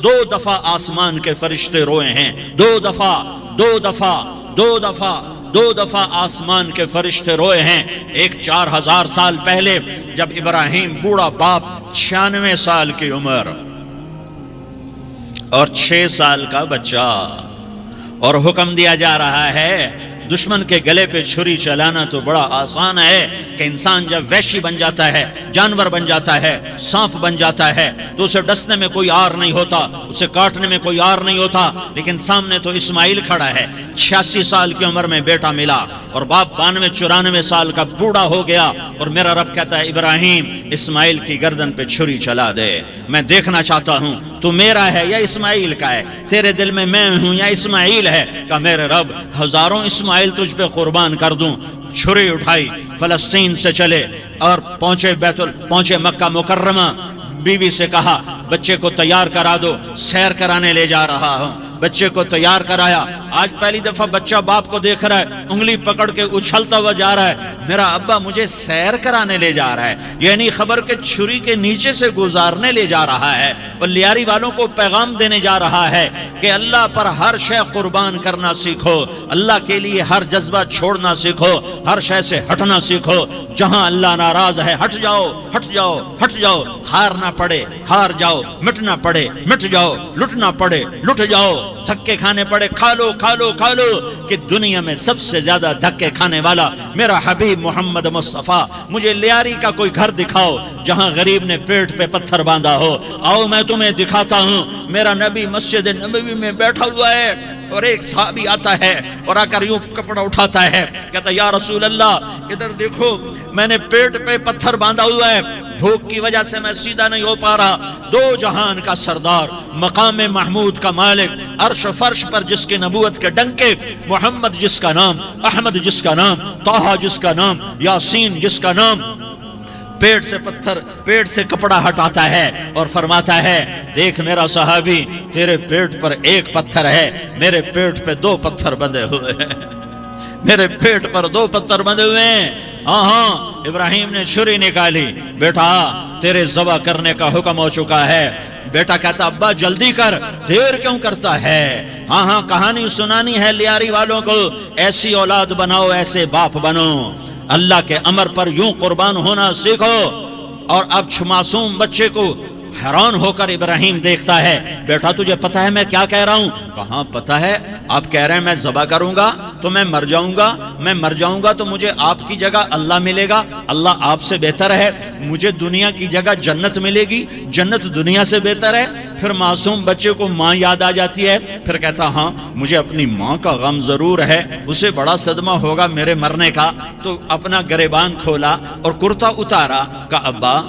دو دفعہ آسمان کے فرشتے روئے ہیں، دو دفعہ دو دفعہ دو دفعہ دو دفعہ آسمان کے فرشتے روئے ہیں۔ ایک 4000 سال پہلے جب ابراہیم بوڑھا باپ 96 سال کی عمر اور 6 سال کا بچہ، اور حکم دیا جا رہا ہے دشمن کے گلے پہ چھری چلانا تو بڑا آسان ہے کہ انسان جب وحشی بن جاتا ہے، جانور بن جاتا ہے، سانپ بن جاتا ہے تو اسے ڈسنے میں کوئی آر نہیں ہوتا، اسے کاٹنے میں کوئی آر نہیں ہوتا، لیکن سامنے تو اسماعیل کھڑا ہے، 86 سال کی عمر میں بیٹا ملا اور باپ 92-94 سال کا بوڑھا ہو گیا، اور میرا رب کہتا ہے ابراہیم اسماعیل کی گردن پہ چھری چلا دے، میں دیکھنا چاہتا ہوں تو میرا ہے یا اسماعیل کا ہے، تیرے دل میں میں ہوں یا اسماعیل ہے؟ کہ میرے رب ہزاروں اسماعیل تجھ پہ قربان کر دوں۔ چھری اٹھائی، فلسطین سے چلے اور پہنچے مکہ مکرمہ، بیوی سے کہا بچے کو تیار کرا دو، سیر کرانے لے جا رہا ہوں، بچے کو تیار کرایا۔ آج پہلی دفعہ بچہ باپ کو دیکھ رہا ہے، انگلی پکڑ کے اچھلتا ہوا جا رہا ہے، میرا ابا مجھے سیر کرانے لے جا رہا ہے، یعنی خبر کے چھری کے نیچے سے گزارنے لے جا رہا ہے۔ اور لیاری والوں کو پیغام دینے جا رہا ہے کہ اللہ پر ہر شے قربان کرنا سیکھو، اللہ کے لیے ہر جذبہ چھوڑنا سیکھو، ہر شے سے ہٹنا سیکھو، جہاں اللہ ناراض ہے ہٹ جاؤ ہٹ جاؤ ہٹ جاؤ، ہار نہ پڑے ہار جاؤ، مٹنا پڑے مٹ جاؤ، لٹنا پڑے لٹ جاؤ، دھکے کھانے پڑے کھا لو کھا لو کھا لو، کہ دنیا میں سب سے زیادہ دھکے کھانے والا میرا حبیب محمد مصطفیٰ۔ مجھے لیاری کا کوئی گھر دکھاؤ جہاں غریب نے پیٹ پہ پتھر باندھا ہو، آؤ میں تمہیں دکھاتا ہوں۔ میرا نبی مسجد نبوی میں بیٹھا ہوا ہے اور ایک صحابی آتا ہے اور آ کر یوں کپڑا اٹھاتا ہے، کہتا یا رسول اللہ ادھر دیکھو، میں نے پیٹ پہ پتھر باندھا ہوا ہے، بھوک کی وجہ سے میں سیدھا نہیں ہو پا رہا۔ دو جہان کا سردار، مقام محمود کا مالک، عرش فرش پر جس کے نبوت کے ڈنکے، محمد جس کا نام، احمد جس کا نام، طٰہٰ جس کا نام، یاسین جس کا نام، پیٹ سے کپڑا ہٹاتا ہے اور فرماتا ہے دیکھ میرا صحابی، تیرے پیٹ پر ایک پتھر ہے، میرے پیٹ پہ 2 پتھر بندھے ہوئے ہیں، میرے پیٹ پر 2 پتھر بندھے ہوئے ہیں۔ ہاں ابراہیم نے چھری نکالی، بیٹا تیرے ذبح کرنے کا حکم ہو چکا ہے۔ بیٹا کہتا ابا جلدی کر، دیر کیوں کرتا ہے؟ ہاں کہانی سنانی ہے لیاری والوں کو، ایسی اولاد بناؤ، ایسے باپ بنو، اللہ کے امر پر یوں قربان ہونا سیکھو۔ اور اب معصوم بچے کو حیران ہو کر ابراہیم دیکھتا ہے، بیٹا تجھے پتہ ہے میں کیا کہہ رہا ہوں؟ کہاں پتہ ہے، آپ کہہ رہے ہیں میں ذبح کروں گا تو میں مر جاؤں گا، میں مر جاؤں گا تو مجھے آپ کی جگہ اللہ ملے گا، اللہ آپ سے بہتر ہے، مجھے دنیا کی جگہ جنت ملے گی، جنت دنیا سے بہتر ہے۔ پھر معصوم بچے کو ماں یاد آ جاتی ہے، پھر کہتا ہاں مجھے اپنی ماں کا غم ضرور ہے، اسے بڑا صدمہ ہوگا میرے مرنے کا۔ تو اپنا گریبان کھولا اور کرتا اتارا، کہا ابا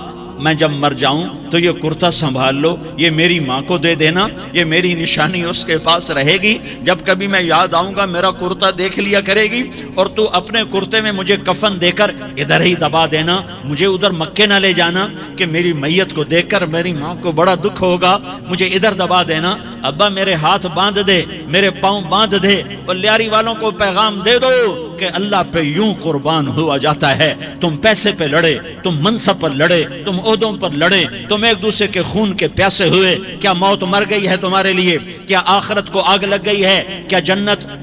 میں جب مر جاؤں تو یہ کرتا سنبھال لو، یہ میری ماں کو دے دینا، یہ میری نشانی اس کے پاس رہے گی، جب کبھی میں یاد آؤں گا میرا کرتا دیکھ لیا کرے گی، اور تو اپنے کرتے میں مجھے کفن دے کر ادھر ہی دبا دینا، مجھے ادھر مکے نہ لے جانا کہ میری میت کو دیکھ کر میری ماں کو بڑا دکھ ہوگا، مجھے ادھر دبا دینا۔ ابا میرے ہاتھ باندھ دے، میرے پاؤں باندھ دے، اور لیاری والوں کو پیغام دے دو کہ اللہ پہ یوں قربان ہوا جاتا ہے۔ تم پیسے پہ لڑے، تم منصب پر لڑے، تم عہدوں پر لڑے، تم ایک دوسرے کے خون کے پیاسے ہوئے، کیا موت مر گئی ہے تمہارے لیے؟ کیا آخرت کو آگ لگ گئی ہے؟ کیا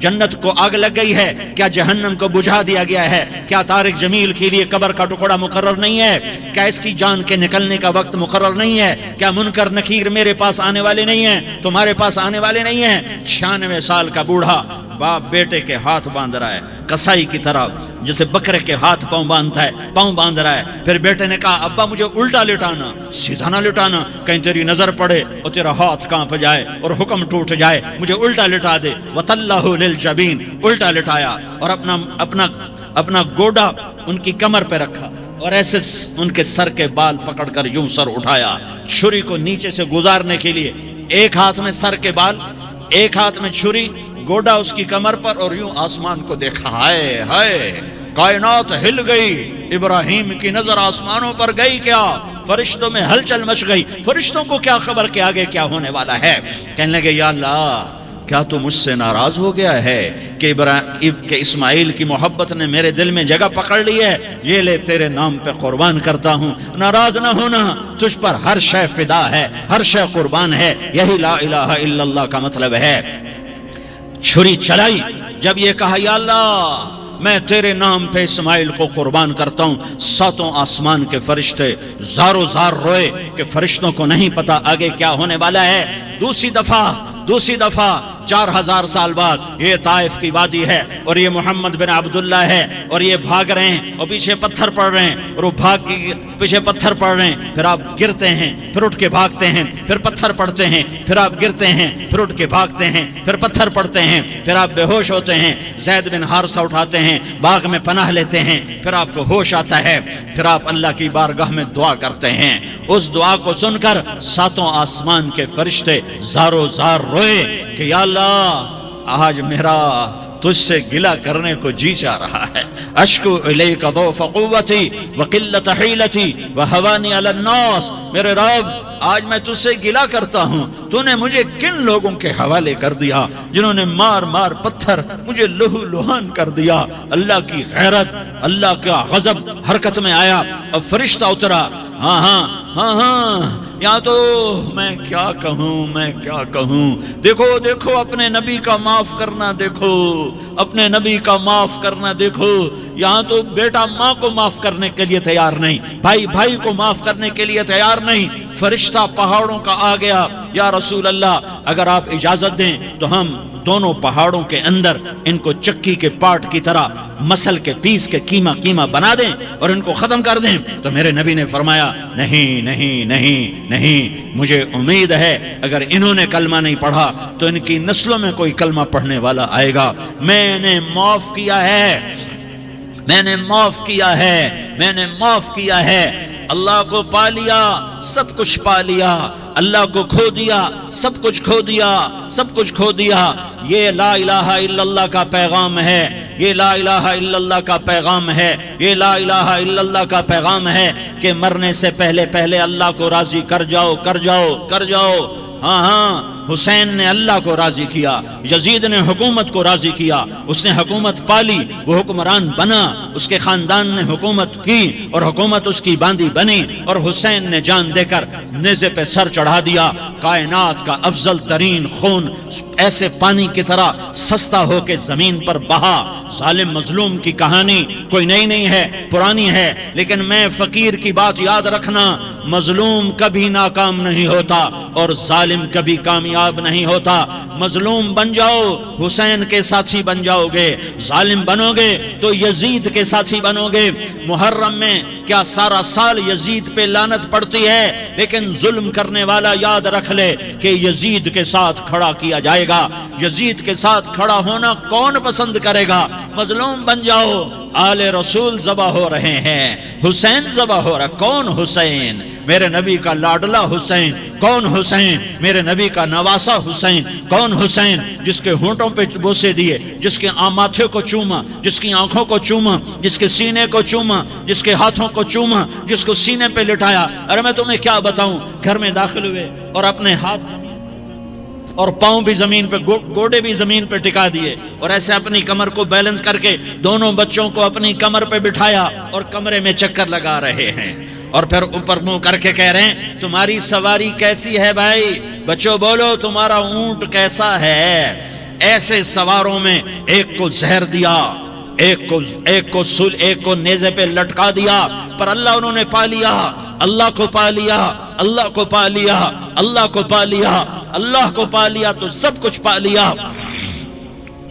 جنت کو آگ لگ گئی ہے؟ کیا جہنم کو بجھا دیا گیا ہے؟ کیا طارق جمیل کے لیے قبر کا ٹکڑا مقرر نہیں ہے؟ کیا اس کی جان کے نکلنے کا وقت مقرر نہیں ہے؟ کیا منکر نکیر میرے پاس آنے والے نہیں ہیں، تمہارے پاس آنے والے نہیں ہیں؟ 96 سال کا بوڑھا باپ بیٹے کے ہاتھ باندھ رہا ہے کسائی کی طرح، جیسے بکرے کے ہاتھ پاؤں باندھتا ہے، پاؤں باندھ رہا ہے۔ پھر بیٹے نے کہا ابا مجھے الٹا لٹانا، سیدھا نہ لٹانا، کہیں تیری نظر پڑے اور تیرا ہاتھ کانپ جائے اور حکم ٹوٹ جائے، مجھے الٹا لٹا دے۔ وَتَلَّهُ لِلْجَبِينِ، الٹا لٹایا اور اپنا گوڈا ان کی کمر پہ رکھا اور ایسے ان کے سر کے بال پکڑ کر یوں سر اٹھایا، چھری کو نیچے سے گزارنے کے لیے، ایک ہاتھ میں سر کے بال، ایک ہاتھ میں چھری، گوڈا اس کی کمر پر، اور یوں آسمان کو دیکھا۔ ہائے ہائے کائنات ہل گئی، ابراہیم کی نظر آسمانوں پر گئی، کیا فرشتوں میں ہلچل مچ گئی، فرشتوں کو کیا خبر کہ آگے کیا ہونے والا ہے۔ کہنے لگے یا اللہ کیا تو مجھ سے ناراض ہو گیا ہے کہ اسماعیل کی محبت نے میرے دل میں جگہ پکڑ لی ہے؟ یہ لے تیرے نام پہ قربان کرتا ہوں۔ ناراض نہ ہونا، تجھ پر ہر شے فدا ہے، ہر شے قربان ہے، یہی لا الہ الا اللہ کا مطلب ہے۔ چھری چلائی، جب یہ کہا یا اللہ میں تیرے نام پہ اسماعیل کو قربان کرتا ہوں، ساتوں آسمان کے فرشتے زارو زار روئے کہ فرشتوں کو نہیں پتا آگے کیا ہونے والا ہے۔ دوسری دفعہ 4000 سال بعد یہ طائف کی وادی ہے اور یہ محمد بن عبداللہ ہے اور یہ بھاگ رہے ہیں اور پیچھے پتھر پڑ رہے ہیں اور وہ بھاگ کے پیچھے پتھر پڑ رہے ہیں، پھر آپ گرتے ہیں، پھر اٹھ کے بھاگتے ہیں، پھر پتھر پڑتے ہیں، پھر آپ گرتے ہیں، پھر اٹھ کے بھاگتے ہیں، پھر پتھر پڑتے ہیں، پھر آپ بے ہوش ہوتے ہیں، زید بن حارثہ اٹھاتے ہیں، باغ میں پناہ لیتے ہیں، پھر آپ کو ہوش آتا ہے، پھر آپ اللہ کی بارگاہ میں دعا کرتے ہیں۔ اس دعا کو سن کر ساتوں آسمان کے فرشتے زارو زار روئے کہ یا اللہ آج میرا تجھ سے گلہ کرنے کو جی چاہ رہا ہے۔ اشکو الیک ضعف قوتی وقلت حیلتی وہوانی علی الناس، میرے رب آج میں تجھ سے گلہ کرتا ہوں، تو نے مجھے کن لوگوں کے حوالے کر دیا جنہوں نے مار مار پتھر مجھے لہو لہان کر دیا۔ اللہ کی غیرت، اللہ کا غضب حرکت میں آیا اور فرشتہ اترا۔ ہاں یہاں تو میں کیا کہوں، دیکھو اپنے نبی کا معاف کرنا، دیکھو اپنے نبی کا معاف کرنا، دیکھو یہاں تو بیٹا ماں کو معاف کرنے کے لیے تیار نہیں، بھائی کو معاف کرنے کے لیے تیار نہیں۔ فرشتہ پہاڑوں کا آ گیا، یا رسول اللہ اگر آپ اجازت دیں تو ہم دونوں پہاڑوں کے اندر ان کو چکی کے پاٹ کی طرح مسل کے پیس کے کیما بنا دیں اور ان کو ختم کر دیں۔ تو میرے نبی نے فرمایا نہیں، مجھے امید ہے اگر انہوں نے کلمہ نہیں پڑھا تو ان کی نسلوں میں کوئی کلمہ پڑھنے والا آئے گا۔ میں نے معاف کیا ہے، اللہ کو پا لیا، سب کچھ پا لیا، اللہ کو کھو دیا، سب کچھ کھو دیا۔ یہ لا الہ الا اللہ کا پیغام ہے، یہ لا الہ الا اللہ کا پیغام ہے، یہ لا الہ الا اللہ کا پیغام ہے کہ مرنے سے پہلے اللہ کو راضی کر جاؤ۔ ہاں حسین نے اللہ کو راضی کیا، یزید نے حکومت کو راضی کیا، اس نے حکومت پالی، وہ حکمران بنا، اس کے خاندان نے حکومت کی اور حکومت اس کی باندھی بنی، اور حسین نے جان دے کر نیزے پہ سر چڑھا دیا۔ کائنات کا افضل ترین خون ایسے پانی کی طرح سستا ہو کے زمین پر بہا۔ ظالم مظلوم کی کہانی کوئی نئی نہیں ہے، پرانی ہے، لیکن میں فقیر کی بات یاد رکھنا، مظلوم کبھی ناکام نہیں ہوتا اور ظالم کبھی کامیاب نہیں ہوتا۔ مظلوم بن جاؤ حسین کے ساتھی بن جاؤ گے، ظالم بنو گے تو یزید کے ساتھی بنو گے۔ محرم میں کیا سارا سال یزید پہ لعنت پڑتی ہے، لیکن ظلم کرنے والا یاد رکھ لے کہ یزید کے ساتھ کھڑا کیا جائے گا۔ یزید کے ساتھ کھڑا ہونا کون پسند کرے گا؟ مظلوم بن جاؤ۔ آل رسول ذبح ہو رہے ہیں، حسین ذبح ہو رہا، کون حسین؟ میرے نبی کا لاڈلا حسین، کون حسین؟ میرے نبی کا نواسا حسین، کون حسین؟ جس کے ہونٹوں پہ بوسے دیے، جس کے ماتھے کو چوما، جس کی آنکھوں کو چوما، جس کے سینے کو چوما، جس کے ہاتھوں کو چوما، جس کو سینے پہ لٹایا۔ ارے میں تمہیں کیا بتاؤں، گھر میں داخل ہوئے اور اپنے ہاتھ اور پاؤں بھی زمین پہ، گوڑے بھی زمین پہ ٹکا دیے اور ایسے اپنی کمر کو بیلنس کر کے دونوں بچوں کو اپنی کمر پہ بٹھایا اور کمرے میں چکر لگا رہے ہیں، اور پھر اوپر منہ کر کے کہہ رہے ہیں تمہاری سواری کیسی ہے بھائی؟ بچوں بولو تمہارا اونٹ کیسا ہے؟ ایسے سواروں میں ایک کو زہر دیا، ایک کو نیزے پہ لٹکا دیا، پر اللہ انہوں نے پا لیا، اللہ کو پا لیا، اللہ کو پا لیا، اللہ کو پا لیا، اللہ کو پا لیا تو سب کچھ پا لیا۔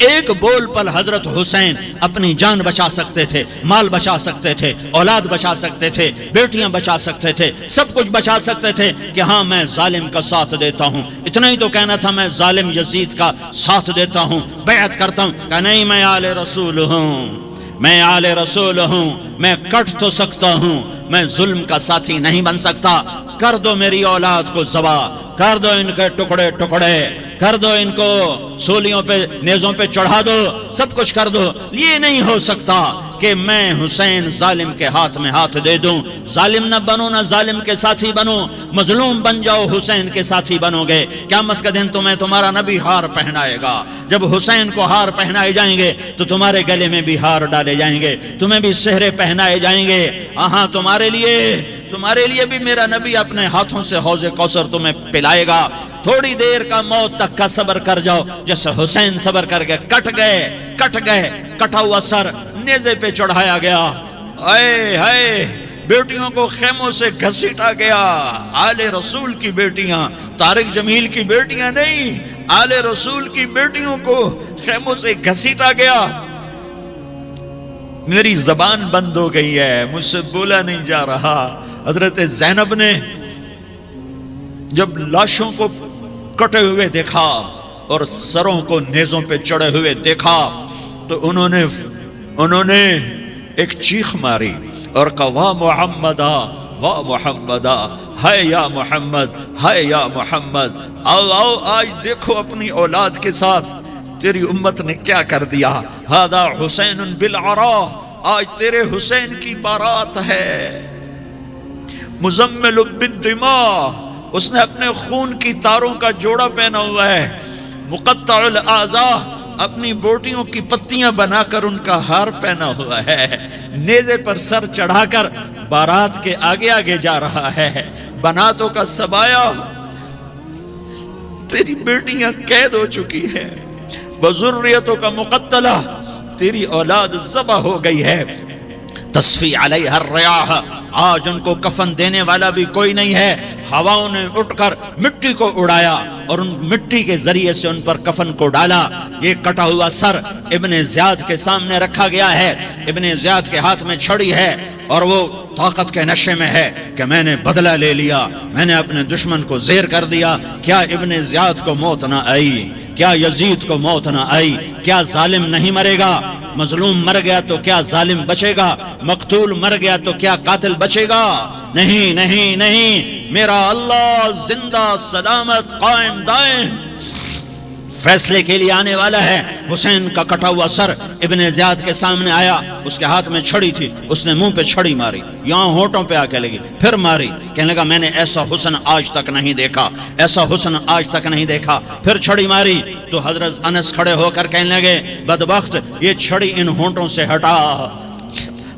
ایک بول پر حضرت حسین اپنی جان بچا سکتے تھے، مال بچا سکتے تھے، اولاد بچا سکتے تھے، بیٹیاں بچا سکتے تھے، سب کچھ بچا سکتے تھے کہ ہاں میں ظالم کا ساتھ دیتا ہوں۔ اتنا ہی تو کہنا تھا میں ظالم یزید کا ساتھ دیتا ہوں، بیعت کرتا ہوں، کہ نہیں میں آل رسول ہوں، میں کٹ تو سکتا ہوں، میں ظلم کا ساتھی نہیں بن سکتا۔ کر دو میری اولاد کو ذبح، کر دو ان کے ٹکڑے ٹکڑے، کر دو ان کو سولیوں پہ نیزوں پہ چڑھا دو، سب کچھ کر دو۔ یہ نہیں ہو سکتا کہ میں حسین ظالم کے ہاتھ میں ہاتھ دے دوں. ظالم نہ بنو، نہ ظالم کے ساتھی بنو، مظلوم بن جاؤ، حسین کے ساتھی بنو گے. قیامت کا دن تمہیں تمہارا نبی ہار پہنائے گا. جب حسین کو ہار پہنائے جائیں گے تو تمہارے گلے میں بھی ہار ڈالے جائیں گے، تمہیں بھی سہرے پہنائے جائیں گے. ہاں تمہارے لیے بھی میرا نبی اپنے ہاتھوں سے حوض کوثر تمہیں پلائے گا. تھوڑی دیر کا موت تک کا صبر کر جاؤ، جیسے حسین صبر کر گئے. کٹ گئے کٹا ہوا سر نیزے پہ چڑھایا گیا. اے بیٹیوں کو خیموں سے گھسیٹا گیا. آل رسول کی بیٹیاں، طارق جمیل کی بیٹیاں نہیں، آل رسول کی بیٹیوں کو خیموں سے گھسیٹا گیا. میری زبان بند ہو گئی ہے، مجھ سے بولا نہیں جا رہا. حضرت زینب نے جب لاشوں کو کٹے ہوئے دیکھا اور سروں کو نیزوں پہ چڑھے ہوئے دیکھا تو انہوں نے ایک چیخ ماری اور کہا واہ محمدہ، واہ محمدہ، ہائے یا محمد، ہائے یا محمد. آؤ آج دیکھو اپنی اولاد کے ساتھ تیری امت نے کیا کر دیا. ہذا حسین بالعراء، آج تیرے حسین کی بارات ہے. مزمل بالدماء، اس نے اپنے خون کی تاروں کا جوڑا پہنا ہوا ہے. مقطع الاعضاء، اپنی بوٹیوں کی پتیاں بنا کر ان کا ہار پہنا ہوا ہے. نیزے پر سر چڑھا کر بارات کے آگے آگے جا رہا ہے. بناتوں کا سبایا، تیری بیٹیاں قید ہو چکی ہیں. بذریتوں کا مقتلہ، تیری اولاد ذبح ہو گئی ہے. تصفی علیہ الریاح، آج ان کو کفن دینے والا بھی کوئی نہیں ہے. ہواؤں نے اٹھ کر مٹی کو اڑایا اور ان مٹی کے ذریعے سے ان پر کفن کو ڈالا. یہ کٹا ہوا سر ابن زیاد کے سامنے رکھا گیا ہے. ابن زیاد کے ہاتھ میں چھڑی ہے اور وہ طاقت کے نشے میں ہے کہ میں نے بدلہ لے لیا، میں نے اپنے دشمن کو زیر کر دیا. کیا ابن زیاد کو موت نہ آئی؟ کیا یزید کو موت نہ آئی؟ کیا ظالم نہیں مرے گا؟ مظلوم مر گیا تو کیا ظالم بچے گا؟ مقتول مر گیا تو کیا قاتل بچے گا؟ نہیں نہیں نہیں، میرا اللہ زندہ سلامت قائم دائم فیصلے کے لیے آنے والا ہے. حسین کا کٹا ہوا سر ابن زیاد کے سامنے آیا. اس کے ہاتھ میں چھڑی تھی، اس نے منہ پہ چھڑی ماری، یہاں ہونٹوں پہ آ کے لگی، پھر ماری. کہنے لگا میں نے ایسا حسن آج تک نہیں دیکھا، ایسا حسن آج تک نہیں دیکھا. پھر چھڑی ماری تو حضرت انس کھڑے ہو کر کہنے لگے بدبخت، یہ چھڑی ان ہونٹوں سے ہٹا.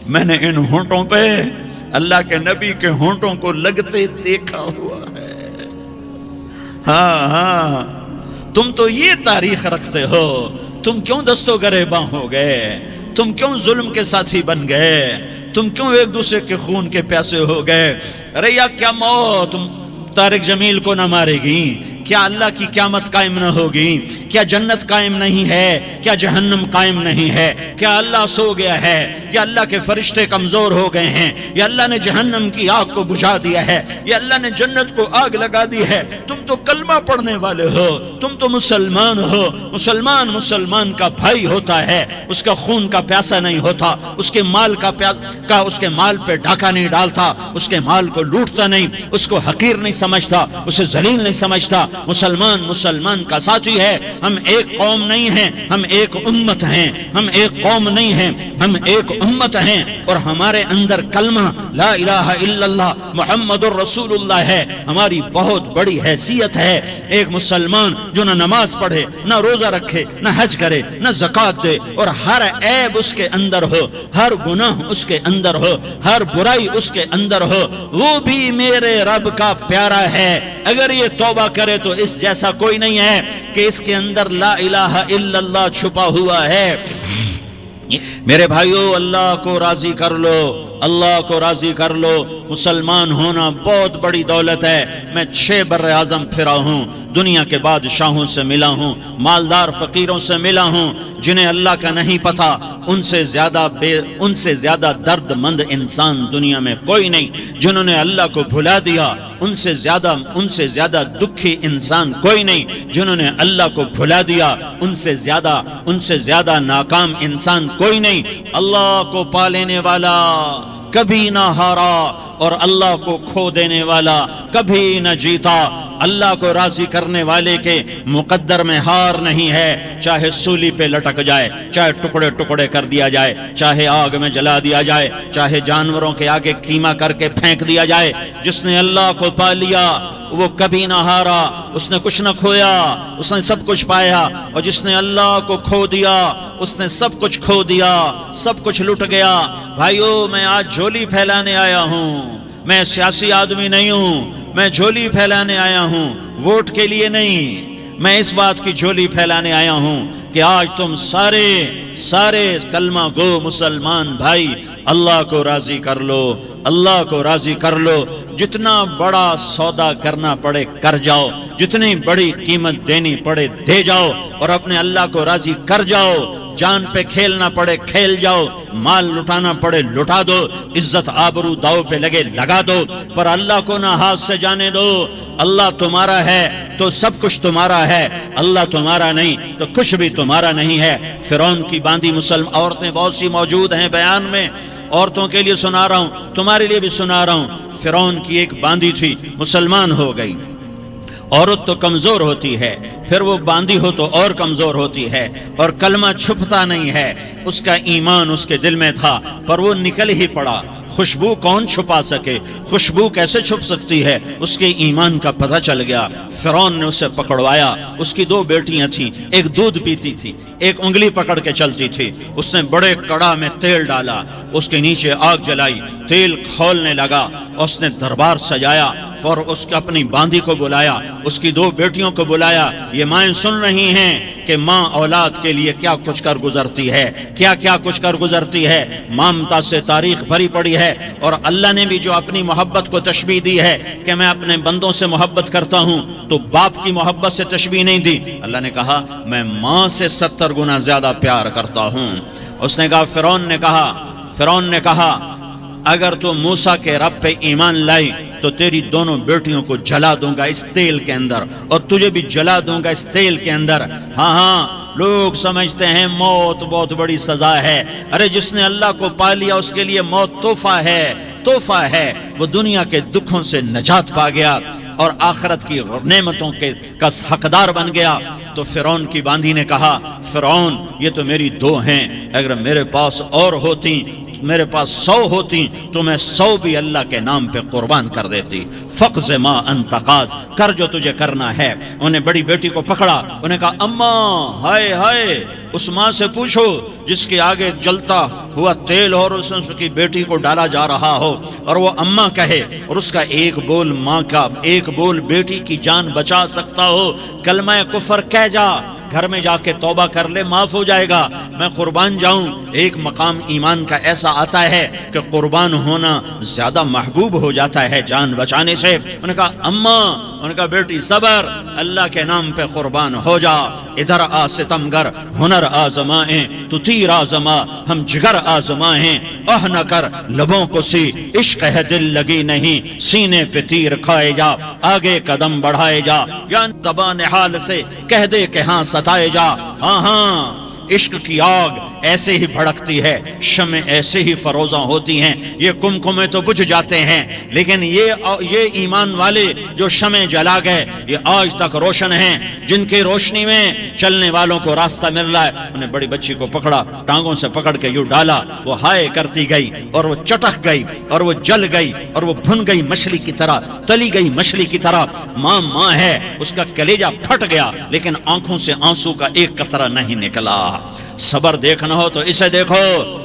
میں نے ان ہونٹوں پہ اللہ کے نبی کے ہونٹوں کو لگتے دیکھا ہوا ہے. ہاں تم تو یہ تاریخ رکھتے ہو. تم کیوں دستوں گریباں ہو گئے؟ تم کیوں ظلم کے ساتھی بن گئے؟ تم کیوں ایک دوسرے کے خون کے پیاسے ہو گئے؟ ارے یا کیا موت طارق جمیل کو نہ مارے گی؟ کیا اللہ کی قیامت قائم نہ ہوگی؟ کیا جنت قائم نہیں ہے؟ کیا جہنم قائم نہیں ہے؟ کیا اللہ سو گیا ہے؟ یا اللہ کے فرشتے کمزور ہو گئے ہیں؟ یا اللہ نے جہنم کی آگ کو بجھا دیا ہے؟ یا اللہ نے جنت کو آگ لگا دی ہے؟ تم تو کلمہ پڑھنے والے ہو، تم تو مسلمان ہو. مسلمان کا بھائی ہوتا ہے، اس کا خون کا پیاسا نہیں ہوتا، اس کے مال اس کے مال پہ ڈاکہ نہیں ڈالتا، اس کے مال کو لوٹتا نہیں، اس کو حقیر نہیں سمجھتا، اسے ذلیل نہیں سمجھتا. مسلمان کا ساتھی ہے. ہم ایک قوم نہیں ہیں، ہم ایک امت ہیں. ہم ایک قوم نہیں ہیں، ہم ایک امت ہیں. اور ہمارے اندر کلمہ لا الہ الا اللہ محمد الرسول اللہ ہے. ہماری بہت بڑی حیثیت ہے. ایک مسلمان جو نہ نماز پڑھے، نہ روزہ رکھے، نہ حج کرے، نہ زکوٰۃ دے، اور ہر عیب اس کے اندر ہو، ہر گناہ اس کے اندر ہو، ہر برائی اس کے اندر ہو، وہ بھی میرے رب کا پیارا ہے. اگر یہ توبہ کرے تو اس جیسا کوئی نہیں ہے کہ اس کے اندر لا الہ الا اللہ چھپا ہوا ہے. میرے بھائیو، اللہ کو راضی کر لو، اللہ کو راضی کر لو. مسلمان ہونا بہت بڑی دولت ہے. میں 6 بر اعظم پھرا ہوں، دنیا کے بادشاہوں سے ملا ہوں، مالدار فقیروں سے ملا ہوں. جنہیں اللہ کا نہیں پتا ان سے زیادہ درد مند انسان دنیا میں کوئی نہیں. جنہوں نے اللہ کو بھلا دیا ان سے زیادہ دکھی انسان کوئی نہیں. جنہوں نے اللہ کو بھلا دیا ان سے زیادہ ناکام انسان کوئی نہیں. اللہ کو پا لینے والا کبھی نہ ہارا اور اللہ کو کھو دینے والا کبھی نہ جیتا۔ اللہ کو راضی کرنے والے کے مقدر میں ہار نہیں ہے، چاہے سولی پہ لٹک جائے، چاہے ٹکڑے ٹکڑے کر دیا جائے، چاہے آگ میں جلا دیا جائے، چاہے جانوروں کے آگے قیمہ کر کے پھینک دیا جائے۔ جس نے اللہ کو پا لیا وہ کبھی نہ ہارا، اس نے کچھ نہ کھویا، اس نے سب کچھ پایا۔ اور جس نے اللہ کو کھو دیا اس نے سب کچھ کھو دیا، سب کچھ لٹ گیا۔ بھائیو، میں آج جھولی پھیلانے آیا ہوں، میں سیاسی آدمی نہیں ہوں، میں جھولی پھیلانے آیا ہوں، ووٹ کے لیے نہیں۔ میں اس بات کی جھولی پھیلانے آیا ہوں کہ آج تم سارے کلمہ گو مسلمان بھائی اللہ کو راضی کر لو، اللہ کو راضی کر لو۔ جتنا بڑا سودا کرنا پڑے کر جاؤ، جتنی بڑی قیمت دینی پڑے دے جاؤ، اور اپنے اللہ کو راضی کر جاؤ۔ جان پہ کھیلنا پڑے کھیل جاؤ، مال لٹانا پڑے لٹا دو، عزت آبرو داؤ پہ لگے لگا دو، پر اللہ کو نہ ہاتھ سے جانے دو۔ اللہ تمہارا ہے تو سب کچھ تمہارا ہے، اللہ تمہارا نہیں تو کچھ بھی تمہارا نہیں ہے۔ فرعون کی باندھی مسلم عورتیں بہت سی موجود ہیں بیان میں، عورتوں کے لیے سنا رہا ہوں، تمہارے لیے بھی سنا رہا ہوں۔ فرعون کی ایک باندھی تھی، مسلمان ہو گئی۔ عورت تو کمزور ہوتی ہے، پھر وہ باندھی ہو تو اور کمزور ہوتی ہے، اور کلمہ چھپتا نہیں ہے۔ اس کا ایمان اس کے دل میں تھا پر وہ نکل ہی پڑا۔ خوشبو کون چھپا سکے؟ خوشبو کیسے چھپ سکتی ہے؟ اس کے ایمان کا پتہ چل گیا۔ فرعون نے اسے پکڑوایا۔ اس کی 2 بیٹیاں تھیں، ایک دودھ پیتی تھی، ایک انگلی پکڑ کے چلتی تھی۔ اس نے بڑے کڑا میں تیل ڈالا، اس کے نیچے آگ جلائی، تیل کھولنے لگا، اس نے دربار سجایا اور اس کے اپنی باندھی کو بلایا، اس کی 2 بیٹیوں کو بلایا۔ یہ مائیں سن رہی ہیں کہ ماں اولاد کے لیے کیا کچھ کر گزرتی ہے، کیا کچھ کر گزرتی ہے۔ مامتا سے تاریخ بھری پڑی ہے، اور اللہ نے بھی جو اپنی محبت کو تشبیہ دی ہے کہ میں اپنے بندوں سے محبت کرتا ہوں، تو باپ کی محبت سے تشبیہ نہیں دی۔ اللہ نے کہا میں ماں سے 70 گنا زیادہ پیار کرتا ہوں۔ اس نے کہا فرعون نے کہا اگر تو موسیٰ کے رب پہ ایمان لائی تو تیری دونوں بیٹیوں کو جلا دوں گا اس تیل کے اندر، اور تجھے بھی جلا دوں گا اس تیل کے اندر۔ ہاں لوگ سمجھتے ہیں موت بہت بڑی سزا ہے۔ ارے جس نے اللہ کو پا لیا اس کے لیے موت تحفہ ہے۔ وہ دنیا کے دکھوں سے نجات پا گیا اور آخرت کی نعمتوں کا حقدار بن گیا۔ تو فرعون کی باندھی نے کہا فرعون یہ تو میری 2 ہیں، اگر میرے پاس اور ہوتی، میرے پاس 100 ہوتی تو میں 100 بھی اللہ کے نام پہ قربان کر دیتی۔ فقض ما انت قاض، کر جو تجھے کرنا ہے۔ انہیں بڑی بیٹی کو پکڑا، انہیں کہا اماں ہائے اس ماں سے پوچھو جس کے آگے جلتا ہوا تیل اور اس کی بیٹی کو ڈالا جا رہا ہو، اور وہ اماں کہے، اور اس کا ایک بول ماں کا، ایک بول بیٹی کی جان بچا سکتا ہو، کلمہ کفر کہہ جا، گھر میں جا کے توبہ کر لے، معاف ہو جائے گا، میں قربان جاؤں۔ ایک مقام ایمان کا ایسا آتا ہے کہ قربان ہونا زیادہ محبوب ہو جاتا ہے جان بچانے سے۔ انہوں نے کہا اماں، انہوں نے کہا بیٹی صبر، اللہ کے نام پہ قربان ہو جا۔ ادھر آ ستمگر، ہنر آزمائیں تو تیر آزما، ہم جگر آزمائیں، نہ کر لبوں کو سی، عشق ہے دل لگی نہیں، سینے پہ تیر کھائے جا، آگے قدم بڑھائے جا، یا زبان حال سے کہہ دے کہ ہاں ستائے جا۔ ہاں عشق کی آگ ایسے ہی بھڑکتی ہے، شمع ایسے ہی فروزاں ہوتی ہیں، یہ کمکمے تو بجھ جاتے ہیں، لیکن یہ ایمان والے جو شمع جلا گئے یہ آج تک روشن ہیں، جن کی روشنی میں چلنے والوں کو راستہ مل رہا ہے۔ انہیں بڑی بچی کو پکڑا، ٹانگوں سے پکڑ کے یوں ڈالا، وہ ہائے کرتی گئی اور وہ چٹک گئی اور وہ جل گئی اور وہ بھن گئی مچھلی کی طرح، تلی گئی مچھلی کی طرح۔ ماں ہے، اس کا کلیجہ پھٹ گیا لیکن آنکھوں سے آنسو کا ایک قطرہ نہیں نکلا۔ صبر دیکھنا ہو تو اسے دیکھو،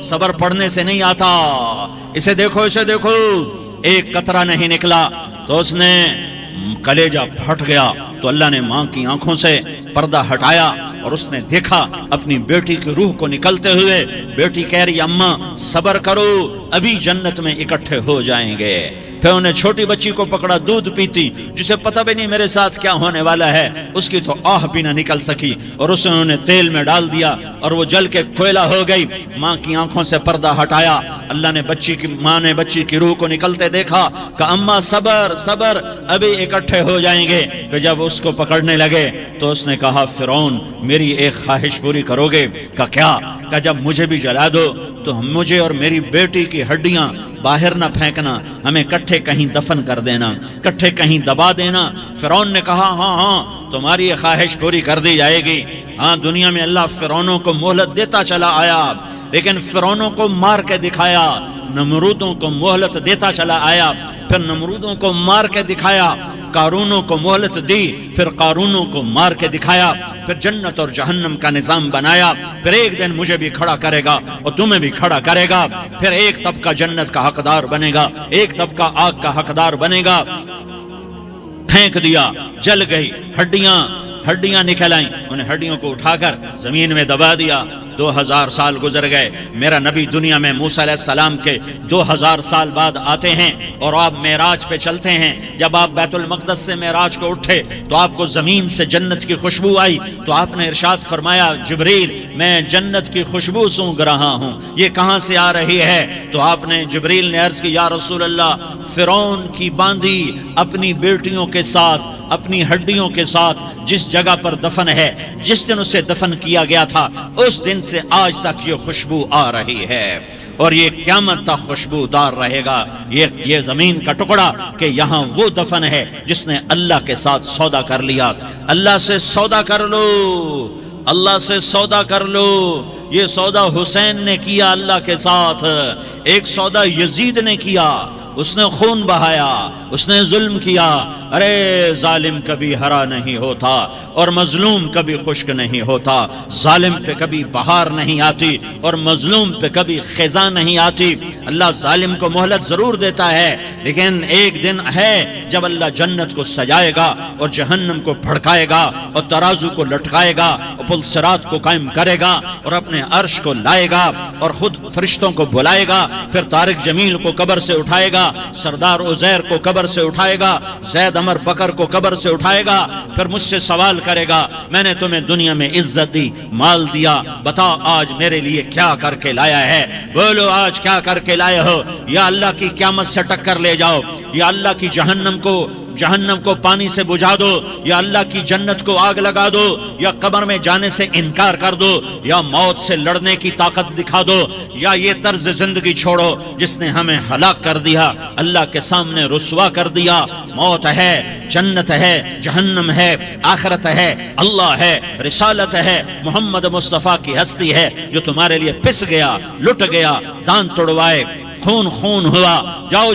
صبر پڑھنے سے نہیں آتا، اسے دیکھو ایک قطرہ نہیں نکلا تو اس نے کلیجہ پھٹ گیا۔ تو اللہ نے ماں کی آنکھوں سے پردہ ہٹایا اور اس نے دیکھا اپنی بیٹی کی روح کو نکلتے ہوئے۔ بیٹی کہہ رہی اماں صبر کرو، ابھی جنت میں اکٹھے ہو جائیں گے۔ پھر انہیں چھوٹی بچی کو پکڑا، دودھ پیتی، جسے پتہ بھی نہیں میرے ساتھ کیا ہونے والا ہے، اس کی تو آہ بھی نہ نکل سکی، اور اسے انہوں نے تیل میں ڈال دیا اور وہ جل کے کوئلہ ہو گئی۔ ماں کی آنکھوں سے پردہ ہٹایا، اللہ نے ماں نے بچی کی روح کو نکلتے دیکھا کہ اماں صبر صبر، ابھی اکٹھے ہو جائیں گے۔ کہ جب اس کو پکڑنے لگے تو اس نے کہا فرعون میری ایک خواہش پوری کرو گے؟ کہ کیا؟ کہ جب مجھے بھی جلا دو تو مجھے اور میری بیٹی کی ہڈیاں باہر نہ پھینکنا، ہمیں کٹھے کہیں دفن کر دینا، کٹھے کہیں دبا دینا۔ فرعون نے کہا ہاں تمہاری یہ خواہش پوری کر دی جائے گی۔ ہاں دنیا میں اللہ فرعونوں کو مہلت دیتا چلا آیا، لیکن فرعونوں کو مار کے دکھایا، نمرودوں کو مہلت دیتا چلا آیا، پھر نمرودوں کو مار کے دکھایا، قارونوں کو مہلت دی، پھر قارونوں کو مار کے دکھایا، پھر جنت اور جہنم کا نظام بنایا، پھر ایک دن مجھے بھی کھڑا کرے گا اور تمہیں بھی کھڑا کرے گا، پھر ایک طبقہ جنت کا حقدار بنے گا، ایک طبقہ آگ کا حقدار بنے گا۔ پھینک دیا، جل گئی، ہڈیاں نکل آئیں، انہیں ہڈیوں کو اٹھا کر زمین میں دبا دیا۔ 2000 سال گزر گئے، میرا نبی دنیا میں موسیٰ علیہ السلام کے 2000 سال بعد آتے ہیں اور آپ معراج پہ چلتے ہیں۔ جب آپ بیت المقدس سے معراج کو اٹھے تو آپ کو زمین سے جنت کی خوشبو آئی، تو آپ نے ارشاد فرمایا جبریل میں جنت کی خوشبو سونگ رہا ہوں، یہ کہاں سے آ رہی ہے؟ تو آپ نے جبریل نے عرض کی یا رسول اللہ فرعون کی باندی اپنی بیٹیوں کے ساتھ، اپنی ہڈیوں کے ساتھ جس جگہ پر دفن ہے، جس دن اسے دفن کیا گیا تھا اس دن سے آج تک یہ خوشبو آ رہی ہے، اور یہ قیامت تک خوشبودار رہے گا۔ یہ زمین کا ٹکڑا کہ یہاں وہ دفن ہے جس نے اللہ کے ساتھ سودا کر لیا۔ اللہ سے سودا کر لو، اللہ سے سودا کر لو۔ یہ سودا حسین نے کیا اللہ کے ساتھ، ایک سودا یزید نے کیا، اس نے خون بہایا، اس نے ظلم کیا۔ ارے ظالم کبھی ہرا نہیں ہوتا اور مظلوم کبھی خشک نہیں ہوتا، ظالم پہ کبھی بہار نہیں آتی اور مظلوم پہ کبھی خزاں نہیں آتی۔ اللہ ظالم کو مہلت ضرور دیتا ہے، لیکن ایک دن ہے جب اللہ جنت کو سجائے گا اور جہنم کو بھڑکائے گا اور ترازو کو لٹکائے گا اور پل صراط کو قائم کرے گا اور اپنے عرش کو لائے گا اور خود فرشتوں کو بلائے گا، پھر طارق جمیل کو قبر سے اٹھائے گا، سردار عزیر کو قبر سے اٹھائے گا، زید عمر بکر کو قبر سے اٹھائے گا، پھر مجھ سے سوال کرے گا میں نے تمہیں دنیا میں عزت دی، مال دیا، بتا آج میرے لیے کیا کر کے لایا ہے؟ بولو آج کیا کر کے لائے ہو؟ یا اللہ کی قیامت سے ٹکر لے جاؤ، یا اللہ کی جہنم کو پانی سے بجھا دو، یا اللہ کی جنت کو آگ لگا دو، یا قبر میں جانے سے انکار کر دو، یا موت سے لڑنے کی طاقت دکھا دو، یا یہ طرز زندگی چھوڑو جس نے ہمیں ہلاک کر دیا، اللہ کے سامنے رسوا کر دیا۔ موت ہے، جنت ہے، جہنم ہے، آخرت ہے، اللہ ہے، رسالت ہے، محمد مصطفیٰ کی ہستی ہے جو تمہارے لیے پس گیا، لٹ گیا، دان توڑوائے، خون ہوا۔ جاؤ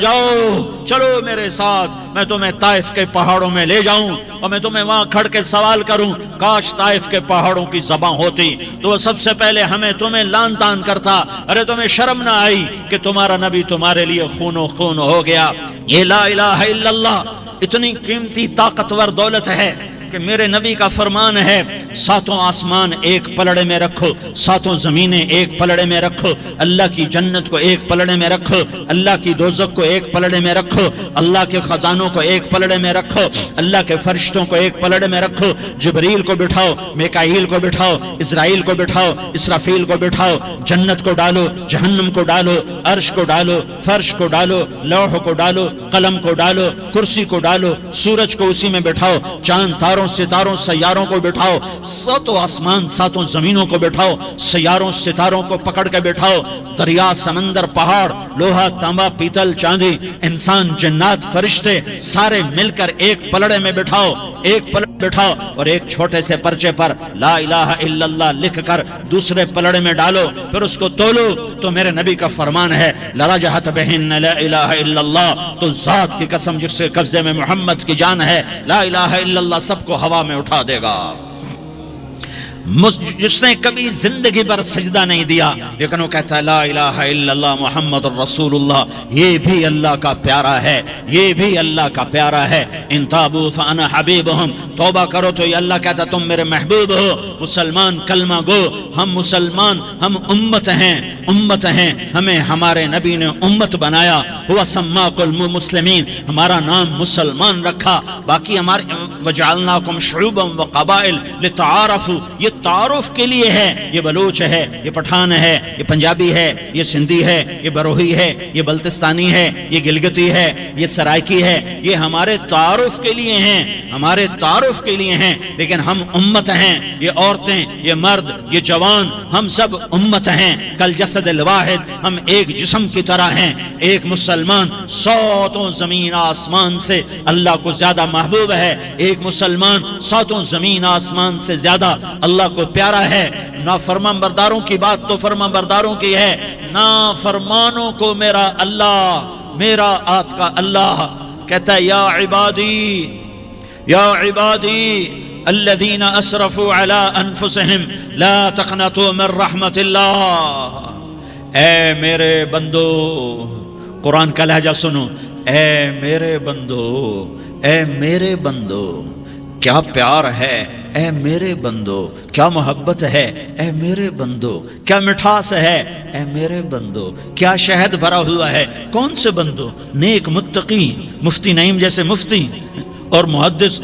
چلو میرے ساتھ، میں تمہیں طائف کے پہاڑوں میں لے جاؤں اور میں تمہیں وہاں کھڑ کے سوال کروں، کاش طائف کے پہاڑوں کی زبان ہوتی تو وہ سب سے پہلے تمہیں لان تان کرتا۔ ارے تمہیں شرم نہ آئی کہ تمہارا نبی تمہارے لیے خون ہو گیا؟ یہ لا الہ الا اللہ اتنی قیمتی طاقتور دولت ہے کہ میرے نبی کا فرمان ہے ساتوں آسمان ایک پلڑے میں رکھو، ساتوں زمینیں ایک پلڑے میں رکھو، اللہ کی جنت کو ایک پلڑے میں رکھو، اللہ کی دوزخ کو ایک پلڑے میں رکھو، اللہ کے خزانوں کو ایک پلڑے میں رکھو، اللہ کے فرشتوں کو ایک پلڑے میں رکھو، جبریل کو بٹھاؤ، میکائیل کو بٹھاؤ، اسرائیل کو بٹھاؤ، اسرافیل کو بٹھاؤ، جنت کو ڈالو، جہنم کو ڈالو، عرش کو ڈالو، فرش کو ڈالو، لوح کو ڈالو، قلم کو ڈالو، کرسی کو ڈالو، سورج کو اسی میں بٹھاؤ، چاند تاروں ستاروں سیاروں کو بٹھاؤ، ساتوں آسمان ساتوں زمینوں کو بٹھاؤ، سیاروں ستاروں کو پکڑ کے بٹھاؤ، دریا سمندر پہاڑ لوہا تانبا پیتل چاندی انسان جنات فرشتے سارے مل کر ایک پلڑے میں بٹھاؤ، ایک پلڑے بٹھاؤ اور ایک چھوٹے سے پرچے پر لا الہ الا اللہ لکھ کر دوسرے پلڑے میں ڈالو، پھر اس کو تولو تو میرے نبی کا فرمان ہے لرجحت بہن لا الہ الا اللہ، تو ذات کی قسم جس کے قبضے میں محمد کی جان ہے لا الہ الا اللہ سب کو ہوا میں اٹھا دے گا۔ جس نے کبھی زندگی پر سجدہ نہیں دیا لیکن وہ کہتا ہے لا الہ الا اللہ محمد الرسول اللہ، یہ بھی اللہ کا پیارا ہے، یہ بھی اللہ کا پیارا ہے۔ ان تابوا فانا حبیبہم، توبہ کرو تو یہ اللہ کہتا تم میرے محبوب ہو۔ مسلمان کلمہ گو، ہم مسلمان، ہم امت ہیں، ہمیں ہمارے نبی نے امت بنایا، ہوا سماکم المسلمین، ہمارا نام مسلمان رکھا، باقی ہمارے وجعلناکم شعوبا وقبائل لتعارفوا، یہ یہ تعارف کے لیے ہے، یہ بلوچ ہے، یہ پٹھان ہے، یہ پنجابی ہے، یہ سندھی ہے، یہ بروہی ہے، یہ بلتستانی ہے، یہ گلگتی ہے، یہ سرائکی ہے، یہ ہمارے تعارف کے لیے ہیں، ہمارے تعارف کے لیے ہیں، لیکن ہم امت ہیں، یہ عورتیں، یہ مرد، یہ جوان، ہم سب امت ہیں، کل جسد الواحد، ہم ایک جسم کی طرح ہیں۔ ایک مسلمان ساتوں زمین آسمان سے اللہ کو زیادہ محبوب ہے، ایک مسلمان ساتوں زمین آسمان سے زیادہ اللہ کو پیارا ہے۔ نافرمان برداروں کی بات تو فرمان برداروں کی ہے، نافرمانوں کو میرا اللہ، میرا آت کا اللہ کہتا ہے یا عبادی الذین اسرفوا علی انفسہم لا تقنطوا من رحمت اللہ۔ اے میرے بندو، قرآن کا لہجہ سنو، اے میرے بندو، اے میرے بندو، کیا پیار ہے، اے میرے بندو، کیا محبت ہے، اے میرے بندو، کیا مٹھاس ہے، اے میرے بندو، کیا شہد بھرا ہوا ہے۔ کون سے بندو؟ نیک متقی، مفتی نعیم جیسے مفتی اور محدث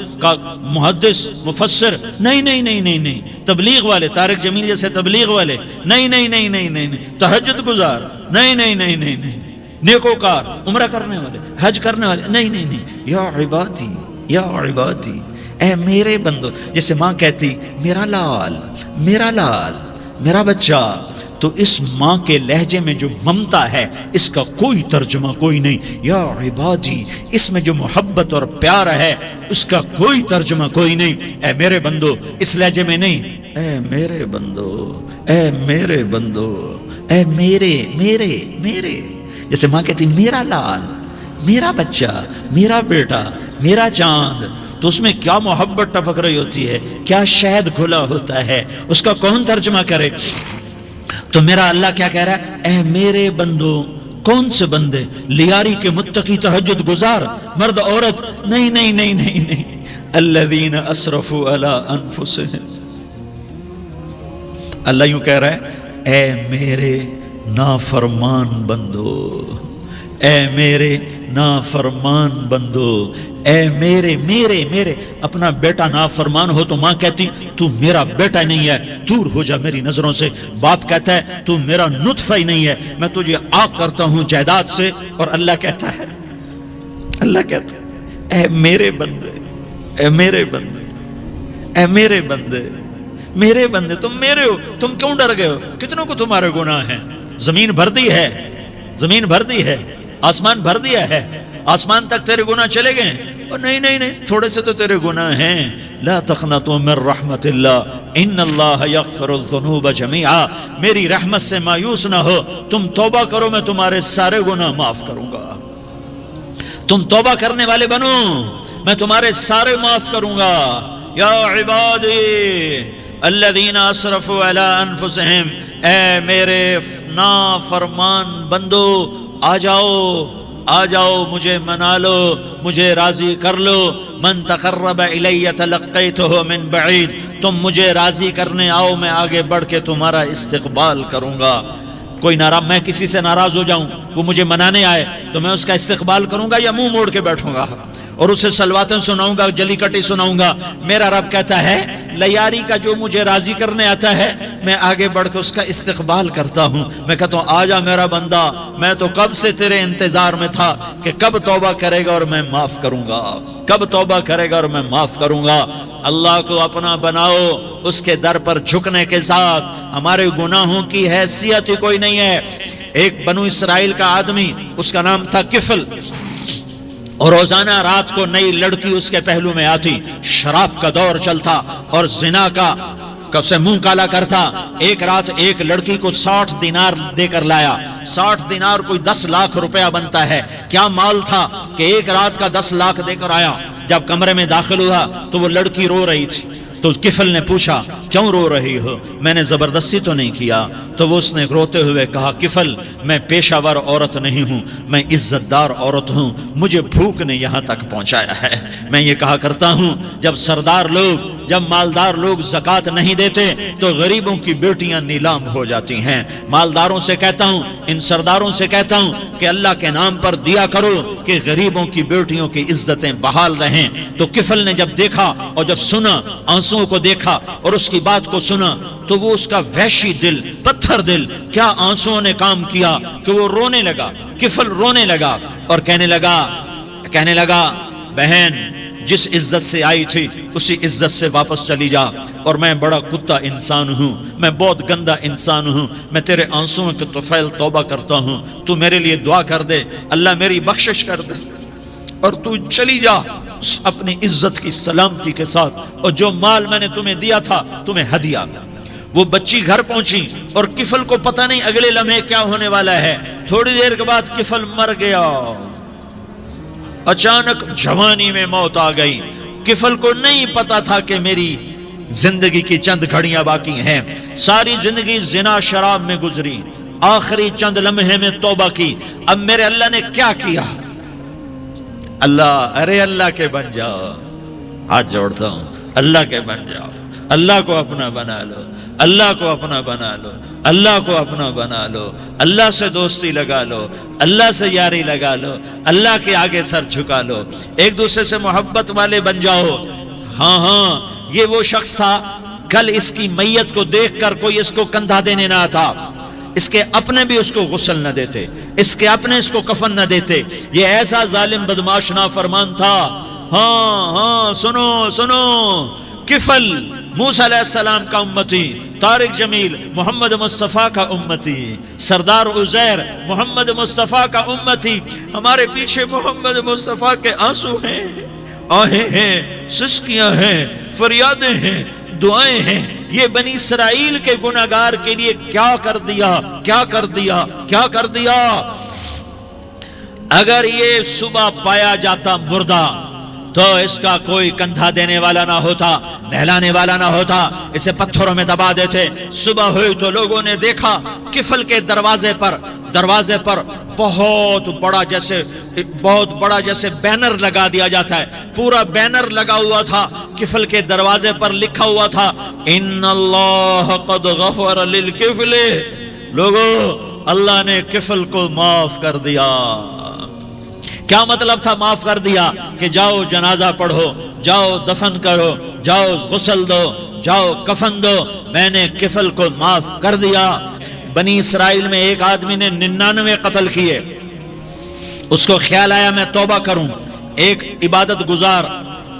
مفسر، نہیں نہیں نہیں نہیں نہیں، تبلیغ والے، طارق جمیل جیسے تبلیغ والے، نہیں نہیں نہیں نہیں نہیں، تہجد گزار، نہیں نہیں نہیں نہیں نہیں، نیکوکار، عمرہ کرنے والے، حج کرنے والے، نہیں نہیں نہیں، یا عبادی، یا عبادی، اے میرے بندو۔ جیسے ماں کہتی میرا لال، میرا لال، میرا بچہ، تو اس ماں کے لہجے میں جو ممتا ہے اس کا کوئی ترجمہ کوئی نہیں۔ یا عبادی، اس میں جو محبت اور پیار ہے اس کا کوئی ترجمہ کوئی نہیں۔ اے میرے بندو، اس لہجے میں نہیں، اے میرے بندو، اے میرے بندو، اے میرے میرے میرے۔ جیسے ماں کہتی میرا لال، میرا بچہ، میرا بیٹا، میرا چاند، تو اس میں کیا محبت ٹپک رہی ہوتی ہے، کیا شہد گھلا ہوتا ہے، اس کا کون ترجمہ کرے؟ تو میرا اللہ کیا کہہ رہا ہے؟ اے میرے بندو، کون سے بندے؟ لیاری کے متقی، تہجد گزار، مرد عورت، نہیں نہیں نہیں نہیں نہیں، الذین اسرفوا علی انفسہم۔ اللہ یوں کہہ رہا ہے اے میرے نافرمان بندو، اے میرے نافرمان بندو، اے میرے میرے میرے۔ اپنا بیٹا نافرمان ہو تو ماں کہتی تو میرا بیٹا نہیں ہے، دور ہو جا میری نظروں سے۔ باپ کہتا ہے تو میرا نطفہ ہی نہیں ہے، میں تجھے عاق کرتا ہوں جائیداد سے۔ اور اللہ کہتا ہے، اللہ کہتا ہے اے میرے بندے، اے میرے بندے، اے میرے بندے، میرے بندے، تم میرے ہو، تم کیوں ڈر گئے ہو؟ کتنوں کو تمہارے گناہ ہیں؟ زمین بھر دی ہے، زمین بھر دی ہے، آسمان بھر دیا ہے، آسمان تک تیرے گناہ چلے گئے؟ اور نہیں نہیں نہیں، تھوڑے سے تو تیرے گناہ ہیں۔ لا تقنطوا من رحمت اللہ ان اللہ یغفر الذنوب جميعا۔ میری رحمت سے مایوس نہ ہو، تم توبہ کرو، میں تمہارے سارے گناہ معاف کروں گا۔ تم توبہ کرنے والے بنو، میں تمہارے سارے معاف کروں گا۔ یا عبادی الذین اسرفوا علی انفسہم، اے میرے نافرمان بندو، آ جاؤ، آ جاؤ، مجھے منا لو، مجھے راضی کر لو۔ من تقرب الی تلقیتہ من بعید، تم مجھے راضی کرنے آؤ، میں آگے بڑھ کے تمہارا استقبال کروں گا۔ کوئی ناراض، میں کسی سے ناراض ہو جاؤں، وہ مجھے منانے آئے تو میں اس کا استقبال کروں گا یا منہ موڑ کے بیٹھوں گا اور اسے سلواتیں سناؤں گا، جلی کٹی سناؤں گا؟ میرا رب کہتا ہے لیاری کا جو مجھے راضی کرنے آتا ہے میں آگے بڑھ کے اس کا استقبال کرتا ہوں۔ میں کہتا ہوں آ جا میرا بندہ، میں تو کب سے تیرے انتظار میں تھا کہ کب توبہ کرے گا اور میں معاف کروں گا، کب توبہ کرے گا اور میں معاف کروں گا۔ اللہ کو اپنا بناؤ، اس کے در پر جھکنے کے ساتھ ہمارے گناہوں کی حیثیت ہی کوئی نہیں ہے۔ ایک بنو اسرائیل کا آدمی، اس کا نام تھا کفل، اور روزانہ رات کو نئی لڑکی اس کے پہلو میں آتی، شراب کا دور چلتا اور زنا کا سے منہ کالا کرتا۔ ایک رات ایک لڑکی کو 60 دینار دے کر لایا۔ 60 دینار کوئی 10 لاکھ روپیہ بنتا ہے۔ کیا مال تھا کہ ایک رات کا 10 لاکھ دے کر آیا۔ جب کمرے میں داخل ہوا تو وہ لڑکی رو رہی تھی، تو کفل نے پوچھا کیوں رو رہی ہو؟ میں نے زبردستی تو نہیں کیا۔ تو وہ اس نے روتے ہوئے کہا کفل، میں پیشہ ور عورت نہیں ہوں، میں عزت دار عورت ہوں، مجھے بھوک نے یہاں تک پہنچایا ہے۔ میں یہ کہا کرتا ہوں جب سردار لوگ جب مالدار لوگ زکات نہیں دیتے تو غریبوں کی بیٹیاں نیلام ہو جاتی ہیں۔ مالداروں سے کہتا ہوں، ان سرداروں سے کہتا ہوں کہ اللہ کے نام پر دیا کرو کہ غریبوں کی بیٹیوں کی عزتیں بحال رہیں۔ تو کفل نے جب دیکھا اور جب سنا، آنسوؤں کو دیکھا اور اس کی بات کو سنا، تو وہ اس کا وحشی دل، پتھر دل، کیا آنسوؤں نے کام کیا کہ وہ رونے لگا۔ کفل رونے لگا اور کہنے لگا بہن جس عزت سے آئی تھی اسی عزت سے واپس چلی جا، اور میں بڑا کتا انسان ہوں، میں بہت گندا انسان ہوں، میں تیرے آنسوؤں کے طفیل توبہ کرتا ہوں، تو میرے لیے دعا کر دے، اللہ میری بخشش کر دے، اور تو چلی جا اپنی عزت کی سلامتی کے ساتھ، اور جو مال میں نے تمہیں دیا تھا تمہیں ہدیہ۔ وہ بچی گھر پہنچی اور کفل کو پتہ نہیں اگلے لمحے کیا ہونے والا ہے۔ تھوڑی دیر کے بعد کفل مر گیا، اچانک جوانی میں موت آ گئی۔ کفل کو نہیں پتا تھا کہ میری زندگی کی چند گھڑیاں باقی ہیں۔ ساری زندگی زنا شراب میں گزری، آخری چند لمحے میں توبہ کی۔ اب میرے اللہ نے کیا کیا؟ اللہ کے بن جاؤ، ہاتھ جوڑتا ہوں، اللہ کے بن جاؤ، اللہ کو اپنا بنا لو، اللہ کو اپنا بنا لو، اللہ کو اپنا بنا لو، اللہ سے دوستی لگا لو، اللہ سے یاری لگا لو، اللہ کے آگے سر جھکا لو، ایک دوسرے سے محبت والے بن جاؤ۔ ہاں یہ وہ شخص تھا، کل اس کی میت کو دیکھ کر کوئی اس کو کندھا دینے نہ آتا، اس کے اپنے بھی اس کو غسل نہ دیتے، اس کے اپنے اس کو کفن نہ دیتے۔ یہ ایسا ظالم بدماش نافرمان تھا۔ ہاں سنو، کفل موسیٰ علیہ السلام کا امتی، طارق جمیل محمد مصطفیٰ کا امتی، سردار عزیر محمد مصطفیٰ کا امتی۔ ہمارے پیچھے محمد مصطفیٰ کے آنسو ہیں، آہیں ہیں، سسکیاں ہیں، فریادیں ہیں، دعائیں ہیں۔ یہ بنی اسرائیل کے گناہگار کے لیے کیا کر دیا۔ اگر یہ صبح پایا جاتا مردہ تو اس کا کوئی کندھا دینے والا نہ ہوتا، نہلانے والا نہ ہوتا، اسے پتھروں میں دبا دیتے۔ صبح ہوئی تو لوگوں نے دیکھا کفل کے دروازے پر بہت بڑا جیسے بینر لگا دیا جاتا ہے، پورا بینر لگا ہوا تھا، کفل کے دروازے پر لکھا ہوا تھا ان اللہ قد غفر للکفل۔ لوگو، اللہ نے کفل کو معاف کر دیا۔ کیا مطلب تھا معاف کر دیا؟ کہ جاؤ جنازہ پڑھو، جاؤ دفن کرو، جاؤ غسل دو، جاؤ کفن دو، میں نے کفل کو معاف کر دیا۔ بنی اسرائیل میں ایک آدمی نے 99 قتل کیے، اس کو خیال آیا میں توبہ کروں، ایک عبادت گزار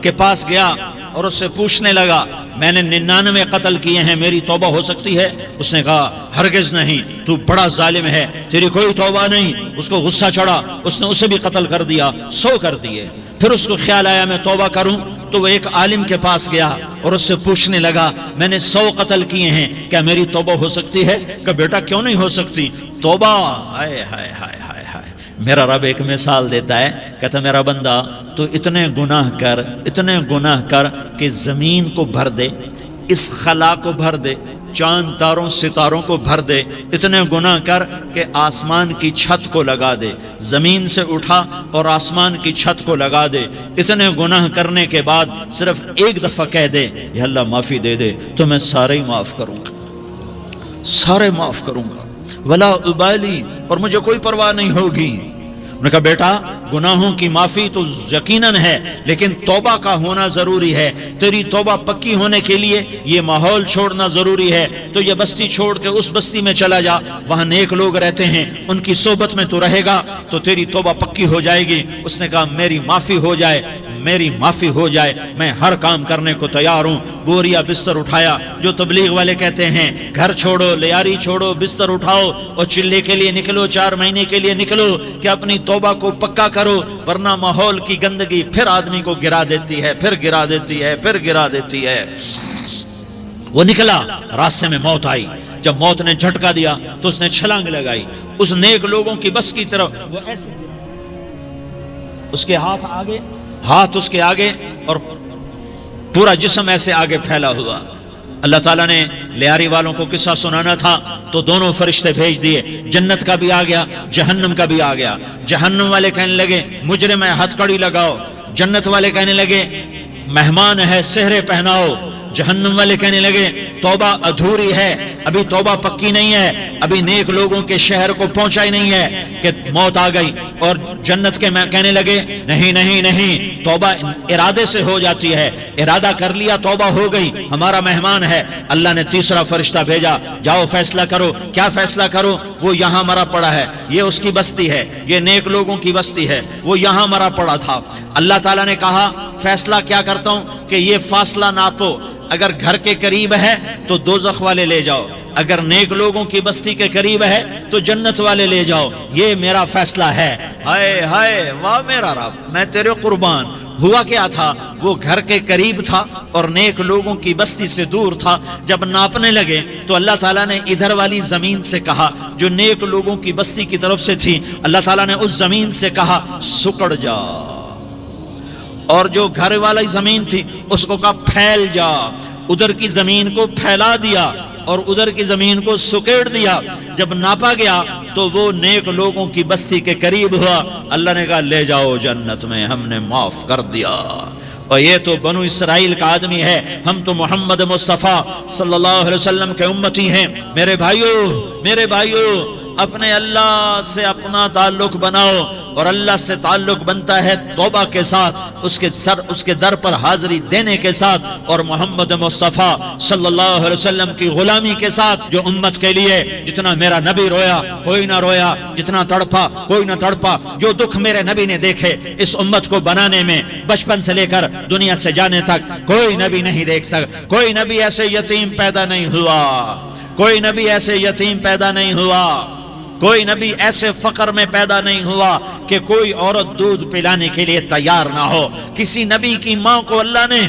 کے پاس گیا اور اس سے پوچھنے لگا میں نے 99 قتل کیے ہیں، میری توبہ ہو سکتی ہے؟ اس نے کہا ہرگز نہیں، تو بڑا ظالم ہے، تیری کوئی توبہ نہیں۔ اس کو غصہ چڑھا، اس نے اسے بھی قتل کر دیا، 100 کر دیے۔ پھر اس کو خیال آیا میں توبہ کروں، تو وہ ایک عالم کے پاس گیا اور اس سے پوچھنے لگا میں نے 100 قتل کیے ہیں، کیا میری توبہ ہو سکتی ہے؟ کہ بیٹا کیوں نہیں ہو سکتی توبہ؟ ہائے ہائے ہائے ہائے ہائے۔ میرا رب ایک مثال دیتا ہے، کہتا میرا بندہ تو اتنے گناہ کر کہ زمین کو بھر دے، اس خلا کو بھر دے، چاند تاروں ستاروں کو بھر دے، اتنے گناہ کر کہ آسمان کی چھت کو لگا دے، زمین سے اٹھا اور آسمان کی چھت کو لگا دے۔ اتنے گناہ کرنے کے بعد صرف ایک دفعہ کہہ دے یا اللہ معافی دے دے تو میں سارے معاف کروں گا، ولا ابالی، اور مجھے کوئی پرواہ نہیں ہوگی۔ انہوں نے کہا بیٹا گناہوں کی معافی تو یقیناً ہے، لیکن توبہ کا ہونا ضروری ہے۔ تیری توبہ پکی ہونے کے لیے یہ ماحول چھوڑنا ضروری ہے۔ تو یہ بستی چھوڑ کے اس بستی میں چلا جا، وہاں نیک لوگ رہتے ہیں، ان کی صحبت میں تو رہے گا تو تیری توبہ پکی ہو جائے گی۔ اس نے کہا میری معافی ہو جائے، میں ہر کام کرنے کو تیار ہوں۔ بوریا بستر اٹھایا، جو تبلیغ والے کہتے ہیں گھر چھوڑو، لیاری چھوڑو، بستر اٹھاؤ اور چلے کے لیے نکلو، 4 مہینے کے لیے نکلو کہ اپنی توبہ کو پکا کرو، ورنہ ماحول کی گندگی پھر آدمی کو گرا دیتی ہے۔ وہ نکلا، راستے میں موت آئی۔ جب موت نے جھٹکا دیا تو اس نے چھلانگ لگائی اس نیک لوگوں کی بس کی طرف، وہ ایسے اس کے ہاتھ اس کے آگے اور پورا جسم ایسے آگے پھیلا ہوا۔ اللہ تعالیٰ نے لیاری والوں کو قصہ سنانا تھا تو دونوں فرشتے بھیج دیے، جنت کا بھی آ گیا، جہنم کا بھی آ گیا۔ جہنم والے کہنے لگے مجرم ہے ہتھ کڑی لگاؤ، جنت والے کہنے لگے مہمان ہے سہرے پہناؤ۔ جہنم والے کہنے لگے توبہ ادھوری ہے، ابھی توبہ پکی نہیں ہے، ابھی نیک لوگوں کے شہر کو پہنچا ہی نہیں ہے کہ موت آ گئی۔ اور جنت کے کہنے لگے نہیں نہیں نہیں، توبہ ارادے سے ہو جاتی ہے، ارادہ کر لیا توبہ ہو گئی، ہمارا مہمان ہے۔ اللہ نے تیسرا فرشتہ بھیجا، جاؤ فیصلہ کرو۔ کیا فیصلہ کرو؟ وہ یہاں مرا پڑا ہے، یہ اس کی بستی ہے، یہ نیک لوگوں کی بستی ہے، وہ یہاں مرا پڑا تھا۔ اللہ تعالیٰ نے کہا فیصلہ کیا کرتا ہوں کہ یہ فاصلہ ناپو، اگر گھر کے قریب ہے تو دوزخ والے لے جاؤ، اگر نیک لوگوں کی بستی کے قریب ہے تو جنت والے لے جاؤ، یہ میرا فیصلہ ہے۔ ہائے ہائے واہ میرا رب، میں تیرے قربان۔ ہوا کیا تھا؟ وہ گھر کے قریب تھا اور نیک لوگوں کی بستی سے دور تھا۔ جب ناپنے لگے تو اللہ تعالیٰ نے ادھر والی زمین سے کہا جو نیک لوگوں کی بستی کی طرف سے تھی، اللہ تعالیٰ نے اس زمین سے کہا سکڑ جا، اور جو گھر والی زمین تھی اس کو کہا پھیل جا۔ ادھر کی زمین کو پھیلا دیا اور ادھر کی زمین کو سکیڑ دیا۔ جب ناپا گیا تو وہ نیک لوگوں کی بستی کے قریب ہوا۔ اللہ نے کہا لے جاؤ جنت میں، ہم نے معاف کر دیا۔ اور یہ تو بنو اسرائیل کا آدمی ہے، ہم تو محمد مصطفیٰ صلی اللہ علیہ وسلم کے امتی ہیں۔ میرے بھائیو اپنے اللہ سے اپنا تعلق بناؤ، اور اللہ سے تعلق بنتا ہے توبہ کے ساتھ، اس کے در پر حاضری دینے کے ساتھ، اور محمد مصطفیٰ صلی اللہ علیہ وسلم کی غلامی کے ساتھ۔ جو امت کے لیے جتنا میرا نبی رویا کوئی نہ رویا، جتنا تڑپا کوئی نہ تڑپا، جو دکھ میرے نبی نے دیکھے اس امت کو بنانے میں، بچپن سے لے کر دنیا سے جانے تک کوئی نبی نہیں دیکھ سکتا۔ کوئی نبی ایسے یتیم پیدا نہیں ہوا، کوئی نبی ایسے یتیم پیدا نہیں ہوا، کوئی نبی ایسے فقر میں پیدا نہیں ہوا کہ کوئی عورت دودھ پلانے کے لیے تیار نہ ہو۔ کسی نبی کی ماں کو اللہ نے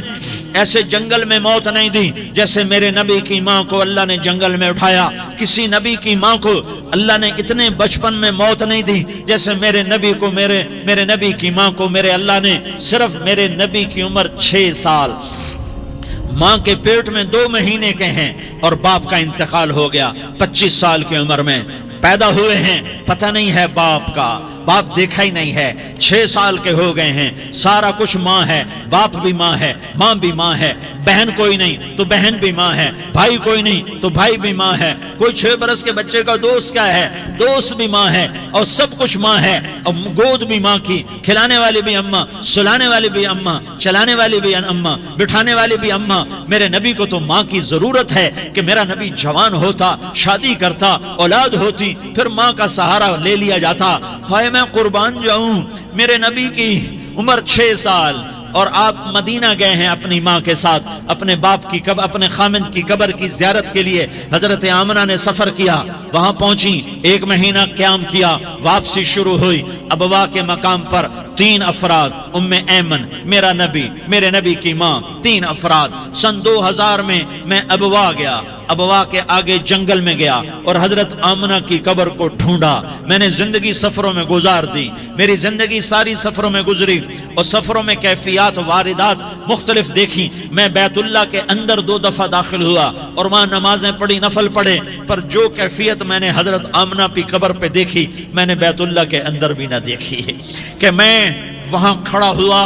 ایسے جنگل میں موت نہیں دی جیسے میرے نبی کی ماں کو اللہ نے جنگل میں اٹھایا۔ کسی نبی کی ماں کو اللہ نے اتنے بچپن میں موت نہیں دی جیسے میرے نبی کو، میرے نبی کی ماں کو میرے اللہ نے صرف میرے نبی کی عمر 6 سال، ماں کے پیٹ میں 2 مہینے کے ہیں، اور باپ کا انتقال ہو گیا 25 سال کی عمر میں۔ پیدا ہوئے ہیں، پتہ نہیں ہے باپ کا، باپ دیکھا ہی نہیں ہے، 6 سال کے ہو گئے ہیں، سارا کچھ ماں ہے، باپ بھی ماں ہے، ماں بھی ماں ہے، بہن کوئی نہیں تو بہن بھی ماں ہے، بھائی کوئی نہیں تو بھائی بھی ماں ہے، کوئی 6 برس کے بچے کا دوست کیا ہے، دوست بھی ماں ہے، اور سب کچھ ماں ہے، اور گود بھی ماں کی، کھلانے والی بھی اماں، سلانے والی بھی اماں، چلانے والی بھی اماں، بٹھانے والی بھی اماں۔ میرے نبی کو تو ماں کی ضرورت ہے کہ میرا نبی جوان ہوتا، شادی کرتا، اولاد ہوتی، پھر ماں کا سہارا لے لیا جاتا۔ ہائے میں قربان جاؤں، میرے نبی کی عمر 6 سال، اور آپ مدینہ گئے ہیں اپنی ماں کے ساتھ، اپنے باپ کی اپنے خامند کی قبر کی زیارت کے لیے حضرت آمنہ نے سفر کیا، وہاں پہنچی، 1 مہینہ قیام کیا، واپسی شروع ہوئی۔ ابوا کے مقام پر 3 افراد، ام ایمن، میرا نبی، میرے نبی کی ماں، 3 افراد۔ سن 2000 میں ابوا گیا، ابوا کے آگے جنگل میں گیا اور حضرت آمنہ کی قبر کو ڈھونڈا۔ میں نے زندگی سفروں میں گزار دی، میری زندگی ساری سفروں میں گزری، اور سفروں میں کیفیات واردات مختلف دیکھی۔ میں بیت اللہ کے اندر 2 دفعہ داخل ہوا اور وہاں نمازیں پڑھی، نفل پڑھے، پر جو کیفیت میں نے حضرت آمنہ کی قبر پہ دیکھی میں نے بیت اللہ کے اندر بھی نہ دیکھی، کہ میں وہاں کھڑا ہوا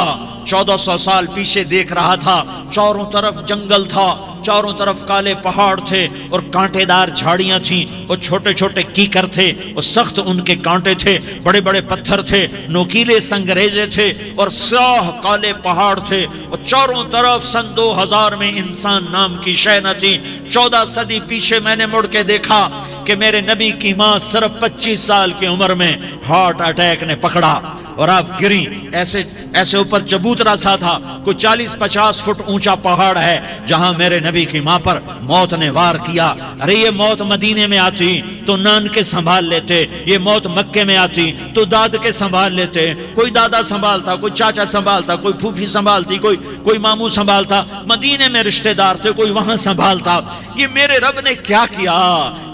1400 سال پیچھے دیکھ رہا تھا، چاروں طرف جنگل تھا، چاروں طرف کالے پہاڑ تھے اور کانٹے دار جھاڑیاں تھیں، اور چھوٹے چھوٹے کیکر تھے اور سخت ان کے کانٹے تھے، بڑے بڑے پتھر تھے، نوکیلے سنگریزے تھے اور سیاہ کالے پہاڑ تھے، اور چاروں طرف سن 2000 میں انسان نام کی شے نہ تھی۔ 14 صدی پیچھے میں نے مڑ کے دیکھا کہ میرے نبی کی ماں صرف 25 سال کی عمر میں ہارٹ اٹیک نے پکڑا اور آپ گری۔ ایسے اوپر چبوترا سا تھا، کوئی 40-50 فٹ اونچا پہاڑ ہے جہاں میرے نبی کی ماں پر موت نے وار کیا۔ ارے یہ موت مدینے میں آتی تو نان کے سنبھال لیتے، یہ موت مکے میں آتی تو داد کے سنبھال لیتے، کوئی دادا سنبھالتا، کوئی چاچا سنبھالتا، کوئی پھوپھی سنبھالتی، کوئی ماموں سنبھالتا، مدینے میں رشتہ دار تھے، کوئی وہاں سنبھالتا۔ یہ میرے رب نے کیا کیا؟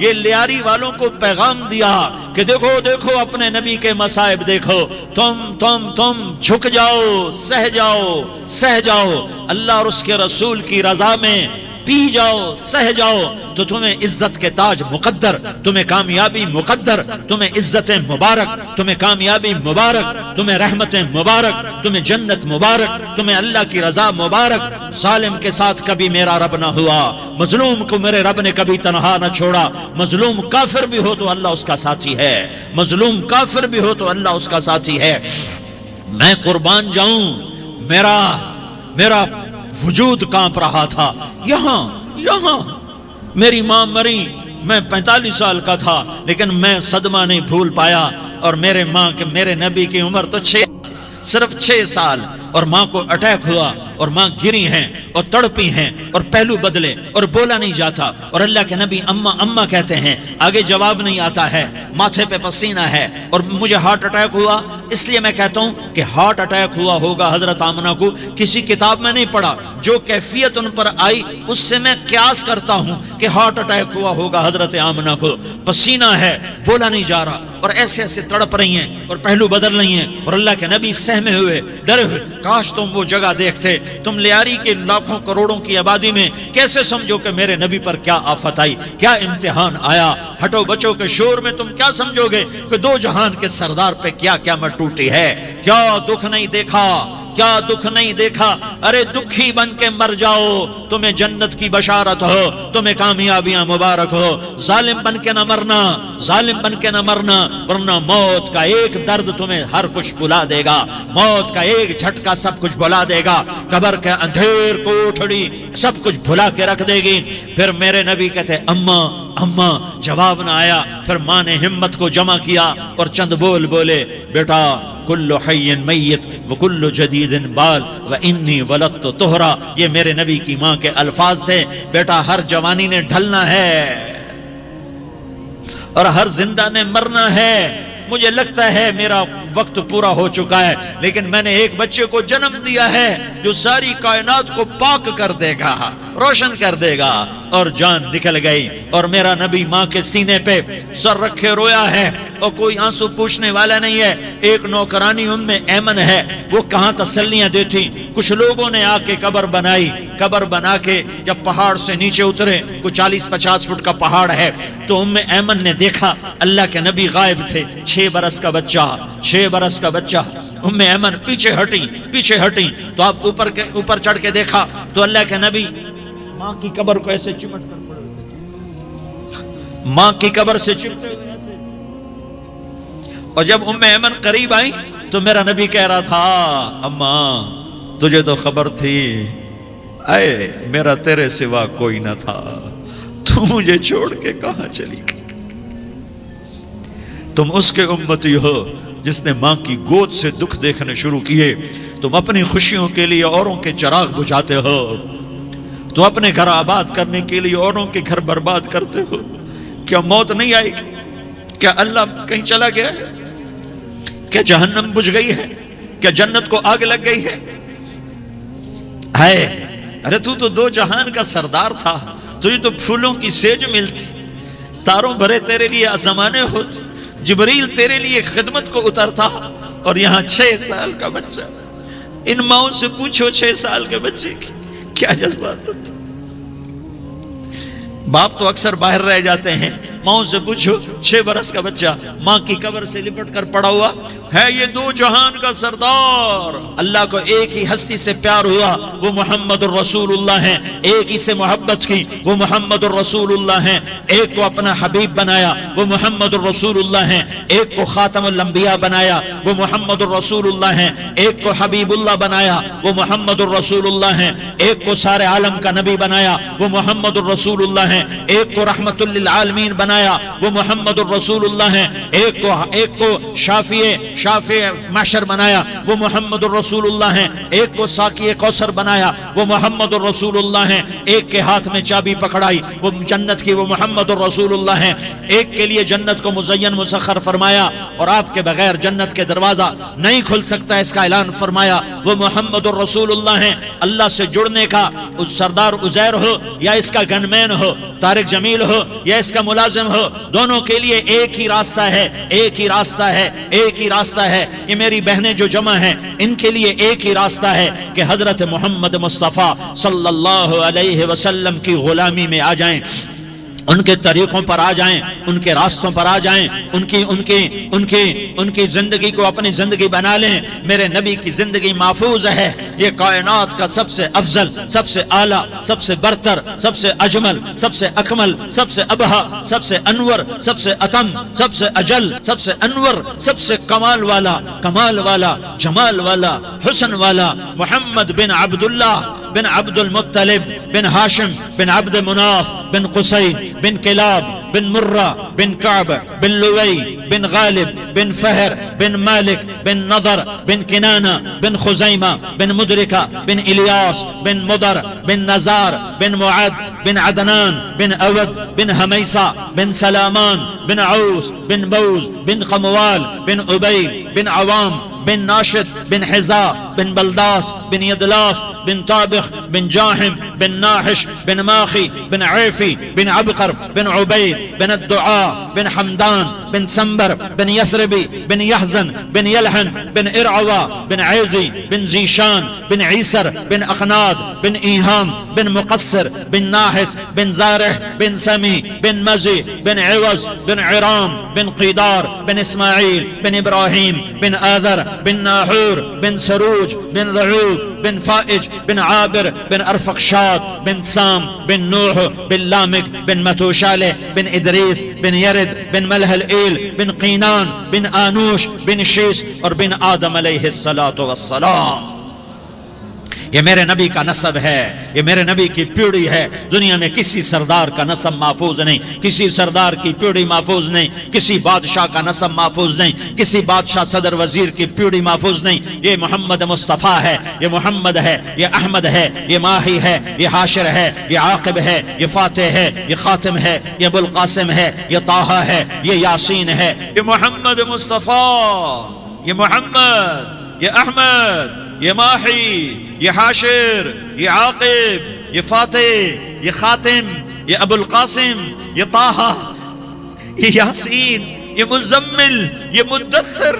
یہ لیاری والوں کو پیغام دیا کہ دیکھو دیکھو اپنے نبی کے مصائب دیکھو، تم جھک جاؤ، سہ جاؤ، اللہ اور اس کے رسول کی رضا میں پی جاؤ سہ جاؤ تو تمہیں عزت کے تاج مقدر، تمہیں کامیابی مقدر، تمہیں عزتیں مبارک، تمہیں کامیابی مبارک، تمہیں رحمتیں مبارک، تمہیں جنت مبارک، تمہیں اللہ کی رضا مبارک۔ ظالم کے ساتھ کبھی میرا رب نہ ہوا، مظلوم کو میرے رب نے کبھی تنہا نہ چھوڑا۔ مظلوم کافر بھی ہو تو اللہ اس کا ساتھی ہے، مظلوم کافر بھی ہو تو اللہ اس کا ساتھی ہے۔ میں قربان جاؤں، میرا وجود کانپ رہا تھا۔ یہاں میری ماں مری، میں 45 سال کا تھا، لیکن میں صدمہ نہیں بھول پایا۔ اور میرے نبی کی عمر تو صرف 6 سال، اور ماں کو اٹیک ہوا اور ماں گری ہیں اور تڑپی ہیں اور پہلو بدلے اور بولا نہیں جاتا، اور اللہ کے نبی اماں اماں کہتے ہیں، آگے جواب نہیں آتا ہے، ماتھے پہ پسینہ ہے، اور مجھے ہارٹ اٹیک ہوا۔ اس لیے میں کہتا ہوں کہ ہارٹ اٹیک ہوا ہوگا حضرت آمنہ کو، کسی کتاب میں نہیں پڑھا، جو کیفیت ان پر آئی اس سے میں قیاس کرتا ہوں کہ ہارٹ اٹیک ہوا ہوگا حضرت آمنہ کو۔ پسینہ ہے، بولا نہیں جا رہا، اور ایسے ایسے تڑپ رہی ہیں اور پہلو بدل رہی ہیں، اور اللہ کے نبی سہمے ہوئے، ڈرے ہوئے۔ کاش تم وہ جگہ دیکھتے، تم لیاری کے لاکھوں کروڑوں کی آبادی میں کیسے سمجھو کہ میرے نبی پر کیا آفت آئی، کیا امتحان آیا۔ ہٹو بچوں کے شور میں تم کیا سمجھو گے کہ دو جہان کے سردار پہ کیا قیامت ٹوٹی ہے۔ کیا دکھ نہیں دیکھا، کیا دکھ نہیں دیکھا۔ ارے دکھی بن کے مر جاؤ، تمہیں جنت کی بشارت ہو، تمہیں کامیابیاں مبارک ہو۔ ظالم بن کے نہ مرنا، ظالم بن کے نہ مرنا، ورنہ موت کا ایک درد تمہیں ہر کچھ بلا دے گا، موت کا ایک جھٹکا سب کچھ بلا دے گا، قبر کے اندھیر کوٹھڑی سب کچھ بھلا کے رکھ دے گی۔ پھر میرے نبی کہتے اماں اماں، جواب نہ آیا۔ پھر ماں نے ہمت کو جمع کیا اور چند بولے، بیٹا کل حی میت وکل جدید بال وانی ولدت طہرا، یہ میرے نبی کی ماں کے الفاظ تھے۔ بیٹا ہر جوانی نے ڈھلنا ہے اور ہر زندہ نے مرنا ہے۔ مجھے لگتا ہے میرا وقت پورا ہو چکا ہے، لیکن میں نے ایک بچے کو جنم دیا ہے جو ساری کائنات کو پاک کر دے گا، روشن کر دے گا۔ اور جان نکل گئی، اور میرا نبی ماں کے سینے پہ سر رکھے رویا ہے، اور کوئی آنسو پوچھنے والا نہیں ہے۔ ایک نوکرانی ام ایمن ہے، وہ کہاں تسلیاں دیتی۔ کچھ لوگوں نے آ کے قبر بنائی، قبر بنا کے جب پہاڑ سے نیچے اترے، کوئی 40-50 فٹ کا پہاڑ ہے، تو ام ایمن نے دیکھا اللہ کے نبی غائب تھے، 6 برس کا بچہ۔ ام ایمن پیچھے ہٹی تو آپ اوپر چڑھ کے دیکھا تو اللہ کے نبی ماں کی قبر کو ایسے چمٹ کر پڑے، ماں کی قبر سے چمٹے ہوئے ایسے۔ اور جب ام ایمن قریب آئی تو میرا نبی کہہ رہا تھا، اماں تجھے تو خبر تھی، اے میرا تیرے سوا کوئی نہ تھا، تو مجھے چھوڑ کے کہاں چلی گئی۔ تم اس کے امتی ہو جس نے ماں کی گود سے دکھ دیکھنے شروع کیے۔ تم اپنی خوشیوں کے لیے اوروں کے چراغ بجھاتے ہو، تم اپنے گھر آباد کرنے کے لیے اوروں کے گھر برباد کرتے ہو۔ کیا موت نہیں آئے گی؟ کیا اللہ کہیں چلا گیا ہے؟ کیا جہنم بجھ گئی ہے؟ کیا جنت کو آگ لگ گئی ہے؟ ارے تو 2 جہان کا سردار تھا، تجھے تو پھولوں کی سیج ملتی، تاروں بھرے تیرے لیے زمانے ہوتے، جبریل تیرے لیے خدمت کو اترتا، اور یہاں 6 سال کا بچہ۔ ان ماؤں سے پوچھو 6 سال کے بچے کی کیا جذبات ہوتے۔ باپ تو اکثر باہر رہ جاتے ہیں، ماؤں سے پوچھو 6 برس کا بچہ ماں کی قبر سے لپٹ کر پڑا ہوا ہے۔ یہ 2 جہان کا سردار، اللہ کو ایک ہی ہستی سے پیار ہوا، وہ محمد الرسول اللہ ہیں، ایک ہی سے محبت کی، وہ محمد الرسول اللہ ہیں۔ ایک کو اپنا حبیب بنایا، وہ محمد الرسول اللہ ہیں۔ ایک کو خاتم الانبیاء بنایا، وہ محمد الرسول اللہ ہیں۔ ایک کو حبیب اللہ بنایا، وہ محمد الرسول اللہ ہیں۔ ایک کو سارے عالم کا نبی بنایا، وہ محمد الرسول اللہ ہیں۔ ایک کو رحمت للعالمین بنایا، وہ محمد الرسول اللہ ہیں۔ ایک کو شافع محشر بنایا، وہ محمد الرسول اللہ ہیں۔ ایک کو ساقی کوثر بنایا، وہ محمد الرسول اللہ ہیں۔ ایک کے ہاتھ میں چابی پکڑائی، وہ جنت کی، وہ محمد الرسول اللہ ہیں۔ ایک کے لیے جنت کو مزین مسخر فرمایا، اور آپ کے بغیر جنت کے دروازہ نہیں کھل سکتا، اس کا اعلان فرمایا، وہ محمد الرسول اللہ ہیں۔ اللہ سے جڑنے کا اس سردار عزیر ہو یا اس کا گنمین ہو، طارق جمیل ہو یا اس کا ملازم معلوم ہو دونوں کے لیے ایک ہی راستہ ہے، ایک ہی راستہ ہے، ایک ہی راستہ ہے۔ یہ میری بہنیں جو جمع ہیں ان کے لیے ایک ہی راستہ ہے کہ حضرت محمد مصطفیٰ صلی اللہ علیہ وسلم کی غلامی میں آ جائیں، ان کے طریقوں پر آ جائیں، ان کے راستوں پر آ جائیں، ان کی زندگی کو اپنی زندگی بنا لیں۔ میرے نبی کی زندگی محفوظ ہے۔ یہ کائنات کا سب سے افضل، سب سے اعلیٰ، سب سے برتر، سب سے اجمل، سب سے اکمل، سب سے ابہا، سب سے انور، سب سے اتم، سب سے اجل، سب سے انور، سب سے کمال والا، جمال والا، حسن والا محمد بن عبداللہ بن عبد المطلب بن ہاشم بن عبد مناف بن قصی بن کلاب بن مرہ بن کعب بن لوی بن غالب بن فہر بن مالک بن نضر بن کنانہ بن خزیمہ بن مدرکہ بن الیاس بن مدر بن نزار بن معد بن عدنان بن اود بن حمیسہ بن سلامان بن عوس بن بوز بن قموال بن عبید بن عوام بن ناشد بن حزا بن بلداس بن يدلاف بن طابخ بن جاحم بن ناحش بن ماخي بن عيفي بن عبقر بن عبيد بن الدعاء بن حمدان بن سنبر بن يثربي بن يحزن بن يلحن بن إرعوى بن عيضي بن زيشان بن عيسر بن أقناد بن إيهام بن مقصر بن ناحس بن زارح بن سمي بن مزي بن عوز بن عرام بن قيدار بن إسماعيل بن إبراهيم بن آذر بن ناحور بن سروج بن رعوب بن فائج بن عابر بن أرفقشاد بن سام بن نوح بن لامك بن متوشالة بن إدريس بن يرد بن ملهلئيل بن قينان بن آنوش بن شيس اور بن آدم علیہ الصلاة والسلام۔ یہ میرے نبی کا نسب ہے، یہ میرے نبی کی پیڑھی ہے۔ دنیا میں کسی سردار کا نسب محفوظ نہیں، کسی سردار کی پیڑھی محفوظ نہیں، کسی بادشاہ کا نسب محفوظ نہیں، کسی بادشاہ صدر وزیر کی پیڑھی محفوظ نہیں۔ یہ محمد مصطفیٰ ہے، یہ محمد ہے، یہ احمد ہے، یہ ماہی ہے، یہ حاشر ہے، یہ عاقب ہے، یہ فاتح ہے، یہ خاتم ہے، یہ ابو القاسم ہے، یہ طٰہٰ ہے، یہ یاسین ہے۔ یہ محمد مصطفیٰ، یہ محمد، یہ احمد، یہ ماہی، یہ حاشر، یہ عاقب، یہ فاتح، یہ خاتم، یہ ابو القاسم، یہ طٰہٰ، یہ یاسین، یہ مزمل، یہ مدثر،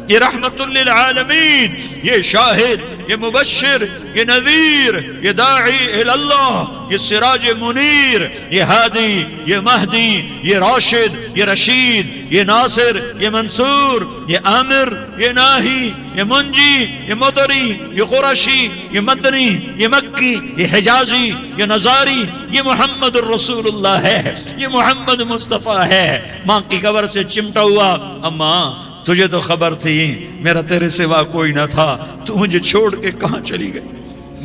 یہ رحمت للعالمین، یہ شاہد، یہ مبشر، یہ نذیر، یہ داعی اللہ، یہ سراج منیر، یہ ہادی، یہ مہدی، یہ راشد، یہ رشید، یہ ناصر، یہ منصور، یہ عامر، یہ ناہی، یہ منجی، یہ مدری، یہ قرشی، یہ مدنی، یہ مکی، یہ حجازی، یہ نظاری، یہ محمد الرسول اللہ ہے، یہ محمد مصطفیٰ ہے۔ ماں کی قبر سے چمٹا ہوا، اماں تجھے تو خبر تھی میرا تیرے سوا کوئی نہ تھا، تو مجھے چھوڑ کے کہاں چلی گئی،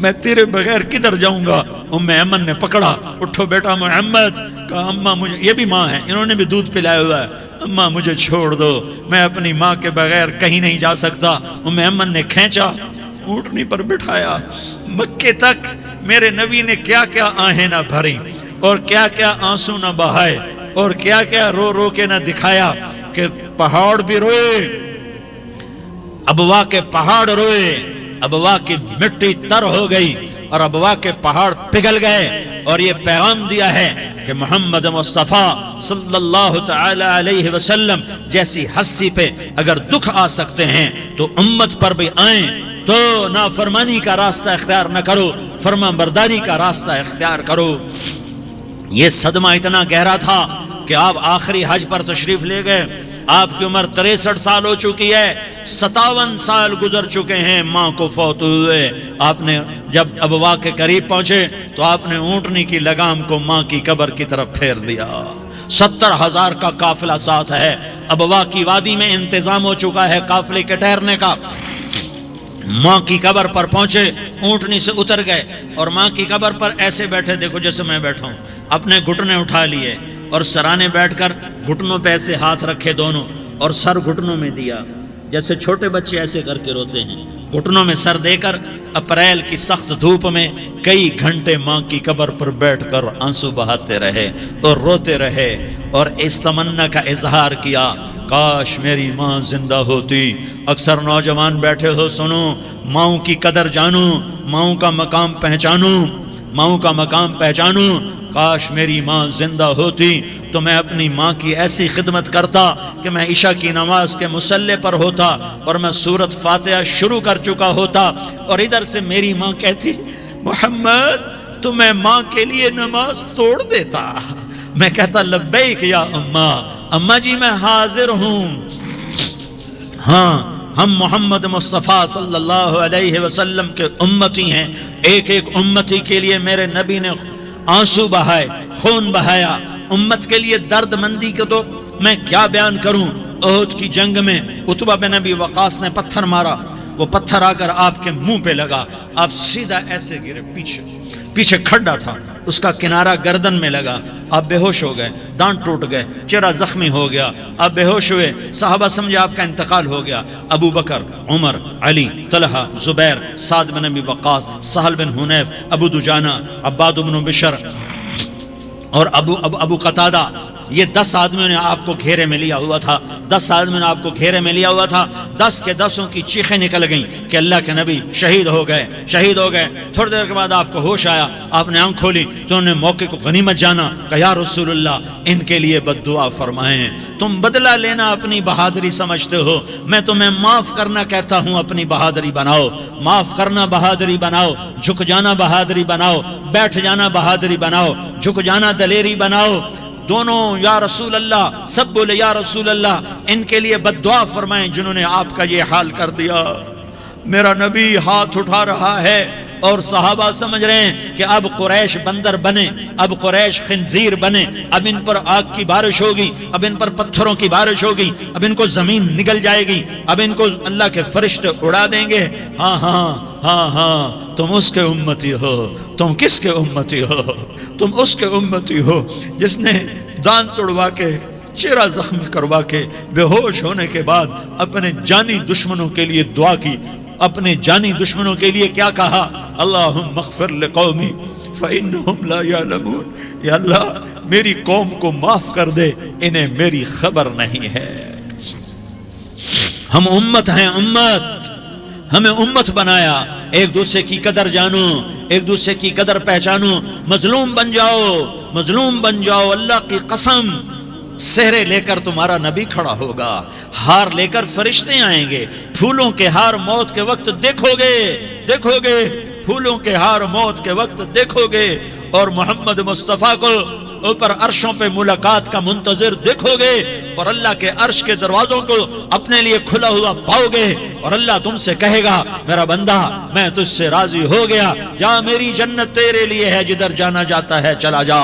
میں تیرے بغیر کدھر جاؤں گا۔ ام ایمن نے پکڑا، اٹھو بیٹا محمد، کہا اماں مجھے، یہ بھی ماں ہے، انہوں نے بھی دودھ پلایا ہوا ہے، اماں مجھے چھوڑ دو، میں اپنی ماں کے بغیر کہیں نہیں جا سکتا۔ ام ایمن نے کھینچا، اونٹنی پر بٹھایا، مکے تک میرے نبی نے کیا کیا آہیں نہ بھری اور کیا کیا آنسو نہ بہائے اور کیا کیا رو رو کے نہ دکھایا کہ پہاڑ بھی روئے، ابوا کے پہاڑ روئے، ابوا کی مٹی تر ہو گئی اور ابوا کے پہاڑ پگھل گئے، اور یہ پیغام دیا ہے کہ محمد مصطفیٰ صلی اللہ تعالی علیہ وسلم جیسی ہستی پہ اگر دکھ آ سکتے ہیں تو امت پر بھی آئیں، تو نافرمانی کا راستہ اختیار نہ کرو، فرما برداری کا راستہ اختیار کرو۔ یہ صدمہ اتنا گہرا تھا کہ آپ آخری حج پر تشریف لے گئے، آپ کی عمر 63 سال ہو چکی ہے، 57 سال گزر چکے ہیں ماں کو فوت ہوئے۔ آپ نے جب ابوا کے قریب پہنچے تو آپ نے اونٹنی کی لگام کو ماں کی قبر کی طرف پھیر دیا۔ 70,000 کا قافلہ ساتھ ہے، ابوا کی وادی میں انتظام ہو چکا ہے قافلے کے ٹھہرنے کا۔ ماں کی قبر پر پہنچے، اونٹنی سے اتر گئے اور ماں کی قبر پر ایسے بیٹھے، دیکھو جیسے میں بیٹھا ہوں، اپنے گھٹنے اٹھا لیے اور سرانے بیٹھ کر گھٹنوں پہ ایسے ہاتھ رکھے دونوں اور سر گھٹنوں میں دیا، جیسے چھوٹے بچے ایسے کر کے روتے ہیں، گھٹنوں میں سر دے کر اپریل کی سخت دھوپ میں کئی گھنٹے ماں کی قبر پر بیٹھ کر آنسو بہاتے رہے اور روتے رہے اور اس تمنا کا اظہار کیا، کاش میری ماں زندہ ہوتی۔ اکثر نوجوان بیٹھے ہو، سنو، ماؤں کی قدر جانو، ماؤں کا مقام پہچانو، ماؤں کا مقام پہچانوں۔ کاش میری ماں زندہ ہوتی تو میں اپنی ماں کی ایسی خدمت کرتا کہ میں عشاء کی نماز کے مصلی پر ہوتا اور میں سورۃ فاتحہ شروع کر چکا ہوتا، اور ادھر سے میری ماں کہتی محمد تو میں ماں کے لیے نماز توڑ دیتا۔ میں کہتا لبیک یا اماں، اماں جی میں حاضر ہوں۔ ہاں ہم محمد مصطفیٰ صلی اللہ علیہ وسلم کے امتی ہیں۔ ایک ایک امتی کے لیے میرے نبی نے آنسو بہائے، خون بہایا۔ امت کے لیے درد مندی کو تو میں کیا بیان کروں۔ احد کی جنگ میں عتبہ بن ابی وقاص نے پتھر مارا، وہ پتھر آ کر آپ کے منہ پہ لگا، آپ سیدھا ایسے گرے، پیچھے کھڈا تھا، اس کا کنارہ گردن میں لگا، آپ بے ہوش ہو گئے، دانت ٹوٹ گئے، چہرہ زخمی ہو گیا، آپ بے ہوش ہوئے۔ صحابہ سمجھے آپ کا انتقال ہو گیا۔ ابو بکر، عمر، علی، طلحہ، زبیر، سعد بن ابی وقاص، سہل بن حنیف، ابو دجانہ، عباد بن بشر اور ابو قتادہ، یہ 10 آدمیوں نے آپ کو گھیرے میں لیا ہوا تھا۔ 10 آدمیوں نے آپ کو گھیرے میں لیا ہوا تھا۔ 10 کے 10 کی چیخیں نکل گئیں کہ اللہ کے نبی شہید ہو گئے۔ تھوڑی دیر کے بعد آپ کو ہوش آیا، آپ نے آنکھ کھولی تو انہوں نے موقع کو غنیمت جانا کہ یا رسول اللہ ان کے لیے بد دعا فرمائیں۔ تم بدلہ لینا اپنی بہادری سمجھتے ہو، میں تمہیں معاف کرنا کہتا ہوں اپنی بہادری بناؤ۔ معاف کرنا بہادری بناؤ، جھک جانا بہادری بناؤ، بیٹھ جانا بہادری بناؤ، جھک جانا دلیری بناؤ۔ دونوں یا رسول اللہ، سب بولے یا رسول اللہ ان کے لیے بد دعا فرمائیں جنہوں نے آپ کا یہ حال کر دیا۔ میرا نبی ہاتھ اٹھا رہا ہے اور صحابہ سمجھ رہے ہیں کہ اب قریش بندر بنے، اب قریش خنزیر بنے، اب ان پر آگ کی بارش ہوگی، اب ان پر پتھروں کی بارش ہوگی، اب ان کو زمین نگل جائے گی، اب ان کو اللہ کے فرشتے اڑا دیں گے۔ ہاں ہاں ہاں ہاں تم اس کے امتی ہو۔ تم کس کے امتی ہو؟ تم اس کے امتی ہو جس نے دانت توڑوا کے، چہرہ زخمی کروا کے، بے ہوش ہونے کے بعد اپنے جانی دشمنوں کے لیے دعا کی، اپنے جانی دشمنوں کے لیے کیا کہا؟ اللہم اغفر لقومی فإنہم لا یعلمون، یا اللہ میری قوم کو معاف کر دے، انہیں میری خبر نہیں ہے۔ ہم امت ہیں، امت، ہمیں امت بنایا۔ ایک دوسرے کی قدر جانو، ایک دوسرے کی قدر پہچانو، مظلوم بن جاؤ، مظلوم بن جاؤ۔ اللہ کی قسم سہرے لے کر تمہارا نبی کھڑا ہوگا، ہار لے کر فرشتے آئیں گے، پھولوں کے ہار موت کے وقت دیکھو گے، پھولوں کے ہار موت کے وقت دیکھو گے، اور محمد مصطفیٰ کو اوپر عرشوں پہ ملاقات کا منتظر دیکھو گے، اور اللہ کے عرش کے دروازوں کو اپنے لیے کھلا ہوا پاؤ گے، اور اللہ تم سے کہے گا میرا بندہ میں تجھ سے راضی ہو گیا، جا میری جنت تیرے لیے ہے، جدھر جانا جاتا ہے چلا جا۔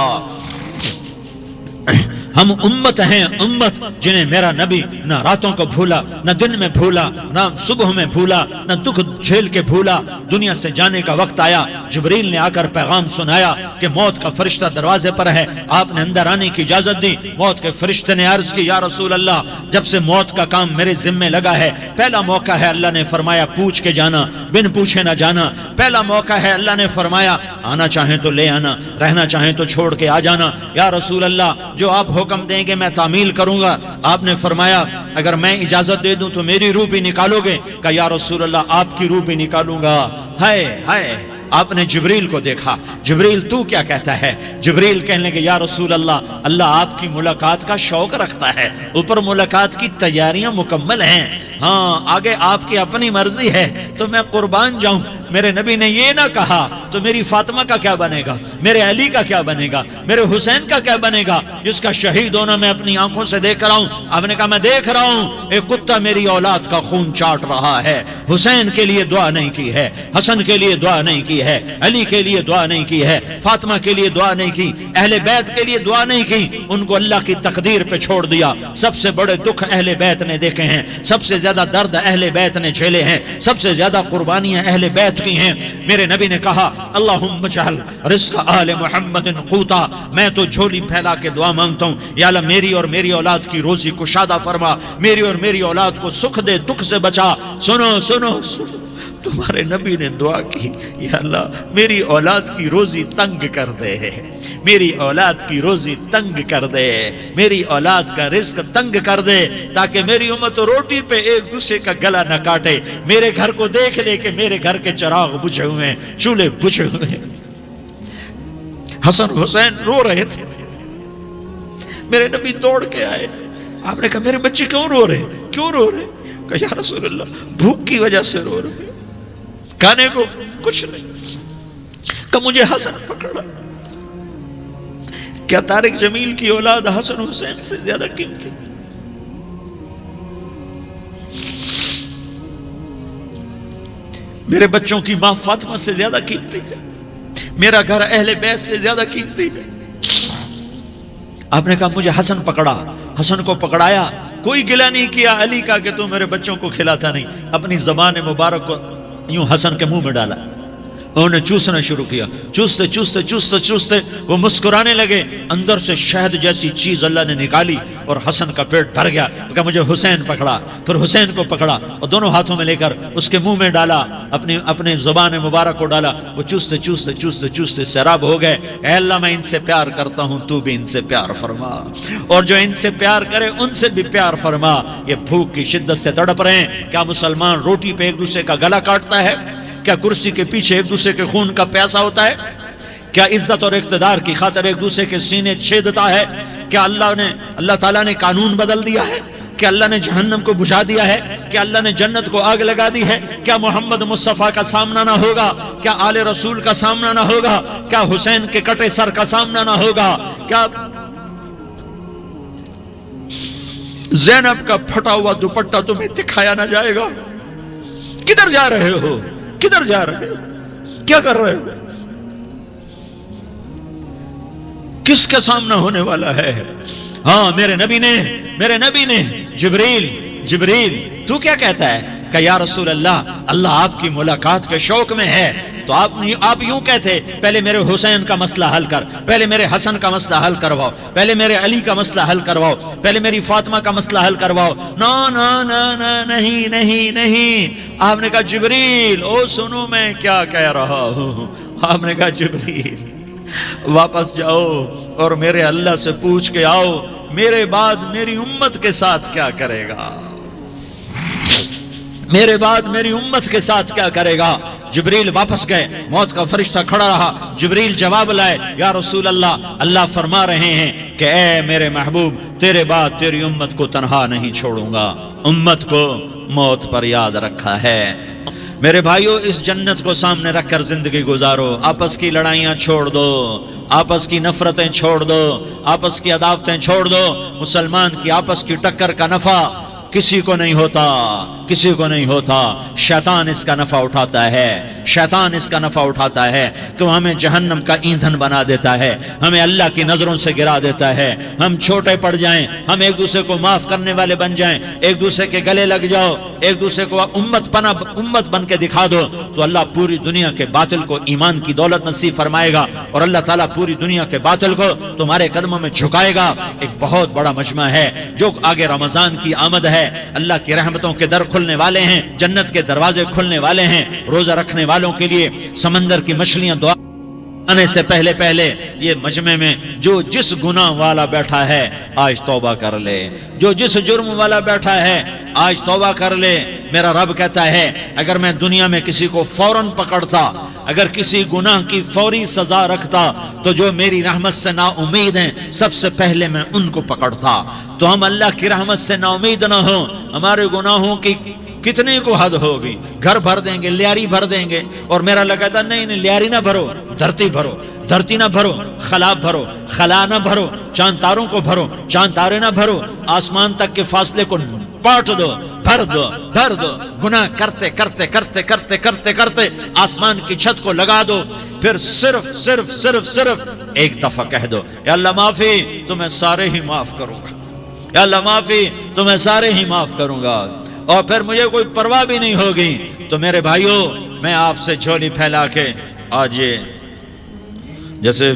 ہم امت ہیں، امت جنہیں میرا نبی نہ راتوں کو بھولا، نہ دن میں بھولا، نہ صبح میں بھولا، نہ دکھ جھیل کے بھولا۔ دنیا سے جانے کا وقت آیا، جبریل نے آ کر پیغام سنایا کہ موت کا فرشتہ دروازے پر ہے، آپ نے اندر آنے کی اجازت دی۔ موت کے فرشتے نے عرض کی یا رسول اللہ جب سے موت کا کام میرے ذمے لگا ہے، پہلا موقع ہے اللہ نے فرمایا پوچھ کے جانا، بن پوچھے نہ جانا۔ پہلا موقع ہے اللہ نے فرمایا آنا چاہیں تو لے آنا، رہنا چاہیں تو چھوڑ کے آ جانا۔ یا رسول اللہ جو آپ حکم دیں گے میں تعمیل کروں گا۔ آپ نے فرمایا اگر میں اجازت دے دوں تو میری روح بھی نکالو گے؟ کہ یا رسول اللہ آپ کی روح بھی نکالوں گا۔ ہائے ہائے، آپ نے جبریل کو دیکھا، جبریل تو کیا کہتا ہے؟ جبریل کہنے لگے یا رسول اللہ اللہ آپ کی ملاقات کا شوق رکھتا ہے، اوپر ملاقات کی تیاریاں مکمل ہیں، ہاں آگے آپ کی اپنی مرضی ہے تو میں قربان جاؤں۔ میرے نبی نے یہ نہ کہا تو میری فاطمہ کا کیا بنے گا، میرے علی کا کیا بنے گا، میرے حسین کا کیا بنے گا جس کا شہید ہونا میں اپنی آنکھوں سے دیکھ رہا ہوں۔ آپ نے کہا میں دیکھ رہا ہوں ایک کتا میری اولاد کا خون چاٹ رہا ہے۔ حسین کے لیے دعا نہیں کی ہے، حسن کے لیے دعا نہیں کی ہے، علی کے لیے دعا نہیں کی ہے، فاطمہ کے لیے دعا نہیں کی، اہل بیت کے لیے دعا نہیں کی، ان کو اللہ کی تقدیر پہ چھوڑ دیا۔ سب سے بڑے دکھ اہل بیت نے دیکھے ہیں، سب سے زیادہ درد اہل بیت نے جھیلے ہیں، سب سے زیادہ قربانیاں اہل بیت کی ہیں۔ میرے نبی نے کہا اللہم اجعل رزق آل محمد قوتا، میں تو جھولی پھیلا کے دعا مانگتا ہوں یا اللہ میری اور میری اولاد کی روزی کشادہ فرما، میری اور میری اولاد کو سکھ دے، دکھ سے بچا۔ سنو سنو سنو، تمہارے نبی نے دعا کی یا اللہ میری اولاد کی روزی تنگ کر دے، میری اولاد کی روزی تنگ کر دے، میری اولاد کا رزق تنگ کر دے، تاکہ میری امت روٹی پہ ایک دوسرے کا گلا نہ کاٹے، میرے گھر کو دیکھ لے کہ میرے گھر کے چراغ بجھے ہوئے ہیں، چولہے بجھے ہوئے ہیں۔ حسن حسین رو رہے تھے. میرے نبی دوڑ کے آئے. آپ نے کہا میرے بچے کیوں رو رہے, کیوں رو رہے؟ کہا یا رسول اللہ بھوک کی وجہ سے رو رہے, کھانے کو کچھ نہیں. کہ مجھے حسن پکڑا. کیا طارق جمیل کی اولاد حسن حسین سے زیادہ قیمتی؟ میرے بچوں کی ماں فاطمہ سے زیادہ قیمتی ہے؟ میرا گھر اہل بیت سے زیادہ قیمتی ہے؟ آپ نے کہا مجھے حسن پکڑا. حسن کو پکڑایا, کوئی گلہ نہیں کیا علی کا کہ تو میرے بچوں کو کھلاتا نہیں. اپنی زبان مبارک کو یوں حسن کے منہ میں ڈالا. انہوں نے چوسنا شروع کیا. چوستے چوستے چوستے چوستے وہ مسکرانے لگے. اندر سے شہد جیسی چیز اللہ نے نکالی اور حسن کا پیٹ بھر گیا. کہا مجھے حسین پکڑا. پھر حسین کو پکڑا اور دونوں ہاتھوں میں لے کر اس کے منہ میں ڈالا, اپنے زبان مبارک کو ڈالا. وہ چوستے چوستے چوستے چوستے سیراب ہو گئے. اے اللہ میں ان سے پیار کرتا ہوں, تو بھی ان سے پیار فرما, اور جو ان سے پیار کرے ان سے بھی پیار فرما. یہ بھوک کی شدت سے تڑپ رہے ہیں. کیا مسلمان روٹی پہ ایک دوسرے کا گلا کاٹتا ہے؟ کیا کرسی کے پیچھے ایک دوسرے کے خون کا پیاسا ہوتا ہے؟ کیا عزت اور اقتدار کی خاطر ایک دوسرے کے سینے چھیدتا ہے؟ کیا اللہ تعالیٰ نے قانون بدل دیا ہے؟ کیا اللہ نے جہنم کو بجھا دیا ہے؟ کیا اللہ نے جنت کو آگ لگا دی ہے؟ کیا محمد مصطفیٰ کا سامنا نہ ہوگا؟ کیا آل رسول کا سامنا نہ ہوگا؟ کیا حسین کے کٹے سر کا سامنا نہ ہوگا؟ کیا زینب کا پھٹا ہوا دوپٹہ تمہیں دکھایا نہ جائے گا؟ کدھر جا رہے ہو؟ کدھر جا رہے ہو؟ کیا کر رہے ہو؟ کس کا سامنا ہونے والا ہے؟ ہاں میرے نبی نے جبریل تو کیا کہتا ہے؟ کہ یا رسول اللہ آپ کی ملاقات کے شوق میں ہے. تو آپ یوں کہتے پہلے میرے حسین کا مسئلہ حل کر, پہلے میرے حسن کا مسئلہ حل کرواؤ, پہلے میرے علی کا مسئلہ حل کرواؤ, پہلے میری فاطمہ کا مسئلہ حل کرواؤ. نہیں. آپ نے کہا جبریل او سنو میں کیا کہہ رہا ہوں. آپ نے کہا جبریل واپس جاؤ اور میرے اللہ سے پوچھ کے آؤ میرے بعد میری امت کے ساتھ کیا کرے گا, میرے بعد میری امت کے ساتھ کیا کرے گا. جبریل واپس گئے, موت کا فرشتہ کھڑا رہا. جبریل جواب لائے, یا رسول اللہ فرما رہے ہیں کہ اے میرے محبوب تیرے بعد تیری امت کو تنہا نہیں چھوڑوں گا, امت کو موت پر یاد رکھا ہے. میرے بھائیو اس جنت کو سامنے رکھ کر زندگی گزارو. آپس کی لڑائیاں چھوڑ دو, آپس کی نفرتیں چھوڑ دو, آپس کی عداوتیں چھوڑ دو. مسلمان کی آپس کی ٹکر کا نفع کسی کو نہیں ہوتا. شیطان اس کا نفع اٹھاتا ہے کہ وہ ہمیں جہنم کا ایندھن بنا دیتا ہے, ہمیں اللہ کی نظروں سے گرا دیتا ہے. ہم چھوٹے پڑ جائیں, ہم ایک دوسرے کو معاف کرنے والے بن جائیں, ایک دوسرے کے گلے لگ جاؤ, ایک دوسرے کو امت بن کے دکھا دو, تو اللہ پوری دنیا کے باطل کو ایمان کی دولت نصیب فرمائے گا, اور اللہ تعالیٰ پوری دنیا کے باطل کو تمہارے قدموں میں جھکائے گا. ایک بہت بڑا مجمع ہے جو آگے رمضان کی آمد ہے. اللہ کی رحمتوں کے در کھلنے والے ہیں, جنت کے دروازے کھلنے والے ہیں. روزہ رکھنے والوں کے لیے سمندر کی مچھلیاں دعا آنے سے پہلے یہ مجمع میں جو جس گناہ والا بیٹھا ہے آج توبہ کر لے, جو جس جرم والا بیٹھا ہے آج توبہ کر لے. میرا رب کہتا ہے اگر میں دنیا میں کسی کو فوراً پکڑتا, اگر کسی گناہ کی فوری سزا رکھتا, تو جو میری رحمت سے نا امید ہیں سب سے پہلے میں ان کو پکڑتا. تو ہم اللہ کی رحمت سے نا امید نہ ہوں. ہمارے گناہوں کی کتنے کو حد ہوگی, گھر بھر دیں گے, لیاری بھر دیں گے, اور میرا لگا تھا نہیں لیاری نہ بھرو, دھرتی نہ بھرو, خلا نہ بھرو, چاند تاروں کو بھرو, چاند تارے نہ بھرو, آسمان تک کے فاصلے کو پاٹ دو, بھر دو. گناہ کرتے کرتے کرتے کرتے کرتے کرتے آسمان کی چھت کو لگا دو. پھر صرف ایک دفعہ کہہ دو یا اللہ معافی, تو میں سارے ہی معاف کروں گا. یا اللہ معافی, تو میں سارے ہی معاف کروں گا, اور پھر مجھے کوئی پرواہ بھی نہیں ہوگی. تو میرے بھائیوں میں آپ سے جھولی پھیلا کے آج یہ جیسے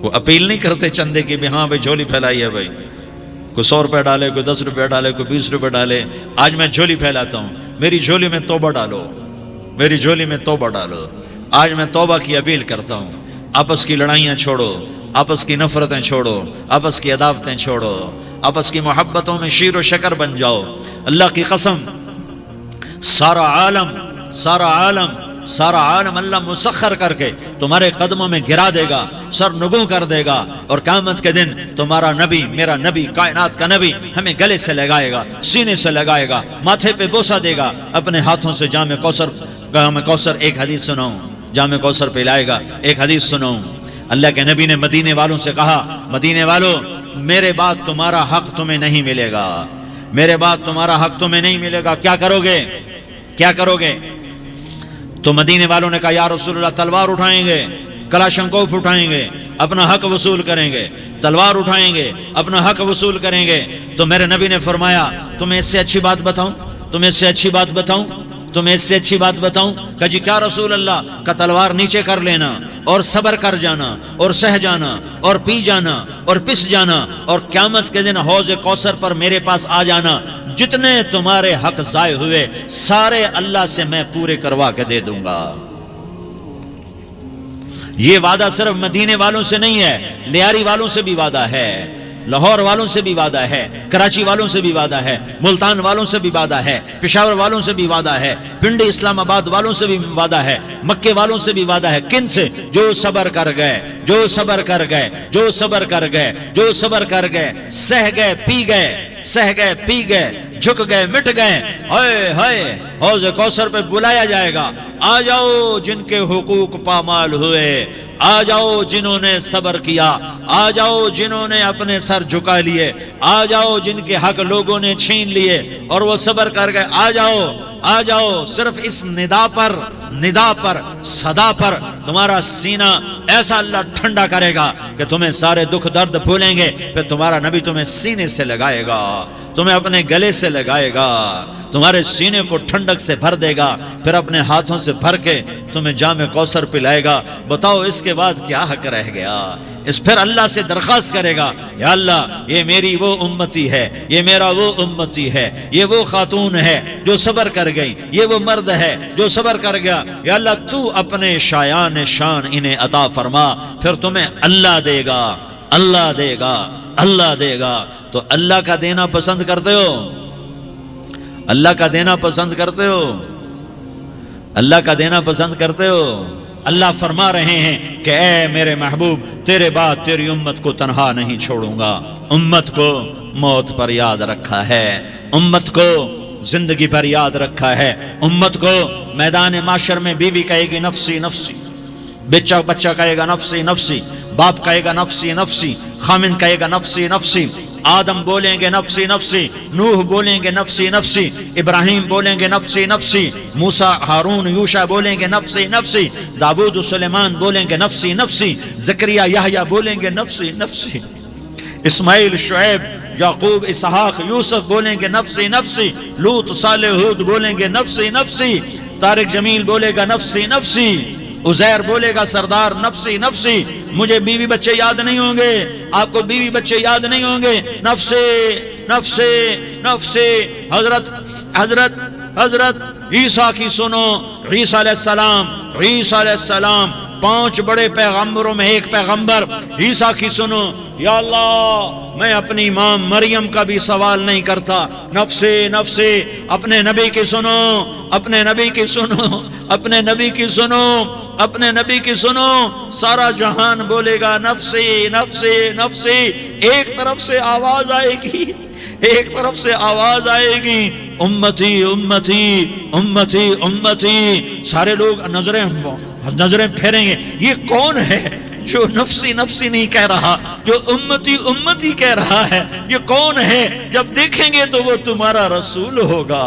کوئی اپیل نہیں کرتے چندے کی بھی ہاں بھائی جھولی پھیلائی ہے, بھائی کوئی 100 روپے ڈالے, کوئی 10 روپے ڈالے, کوئی 20 روپے ڈالے. آج میں جھولی پھیلاتا ہوں, میری جھولی میں توبہ ڈالو, میری جھولی میں توبہ ڈالو. آج میں توبہ کی اپیل کرتا ہوں. آپس کی لڑائیاں چھوڑو, آپس کی نفرتیں چھوڑو, آپس کی عداوتیں چھوڑو, آپس کی محبتوں میں شیر و شکر بن جاؤ. اللہ کی قسم سارا عالم سارا عالم اللہ مسخر کر کے تمہارے قدموں میں گرا دے گا، سر نگوں کر دے گا، اور قیامت کے دن تمہارا نبی، میرا نبی، کائنات کا نبی ہمیں گلے سے لگائے گا، سینے سے لگائے گا، ماتھے پہ بوسہ دے گا، اپنے ہاتھوں سے جام کوثر ایک حدیث سناؤں، جام کوثر پلائے گا، ایک حدیث سناؤں۔ اللہ کے نبی نے مدینے والوں سے کہا، مدینے والوں میرے بعد تمہارا حق تمہیں نہیں ملے گا، میرے بعد تمہارا حق تمہیں نہیں ملے گا، کیا کرو گے؟ کیا کرو گے؟ تو مدینے والوں نے کہا یا رسول اللہ تلوار اٹھائیں گے، کلاشنکوف اٹھائیں گے، اپنا حق وصول کریں گے، تلوار اٹھائیں گے، اپنا حق وصول کریں گے۔ تو میرے نبی نے فرمایا تمہیں اس سے اچھی بات بتاؤں، تمہیں اس سے اچھی بات بتاؤں، تمہیں اس سے اچھی بات بتاؤں؟ کہ جی کیا رسول اللہ؟ کا تلوار نیچے کر لینا اور صبر کر جانا اور سہ جانا اور پی جانا اور پس جانا، اور قیامت کے دن حوض کوثر پر میرے پاس آ جانا، جتنے تمہارے حق ضائع ہوئے سارے اللہ سے میں پورے کروا کے دے دوں گا۔ یہ وعدہ صرف مدینے والوں سے نہیں ہے، لیاری والوں سے بھی وعدہ ہے، لاہور والوں سے بھی وعدہ ہے، کراچی والوں سے بھی وعدہ ہے، ملتان والوں سے بھی وعدہ ہے، پشاور والوں سے بھی وعدہ ہے، پنڈی اسلام آباد والوں سے بھی وعدہ ہے، مکے والوں سے بھی وعدہ ہے۔ کن سے؟ جو صبر کر گئے، جو صبر کر گئے، جو صبر کر گئے، جو صبر کر گئے، سہ گئے پی گئے، سہ گئے پی گئے، جھک گئے مٹ گئے، ہائے ہائے حوض کوثر پہ بلایا جائے گا، آ جاؤ جن کے حقوق پامال ہوئے، آ جاؤ جنہوں نے صبر کیا، آ جاؤ جنہوں نے اپنے سر جھکا لیے، آ جاؤ جن کے حق لوگوں نے چھین لیے اور وہ صبر کر گئے، آ جاؤ آ جاؤ۔ صرف اس ندا پر صدا پر تمہارا سینہ ایسا اللہ ٹھنڈا کرے گا کہ تمہیں سارے دکھ درد بھولیں گے، پھر تمہارا نبی تمہیں سینے سے لگائے گا، تمہیں اپنے گلے سے لگائے گا، تمہارے سینے کو ٹھنڈک سے بھر دے گا، پھر اپنے ہاتھوں سے بھر کے تمہیں جام کوثر پلائے گا۔ بتاؤ اس کے بعد کیا حق رہ گیا؟ اس پھر اللہ سے درخواست کرے گا، یا اللہ یہ میری وہ امتی ہے، یہ میرا وہ امتی ہے، یہ وہ خاتون ہے جو صبر کر گئی، یہ وہ مرد ہے جو صبر کر گیا، یا اللہ تو اپنے شایان شان انہیں عطا فرما، پھر تمہیں اللہ دے گا، اللہ دے گا، اللہ دے گا۔ تو اللہ کا دینا پسند کرتے ہو؟ اللہ کا دینا پسند کرتے ہو؟ اللہ کا دینا پسند کرتے ہو؟ اللہ فرما رہے ہیں کہ اے میرے محبوب تیرے بعد تیری امت کو تنہا نہیں چھوڑوں گا۔ امت کو موت پر یاد رکھا ہے، امت کو زندگی پر یاد رکھا ہے، امت کو میدان معاشر میں بیوی کہے گی نفسی نفسی، بچہ کہے گا نفسی نفسی، باپ کہے گا نفسی نفسی، خامن کہے گا نفسی نفسی، آدم بولیں گے نفسی نفسی، نوح بولیں گے نفسی نفسی، ابراہیم بولیں گے نفسی نفسی، موسیٰ ہارون یوشع بولیں گے نفسی نفسی، داؤد سلیمان بولیں گے نفسی نفسی، زکریا یحییٰ بولیں گے نفسی نفسی، اسماعیل شعیب یعقوب اسحاق یوسف بولیں گے نفسی نفسی، لوط صالح ہود بولیں گے نفسی نفسی، طارق جمیل بولے گا نفسی نفسی، عزیر بولے گا سردار نفسی نفسی، مجھے بیوی بچے یاد نہیں ہوں گے، آپ کو بیوی بچے یاد نہیں ہوں گے، نفسی نفسی نفسی۔ حضرت عیسیٰ کی سنو، عیسیٰ علیہ السلام 5 بڑے پیغمبروں میں ایک پیغمبر عیسیٰ کی سنو، یا اللہ میں اپنی ماں مریم کا بھی سوال نہیں کرتا، نفسی نفسی۔ اپنے نبی کی سنو، اپنے نبی کی سنو، اپنے نبی کی سنو، اپنے نبی کی سنو، سارا جہان بولے گا نفسی نفسی نفسی۔ ایک طرف سے آواز آئے گی، ایک طرف سے آواز آئے گی امتی امتی امتی امتی، سارے لوگ نظریں پھیریں گے، یہ کون ہے جو نفسی نفسی نہیں کہہ رہا، جو امتی امتی کہہ رہا ہے؟ یہ کون ہے؟ جب دیکھیں گے تو وہ تمہارا رسول ہوگا،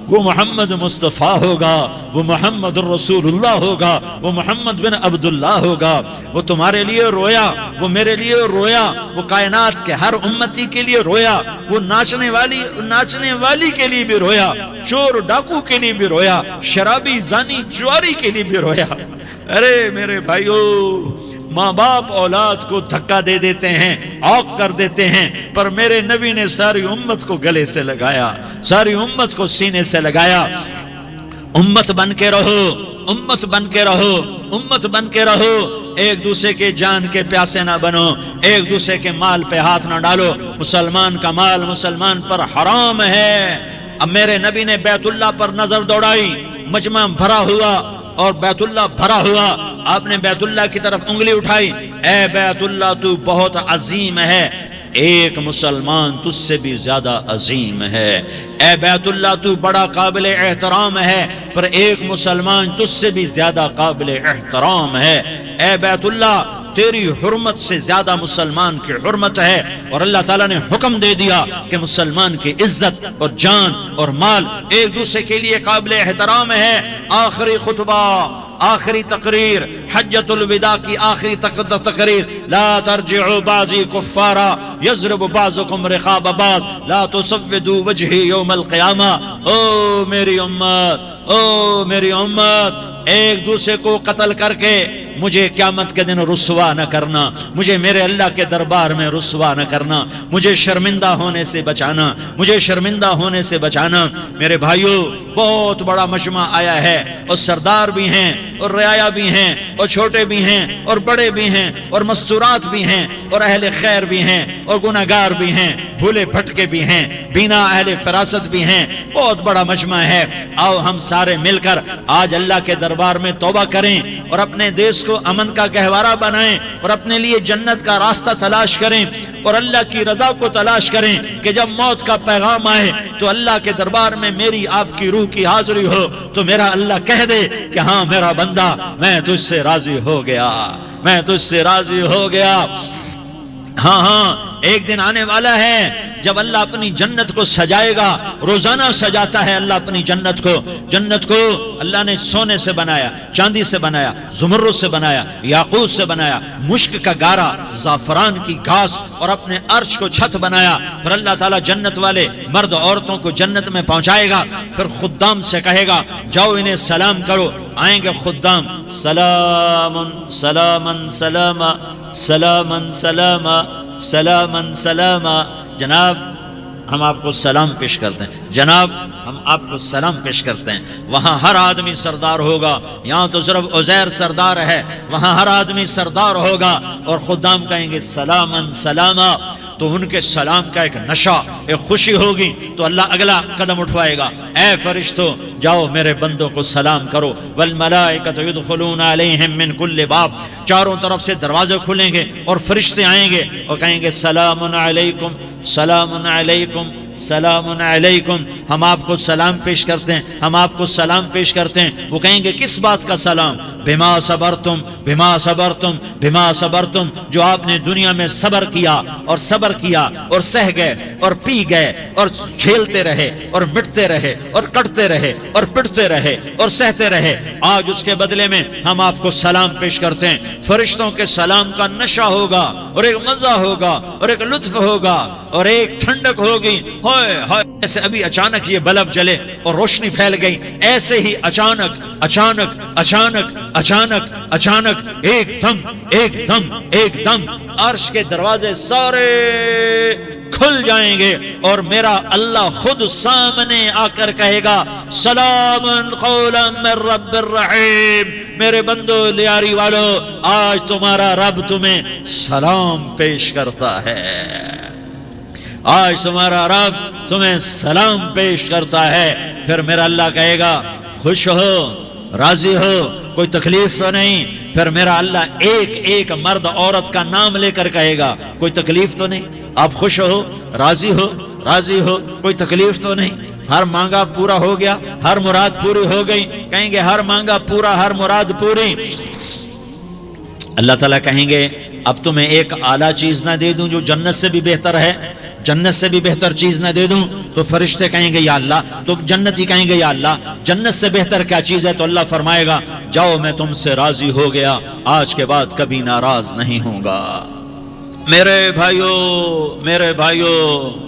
وہ محمد مصطفیٰ ہوگا، وہ محمد الرسول اللہ ہوگا، وہ محمد بن عبداللہ ہوگا۔ وہ تمہارے لیے رویا، وہ میرے لیے رویا، وہ کائنات کے ہر امتی کے لیے رویا، وہ ناچنے والی کے لیے بھی رویا، چور ڈاکو کے لیے بھی رویا، شرابی زانی جواری کے لیے بھی رویا۔ ارے میرے بھائیو، ماں باپ اولاد کو دھکا دے دیتے ہیں، عوق کر دیتے ہیں، پر میرے نبی نے ساری امت کو گلے سے لگایا، ساری امت کو سینے سے لگایا۔ امت بن کے رہو، امت بن کے رہو، امت بن کے رہو، ایک دوسرے کے جان کے پیاسے نہ بنو، ایک دوسرے کے مال پہ ہاتھ نہ ڈالو۔ مسلمان کا مال مسلمان پر حرام ہے۔ اب میرے نبی نے بیت اللہ پر نظر دوڑائی، مجمع بھرا ہوا، اور بیت اللہ بھرا ہوا. آپ نے بیت اللہ کی طرف انگلی اٹھائی. اے بیت اللہ تو بہت عظیم ہے، ایک مسلمان تجھ سے بھی زیادہ عظیم ہے. اے بیت اللہ تو بڑا قابل احترام ہے، پر ایک مسلمان تجھ سے بھی زیادہ قابل احترام ہے. اے بیت اللہ تیری حرمت سے زیادہ مسلمان کی حرمت ہے. اور اللہ تعالیٰ نے حکم دے دیا کہ مسلمان کی عزت اور جان اور مال ایک دوسرے کے لیے قابل احترام ہے. آخری خطبہ، آخری تقریر، حجۃ الوداع کی آخری تقریر. لا ترجعوا بعضی کفارا یضرب بعضکم رقاب بعض لا تسودوا وجہی یوم القیامہ. او میری امت، او میری امت، ایک دوسرے کو قتل کر کے مجھے قیامت کے دن رسوا نہ کرنا، مجھے میرے اللہ کے دربار میں رسوا نہ کرنا، مجھے شرمندہ ہونے سے بچانا، مجھے شرمندہ ہونے سے بچانا. میرے بھائیو بہت بڑا مجمع آیا ہے، اور سردار بھی ہیں اور رعایا بھی ہیں اور چھوٹے بھی ہیں اور بڑے بھی ہیں اور مستورات بھی ہیں اور اہل خیر بھی ہیں اور گناہگار بھی ہیں، بھولے بھٹکے بھی ہیں، بینا اہل فراست بھی ہیں. بہت بڑا مجمع ہے. آؤ ہم سارے مل کر آج اللہ کے دربار میں توبہ کریں اور اپنے دیش کو امن کا گہوارہ بنائیں اور اپنے لیے جنت کا راستہ تلاش کریں اور اللہ کی رضا کو تلاش کریں کہ جب موت کا پیغام آئے تو اللہ کے دربار میں میری آپ کی روح کی حاضری ہو تو میرا اللہ کہہ دے کہ ہاں میرا بندہ میں تجھ سے راضی ہو گیا، میں تجھ سے راضی ہو گیا. ہاں ہاں ایک دن آنے والا ہے جب اللہ اپنی جنت کو سجائے گا. روزانہ سجاتا ہے اللہ اپنی جنت کو. جنت کو اللہ نے سونے سے بنایا، چاندی سے بنایا، زمرد سے بنایا، یاقوت سے بنایا، مشک کا گارا، زعفران کی گھاس اور اپنے عرش کو چھت بنایا. پھر اللہ تعالیٰ جنت والے مرد عورتوں کو جنت میں پہنچائے گا. پھر خدام سے کہے گا جاؤ انہیں سلام کرو. آئیں گے خدام، سلام سلام سلام سلام سلام سلام سلام. جناب ہم آپ کو سلام پیش کرتے ہیں، جناب ہم آپ کو سلام پیش کرتے ہیں. وہاں ہر آدمی سردار ہوگا. یہاں تو صرف عزیر سردار ہے، وہاں ہر آدمی سردار ہوگا. اور خدام کہیں گے سلامن سلاما. تو ان کے سلام کا ایک نشہ، ایک خوشی ہوگی. تو اللہ اگلا قدم اٹھوائے گا، اے فرشتوں جاؤ میرے بندوں کو سلام کرو. والملائکۃ یدخلون علیہم من کل باب. چاروں طرف سے دروازے کھلیں گے اور فرشتے آئیں گے اور کہیں گے سلام علیکم سلام علیکم سلام علیکم. ہم آپ کو سلام پیش کرتے ہیں، ہم آپ کو سلام پیش کرتے ہیں. وہ کہیں گے کس بات کا سلام؟ بما صبرتم بما صبرتم بما صبرتم. جو آپ نے دنیا میں صبر کیا اور صبر کیا اور سہ گئے اور پی گئے اور جھیلتے رہے اور مٹتے رہے اور کٹتے رہے اور پٹتے رہے اور سہتے رہے، آج اس کے بدلے میں ہم آپ کو سلام پیش کرتے ہیں. فرشتوں کے سلام کا نشہ ہوگا اور ایک مزہ ہوگا اور ایک لطف ہوگا اور ایک ٹھنڈک ہوگی. ہوئے ہوئے ایسے ابھی اچانک یہ بلب جلے اور روشنی پھیل گئی، ایسے ہی اچانک اچانک اچانک اچانک اچانک ایک دم ایک دم ایک دم عرش کے دروازے سارے کھل جائیں گے اور میرا اللہ خود سامنے آ کر کہے گا سلام قولا من رب الرحیم. میرے بندو لیاری والو، آج تمہارا رب تمہیں سلام پیش کرتا ہے. آج تمہارا رب تمہیں سلام پیش کرتا ہے. پھر میرا اللہ کہے گا خوش ہو، راضی ہو، کوئی تکلیف تو نہیں. پھر میرا اللہ ایک ایک مرد عورت کا نام لے کر کہے گا کوئی تکلیف تو نہیں، آپ خوش ہو، راضی ہو، راضی ہو، کوئی تکلیف تو نہیں، ہر مانگا پورا ہو گیا، ہر مراد پوری ہو گئی. کہیں گے ہر مانگا پورا، ہر مراد پوری. اللہ تعالیٰ کہیں گے اب تمہیں ایک اعلیٰ چیز نہ دے دوں جو جنت سے بھی بہتر ہے، جنت سے بھی بہتر چیز نہ دے دوں؟ تو فرشتے کہیں گے یا اللہ، تو جنتی کہیں گے یا اللہ جنت سے بہتر کیا چیز ہے؟ تو اللہ فرمائے گا جاؤ میں تم سے راضی ہو گیا، آج کے بعد کبھی ناراض نہیں ہوں گا. میرے بھائیو میرے بھائیو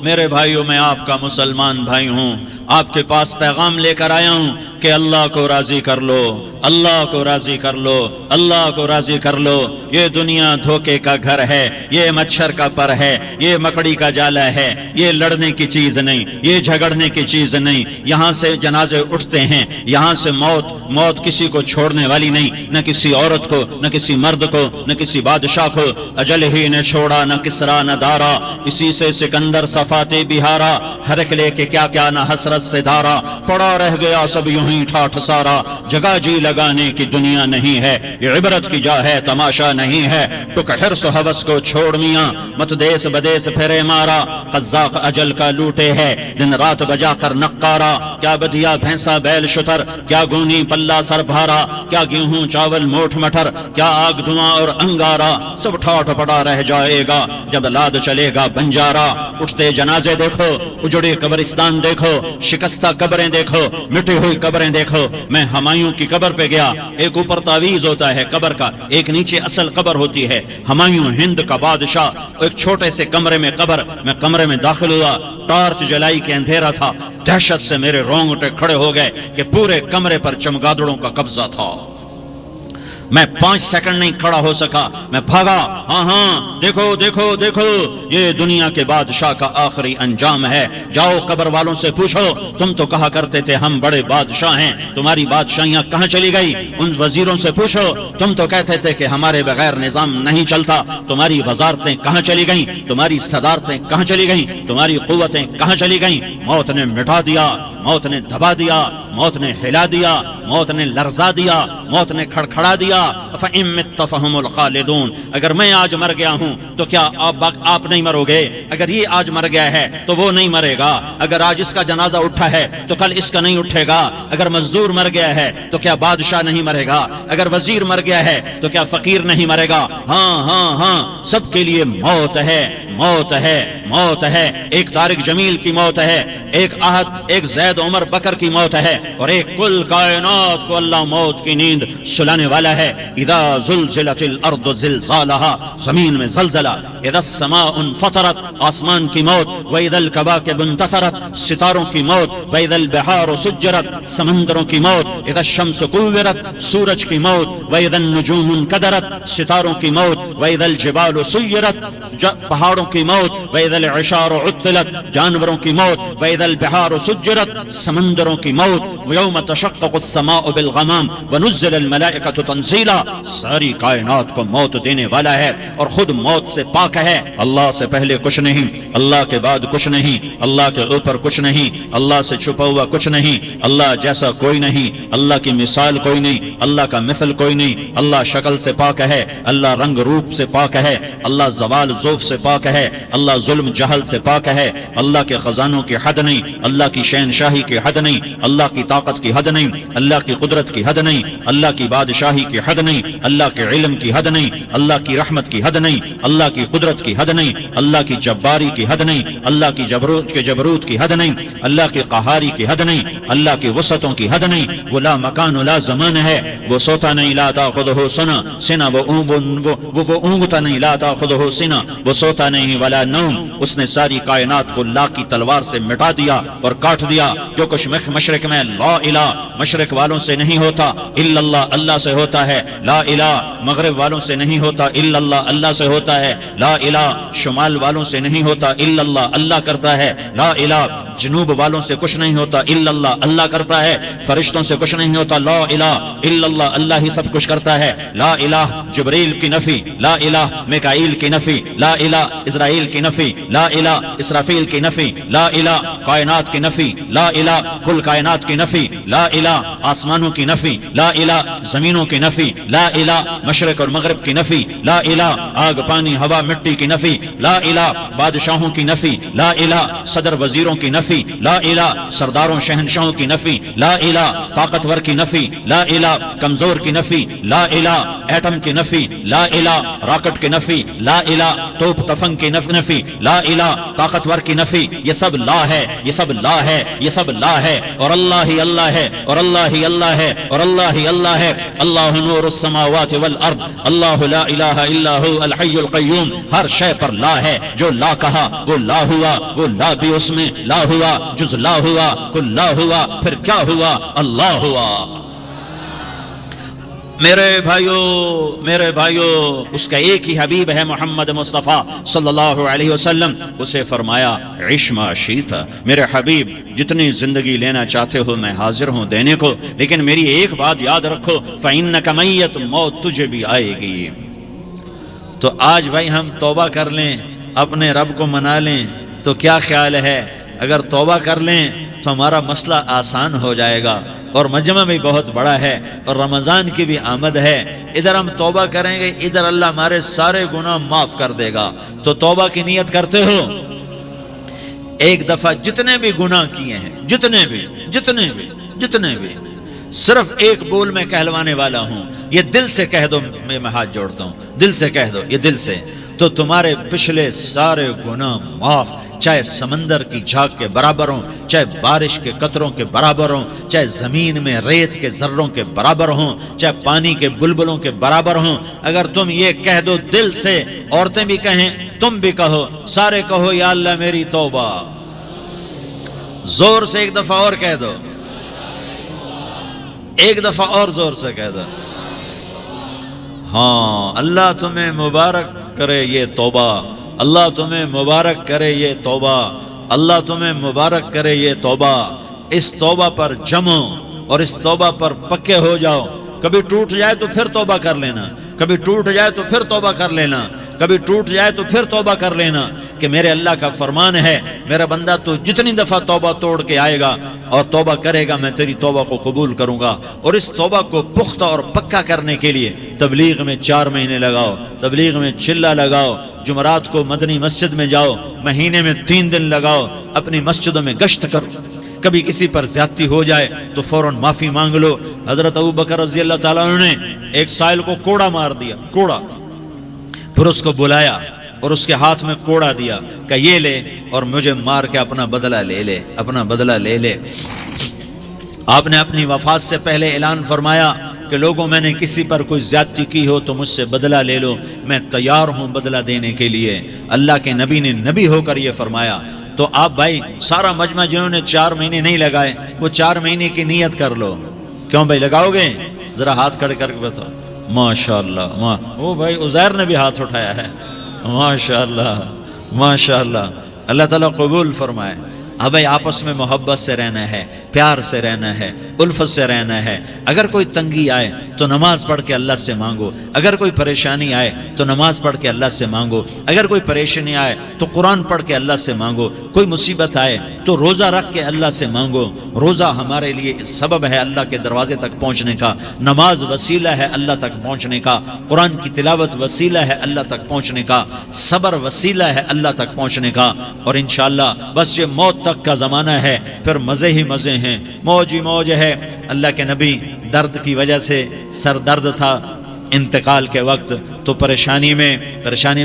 میرے بھائیو، میں آپ کا مسلمان بھائی ہوں. آپ کے پاس پیغام لے کر آیا ہوں کہ اللہ کو راضی کر لو، اللہ کو راضی کر لو، اللہ کو راضی کر لو. یہ دنیا دھوکے کا گھر ہے، یہ مچھر کا پر ہے، یہ مکڑی کا جالا ہے، یہ لڑنے کی چیز نہیں، یہ جھگڑنے کی چیز نہیں. یہاں سے جنازے اٹھتے ہیں، یہاں سے موت کسی کو چھوڑنے والی نہیں، نہ کسی عورت کو، نہ کسی مرد کو، نہ کسی بادشاہ کو. اجل ہی نے چھوڑا نہ کسرا نہ دارا، اسی سے سکندر صفاتے بہارا. ہر ایک لے کے کیا کیا نہ حسرت سے دھارا، پڑا رہ گیا سب یوں ہی نہیں ٹھاٹھ سارا، جگہ جی لگانے کی دنیا نہیں ہے، یہ عبرت کی جا ہے تماشا نہیں ہے، ٹک حرص و حوث کو چھوڑ میاں، مت دیس بدیس پھرے مارا، قذاق اجل کا لوٹے ہے دن رات بجا کر نقارا، کیا بدیا بھینسا بیل شتر، کیا گونی پلہ سر بھارا، کیا گیہوں چاول موٹھ مٹر، کیا آگ دھواں اور انگارا، سب ٹھاٹھ پڑا رہ جائے گا جب لاد چلے گا بنجارا، اٹھتے جنازے دیکھو، اجڑے قبرستان دیکھو، شکستہ قبریں دیکھو، مٹی ہوئی قبریں دیکھو۔ میں ہمایوں کی قبر پہ گیا، ایک اوپر تعویذ ہوتا ہے قبر کا، ایک نیچے اصل قبر ہوتی ہے، ہمایوں ہند کا بادشاہ، ایک چھوٹے سے کمرے میں قبر، میں کمرے میں داخل ہوا، ٹارچ جلائی کے اندھیرا تھا، دہشت سے میرے رونگٹے کھڑے ہو گئے کہ پورے کمرے پر چمگادڑوں کا قبضہ تھا۔ میں 5 سیکنڈ نہیں کھڑا ہو سکا، میں بھاگا، ہاں دیکھو دیکھو دیکھو، یہ دنیا کے بادشاہ کا آخری انجام ہے، جاؤ قبر والوں سے پوچھو، تم تو کہا کرتے تھے ہم بڑے بادشاہ ہیں، تمہاری بادشاہیاں کہاں چلی گئی؟ ان وزیروں سے پوچھو، تم تو کہتے تھے کہ ہمارے بغیر نظام نہیں چلتا، تمہاری وزارتیں کہاں چلی گئیں؟ تمہاری صدارتیں کہاں چلی گئیں؟ تمہاری قوتیں کہاں چلی گئیں؟ موت نے مٹا دیا، موت نے دبا دیا، موت نے ہلا دیا، موت نے لرزا دیا، موت نے کھڑکھڑا دیا۔ فَإِن مِتَّ فَهُمُ الْخَالِدُونَ، اگر میں آج مر گیا ہوں تو کیا آپ نہیں مرو گے؟ اگر یہ آج مر گیا ہے تو وہ نہیں مرے گا، اگر آج اس کا جنازہ اٹھا ہے تو کل اس کا نہیں اٹھے گا، اگر مزدور مر گیا ہے تو کیا بادشاہ نہیں مرے گا، اگر وزیر مر گیا ہے تو کیا فقیر نہیں مرے گا؟ ہاں ہاں ہاں، سب کے لیے موت ہے، موت ہے، موت ہے۔ ایک طارق جمیل کی موت ہے، ایک احد، ایک زید عمر بکر کی موت ہے، اور ایک کل کائنات کو اللہ موت کی نیند سلانے والا ہے۔ اذا زلزلت الارض زلزالها، زمین میں زلزلہ، اذا السماء انفطرت، آسمان کی موت، واذا الكواكب انتثرت، ستاروں کی موت، واذا البحار سجرت، سمندروں کی موت، اذا الشمس كورت، سورج کی موت، واذا النجوم انكدرت، ستاروں کی موت، واذا الجبال سيرت، پہاڑوں کی موت، واذا العشار عطلت، جانوروں کی موت، واذا البحار سجرت، سمندروں کی موت، ويوم تشقق السماء بالغمام ونزل الملائكة تنزیلا، ساری کائنات کو موت دینے والا ہے اور خود موت سے پاک ہے۔ اللہ سے پہلے کچھ نہیں، اللہ کے بعد کچھ نہیں، اللہ کے اوپر کچھ نہیں، اللہ سے چھپا ہوا کچھ نہیں، اللہ جیسا کوئی نہیں، اللہ کی مثال کوئی نہیں، اللہ کا مثل کوئی نہیں، اللہ شکل سے پاک ہے، اللہ رنگ روپ سے پاک ہے، اللہ زوال ذوف سے پاک ہے، اللہ ظلم جہل سے پاک ہے، اللہ کے خزانوں کی حد نہیں، اللہ کی شہنشاہی کی حد نہیں، اللہ کی طاقت کی حد نہیں، اللہ کی قدرت کی حد نہیں، اللہ کی بادشاہی کی حد نہیں، اللہ کے علم کی حد نہیں، اللہ کی رحمت کی حد نہیں، اللہ کی قدرت کی حد نہیں، اللہ کی جباری کی حد نہیں، اللہ کی جبروت کی حد نہیں، اللہ کی قہاری کی حد نہیں، اللہ کی وسعتوں کی حد نہیں۔ وہ لا مکان لا زمان ہے، وہ سوتا نہیں لا تاخذہ سنہ، وہ اونگتا نہیں لا تاخذہ سنہ، وہ سوتا نہیں ولا نوم۔ اس نے ساری کائنات کو لا کی تلوار سے مٹا دیا اور کاٹ دیا۔ جو کچھ مشرق میں لا الہ، مشرق والوں سے نہیں ہوتا الا اللہ، اللہ سے ہوتا ہے، لا الہ مغرب والوں سے نہیں ہوتا الا اللہ، اللہ سے ہوتا ہے، لا الہ شمال والوں سے نہیں ہوتا الا اللہ، اللہ کرتا ہے، لا الہ جنوب والوں سے کچھ نہیں ہوتا الا اللہ، اللہ کرتا ہے، فرشتوں سے کچھ نہیں ہوتا، لا الہ الا اللہ، اللہ ہی سب کچھ کرتا ہے۔ لا الہ جبریل کی نفی، لا الہ میکائیل کی نفی، لا الہ اسرائیل کی نفی، لا الہ اسرافیل کی نفی، لا الہ کائنات کی نفی، لا الہ کل کائنات کی نفی، لا الہ آسمانوں کی نفی، لا الہ زمینوں کی نفی، لا الہ مشرق اور مغرب کی نفی، لا الہ آگ پانی ہوا مٹی کی نفی، لا الہ بادشاہوں کی نفی، لا الہ صدر وزیروں کی نفی، لا الہ سرداروں شہنشاہوں کی نفی، لا الہ طاقتور کی نفی، لا الہ کمزور کی نفی، لا الہ ایٹم کی نفی، لا الہ راکٹ کی نفی، لا الہ توپ تفنگ کی نفی، لا الہ طاقتور کی نفی۔ یہ سب لا ہے، یہ سب لا ہے، یہ سب لا ہے، اور اللہ ہی اللہ ہے، اور اللہ ہی اللہ ہے، اور اللہ ہی اللہ ہے۔ اللہ نور السماوات والارض، اللہ لا الہ الا هو الحی القیوم۔ ہر شے پر لا ہے، جو لا کہا وہ لا ہوا، وہ لا بھی اس میں لا ہوا، جز لا ہوا، کل لا ہوا، پھر کیا ہوا؟ اللہ ہوا۔ میرے بھائیو اس کا ایک ہی حبیب ہے محمد مصطفیٰ صلی اللہ علیہ وسلم۔ اسے فرمایا عش ما شئت، میرے حبیب جتنی زندگی لینا چاہتے ہو میں حاضر ہوں دینے کو، لیکن میری ایک بات یاد رکھو، فإنک میت، موت تجھے بھی آئے گی۔ تو آج بھائی ہم توبہ کر لیں، اپنے رب کو منا لیں، تو کیا خیال ہے؟ اگر توبہ کر لیں تو ہمارا مسئلہ آسان ہو جائے گا، اور مجمع بھی بہت بڑا ہے اور رمضان کی بھی آمد ہے. ادھر ہم توبہ کریں گے، ادھر اللہ ہمارے سارے گناہ معاف کر دے گا. تو توبہ کی نیت کرتے ہو؟ ایک دفعہ جتنے بھی گناہ کیے ہیں، جتنے بھی صرف ایک بول میں کہلوانے والا ہوں، یہ دل سے کہہ دو. میں ہاتھ جوڑتا ہوں، دل سے کہہ دو، یہ دل سے، تو تمہارے پچھلے سارے گناہ معاف. چاہے سمندر کی جھاگ کے برابر ہوں، چاہے بارش کے قطروں کے برابر ہوں، چاہے زمین میں ریت کے ذروں کے برابر ہوں، چاہے پانی کے بلبلوں کے برابر ہوں. اگر تم یہ کہہ دو دل سے، عورتیں بھی کہیں، تم بھی کہو، سارے کہو یا اللہ میری توبہ. زور سے ایک دفعہ اور کہہ دو، ایک دفعہ اور زور سے کہہ دو. ہاں، اللہ تمہیں مبارک کرے یہ توبہ، اللہ تمہیں مبارک کرے یہ توبہ، اللہ تمہیں مبارک کرے یہ توبہ. اس توبہ پر جمو اور اس توبہ پر پکے ہو جاؤ. کبھی ٹوٹ جائے تو پھر توبہ کر لینا، کبھی ٹوٹ جائے تو پھر توبہ کر لینا، کبھی ٹوٹ جائے تو پھر توبہ کر لینا. کہ میرے اللہ کا فرمان ہے، میرا بندہ تو جتنی دفعہ توبہ توڑ کے آئے گا اور توبہ کرے گا، میں تیری توبہ کو قبول کروں گا. اور اس توبہ کو پختہ اور پکا کرنے کے لیے تبلیغ میں 4 مہینے لگاؤ، تبلیغ میں چلہ لگاؤ، جمعرات کو مدنی مسجد میں جاؤ، مہینے میں 3 دن لگاؤ، اپنی مسجدوں میں گشت کرو. کبھی کسی پر زیادتی ہو جائے تو فوراً معافی مانگ لو. حضرت ابوبکر رضی اللہ تعالیٰ عنہ نے ایک سائل کو کوڑا مار دیا، کوڑا. پھر اس کو بلایا اور اس کے ہاتھ میں کوڑا دیا کہ یہ لے اور مجھے مار کے اپنا بدلہ لے لے، اپنا بدلہ لے لے. آپ نے اپنی وفات سے پہلے اعلان فرمایا کہ لوگوں، میں نے کسی پر کوئی زیادتی کی ہو تو مجھ سے بدلہ لے لو، میں تیار ہوں بدلہ دینے کے لیے. اللہ کے نبی نے نبی ہو کر یہ فرمایا. تو آپ بھائی سارا مجمع جنہوں نے 4 مہینے نہیں لگائے، وہ 4 مہینے کی نیت کر لو. کیوں بھائی لگاؤ گے؟ ذرا ہاتھ کھڑے کر کے بتاؤ. ماشاءاللہ، وہ بھائی عزیر نے بھی ہاتھ اٹھایا ہے. ماشاءاللہ ماشاءاللہ، اللہ تعالیٰ قبول فرمائے. اب بھائی آپس میں محبت سے رہنا ہے، پیار سے رہنا ہے، الفت سے رہنا ہے. اگر کوئی تنگی آئے تو نماز پڑھ کے اللہ سے مانگو، اگر کوئی پریشانی آئے تو نماز پڑھ کے اللہ سے مانگو، اگر کوئی پریشانی آئے تو قرآن پڑھ کے اللہ سے مانگو، کوئی مصیبت آئے تو روزہ رکھ کے اللہ سے مانگو. روزہ ہمارے لیے سبب ہے اللہ کے دروازے تک پہنچنے کا، نماز وسیلہ ہے اللہ تک پہنچنے کا، قرآن کی تلاوت وسیلہ ہے اللہ تک پہنچنے کا، صبر وسیلہ ہے اللہ تک پہنچنے کا. اور انشاءاللہ بس یہ موت تک کا زمانہ ہے، پھر مزے ہی مزے ہیں، موج ہی موج ہے. اللہ کے نبی درد کی وجہ سے سر درد تھا انتقال کے وقت، تو پریشانی میں